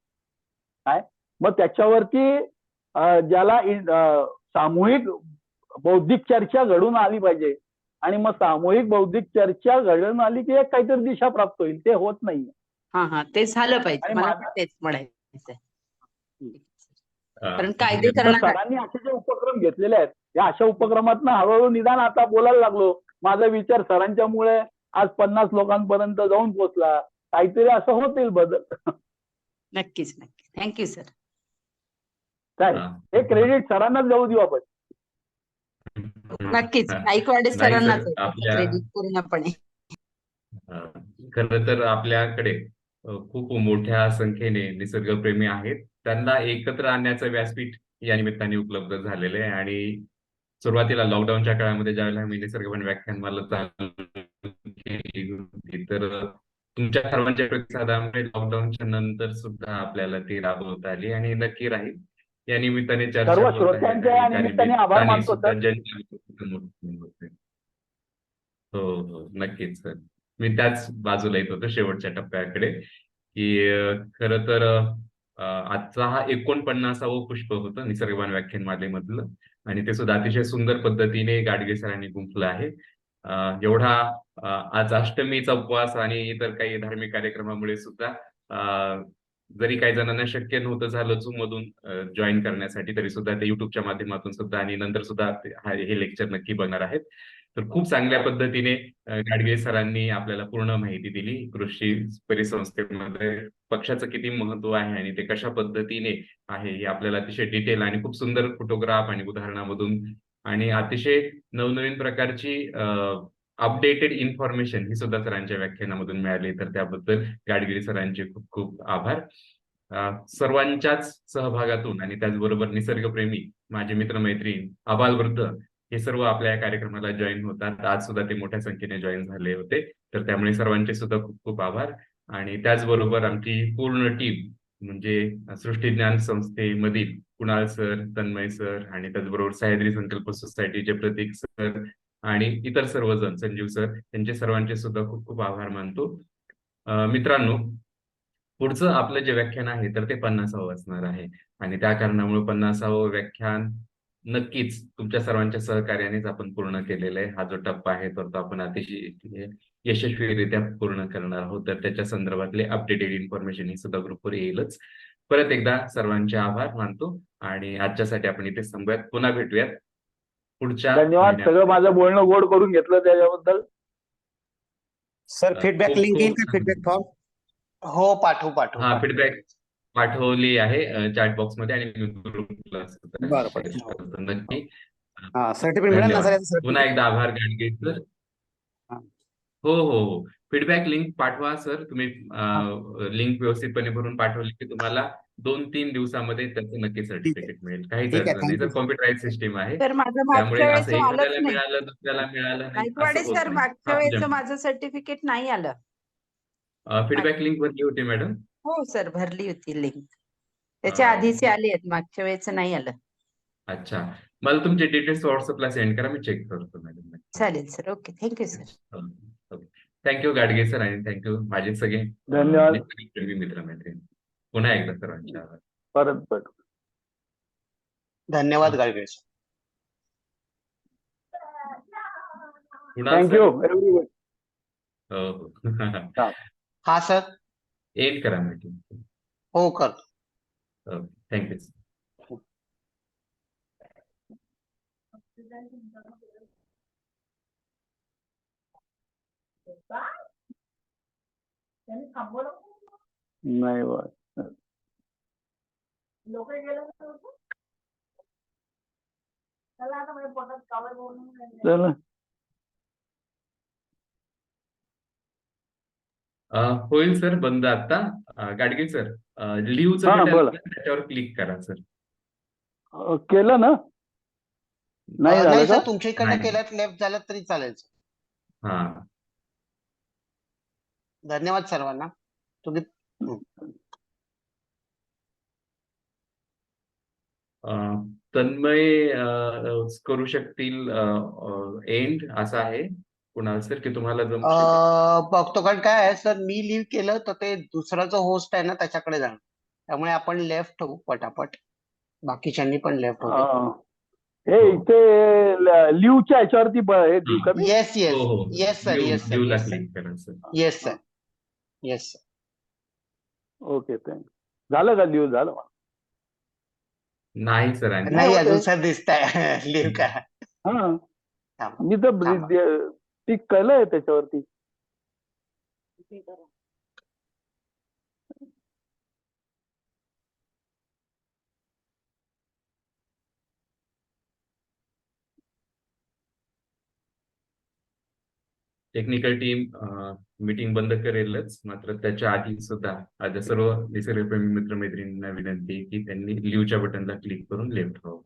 मग त्याच्यावरती ज्याला सामूहिक बौद्धिक चर्चा घडून आली पाहिजे. आणि मग सामूहिक बौद्धिक चर्चा घडून आली की एक काहीतरी दिशा प्राप्त होईल. ते होत नाहीये. हा ते झालं पाहिजे. आणि मला माझा- पण तेच म्हणायचंय. कारण तर कायदेकरणात सरांनी असे जे उपक्रम घेतलेले आहेत, या अशा उपक्रमातनं हळूहळू निदान आता बोलायला लागलो. माझा विचार सरांच्यामुळे आज 50 लोकांपर्यंत जाऊन पोहोचला. काहीतरी असं होतील बदल. नक्कीच थँक्यू सर. काय हे क्रेडिट सरांनाच जाऊ देऊ आपण. नक्कीच नाईकवाडे नाही सरांनाच सर, आहे आपल्या क्रेडिट पूर्णपणे. खरं तर आपल्याकडे खूप मोठ्या संख्येने निसर्गप्रेमी आहेत. त्यांना एकत्र आणण्याचं व्यासपीठ या निमित्ताने उपलब्ध झालेलं आहे. आणि सुरुवातीला लॉकडाऊनच्या काळामध्ये ज्यावेळेला आम्ही निसर्गवन व्याख्यानमाला चालू केली होती, तर तुमच्या सर्वांच्या प्रतिसादामुळे लॉकडाऊनच्या नंतर सुद्धा आपल्याला ती राबवता आली आणि नक्की राहील. या निमित्ताने चर्चा सर्व होत आहे श्रोत्यांचे या आणि त्या निमित्ताने आभार निमित्ताने मानतो सुद्धा सर. जनजागृती होते. हो नक्कीच सर. मी त्याच बाजूला येत होतो शेवटच्या टप्प्याकडे, की खरं तर आजचा हा 49वा पुष्प होतं निसर्गवान व्याख्यानमालेमधलं. आणि ते सुद्धा अतिशय सुंदर पद्धतीने गाडगे सरांनी गुंफलं आहे. एवढा आज अष्टमीचा उपवास आणि इतर काही धार्मिक कार्यक्रमामुळे सुद्धा जरी काही जणांना शक्य नव्हतं झालं झूम मधून जॉईन करण्यासाठी, तरी सुद्धा ते युट्यूबच्या माध्यमातून सुद्धा आणि नंतर सुद्धा हे लेक्चर नक्की बघणार आहेत. तर खूप चांगल्या पद्धतीने गाडगे सरांनी आपल्याला पूर्ण माहिती दिली. कृषी परिसंस्थेमध्ये पक्षाचं किती महत्व आहे आणि ते कशा पद्धतीने आहे हे आपल्याला अतिशय डिटेल आणि खूप सुंदर फोटोग्राफ आणि उदाहरणामधून आणि अतिशय नवनवीन प्रकारची अपडेटेड इन्फॉर्मेशन ही सुद्धा सरांच्या व्याख्यानामधून मिळाली. तर त्याबद्दल गाडगिरी सरांचे खूप खूप आभार. सर्वांच्याच सहभागातून आणि त्याचबरोबर निसर्गप्रेमी माझे मित्रमैत्रीण, आबालवृद्ध हे सर्व आपल्या या कार्यक्रमाला जॉईन होतात. आज सुद्धा ते मोठ्या संख्येने जॉईन झाले होते. तर त्यामुळे सर्वांचे सुद्धा खूप खूप आभार. आणि त्याचबरोबर आमची पूर्ण टीम म्हणजे सृष्टी ज्ञान संस्थेमधील कुणाल सर, तन्मय सर आणि त्याचबरोबर सह्याद्री संकल्प सोसायटीचे प्रतीक सर आणि इतर सर्वजण, संजीव सर, त्यांचे सर्वांचे सुद्धा खूप खूप आभार मानतो. मित्रांनो, पुढचं आपलं जे व्याख्यान आहे तर ते 50वं असणार आहे. आणि त्या कारणामुळे 50वं व्याख्यान नक्कीच तुमच्या सर्वांच्या सहकार्यानेच आपण पूर्ण केलेला आहे. हा जो टप्पा आहे तर तो आपण अतिशय यशस्वीरित्या पूर्ण करणार आहोत. तर त्याच्या संदर्भातले अपडेटेड इन्फॉर्मेशन ही सुद्धा ग्रुपवर येईलच. परत एकदा सर्वांचे आभार मानतो आणि आजच्यासाठी आपण इथे थांबूयात. पुन्हा भेटूयात पुढच्या धन्यवाद. महिन्यात. सगळं माझं बोलणं गोड करून घेतलं त्याच्याबद्दल. सर फीडबॅक खूप लिंक येईल खूप का फीडबॅक फॉर्म? हो पाठवू. हा फीडबॅक पाठवली आहे चॅट बॉक्स मध्ये आणि मी ग्रुपला सुद्धा बरं, share बरं. करतो. नक्की. हा सर्टिफिकेट मिळेल ना धन्यवाद. सर याचं पुन्हा certificate? एकदा आभार गाडगे सर. हा. हो फीडबॅक लिंक पाठवा सर. तुम्ही लिंक व्यवस्थितपणे भरून पाठवली की तुम्हाला 2-3 दिवसामध्ये त्याचं नक्की सर्टिफिकेट मिळेल. काहीच ठीक आहे, अडचण नाही. thank you, तर sir. कॉम्प्युटराईज सिस्टीम आहे. तर माझं त्यामुळे मागच्या असं वेळेचं आलंच एखाद्याला नाही. मिळालं दुसऱ्याला मिळालं नाही नाईकवाडे असं होत सर नाही. मागच्या वेळेचं माझं सर्टिफिकेट नाही आलं. फीडबॅक लिंक भरली होती मॅडम. हो सर भरली होती लिंक. त्याच्या आधीचे आले आहेत, मागच्या वेळेचं नाही आलं. अच्छा, मला तुमचे डिटेल्स व्हॉट्सअपला सेंड करा, मी चेक करतो मॅडम. चालेल sir. Okay thank you sir. Thank you Gadge sir आणि थँक्यू माझे सगळे धन्यवाद. मित्रमैत्रिणी. पुन्हा एकदा सर्वांचे आभार. परत धन्यवाद गाडगे सर. Thank you everyone. हो हा सर. एंड करा मीटिंग. हो करतो. थँक्यू. नाही बा. चला. होईल सर बंद आता. गाडगे सर लिव्हचं हा, बटन बोला. त्याच्यावर क्लिक करा सर. केलं ना? नाही झालं नाही का? सर तुमच्या इकडनं नाही. केल्यात लेफ्ट झालं तरी चालेल. हा धन्यवाद सर्वांना. तुम्ही तन्मय करू शकतील एंड असं आहे कुणाल सर की तुम्हाला जमू शकेल? बघतो, कारण काय आहे सर, मी लिव्ह केलं तर ते दुसरा जो होस्ट आहे ना त्याच्याकडे जाणार, त्यामुळे आपण लेफ्ट होऊ पटापट, बाकीच्यांनी पण लेफ्ट होते. हे इथे लिव्हच्या याच्यावरती हे देऊ का मी? येस येस हो हो येस सर, येस सर, ला येस सर, क्लिक करा sir. Yes sir, yes sir. Okay, thanks. झालं का लिव्ह झालं? नाही सर आणखी. नाही होते. अजून सर दिसताय लिव्ह करा. हा, थांबा. मी तर थांबा. टिक केलंय त्याच्यावरती. टेक्निकल टीम मीटिंग बंद करेलच, मात्र त्याच्या आधी सुद्धा आज सर्व निसर्गप्रेमी मित्रमैत्रिणींना विनंती आहे की त्यांनी लिव्हच्या बटनला क्लिक करून लेफ्ट व्हावं.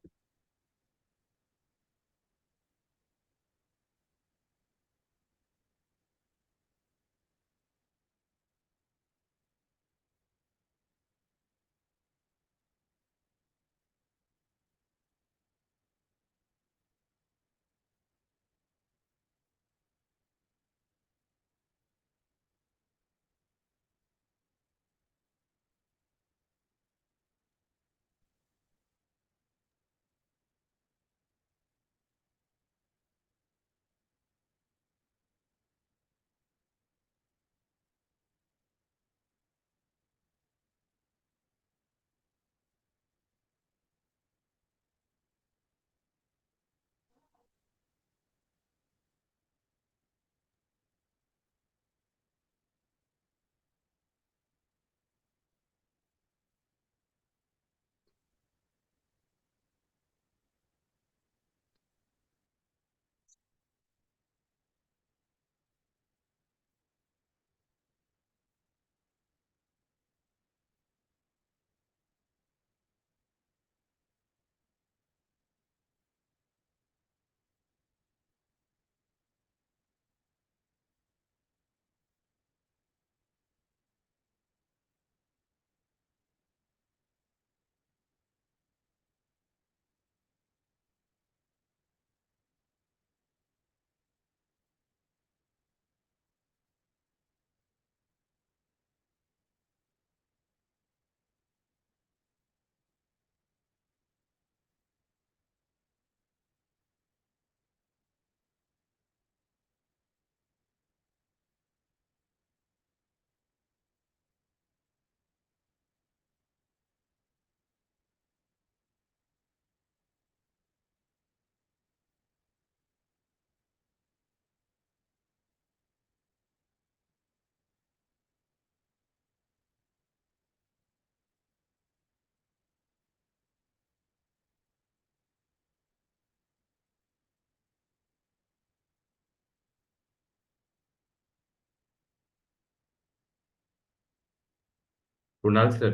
कुणाल सर,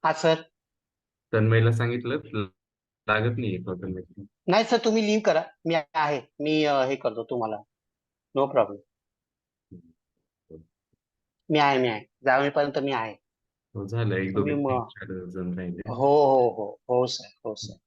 हा सर. तन्मयला सांगितलं लागत नाही तन्मय. नाही सर, तुम्ही लिव्ह करा, मी आहे, मी हे करतो तुम्हाला, नो प्रॉब्लेम. मी आहे जावेपर्यंत मी आहे. हो झालं, एक तुम्ही दोघे मग तीन चार जण राहिले. हो हो हो हो सर, हो सर.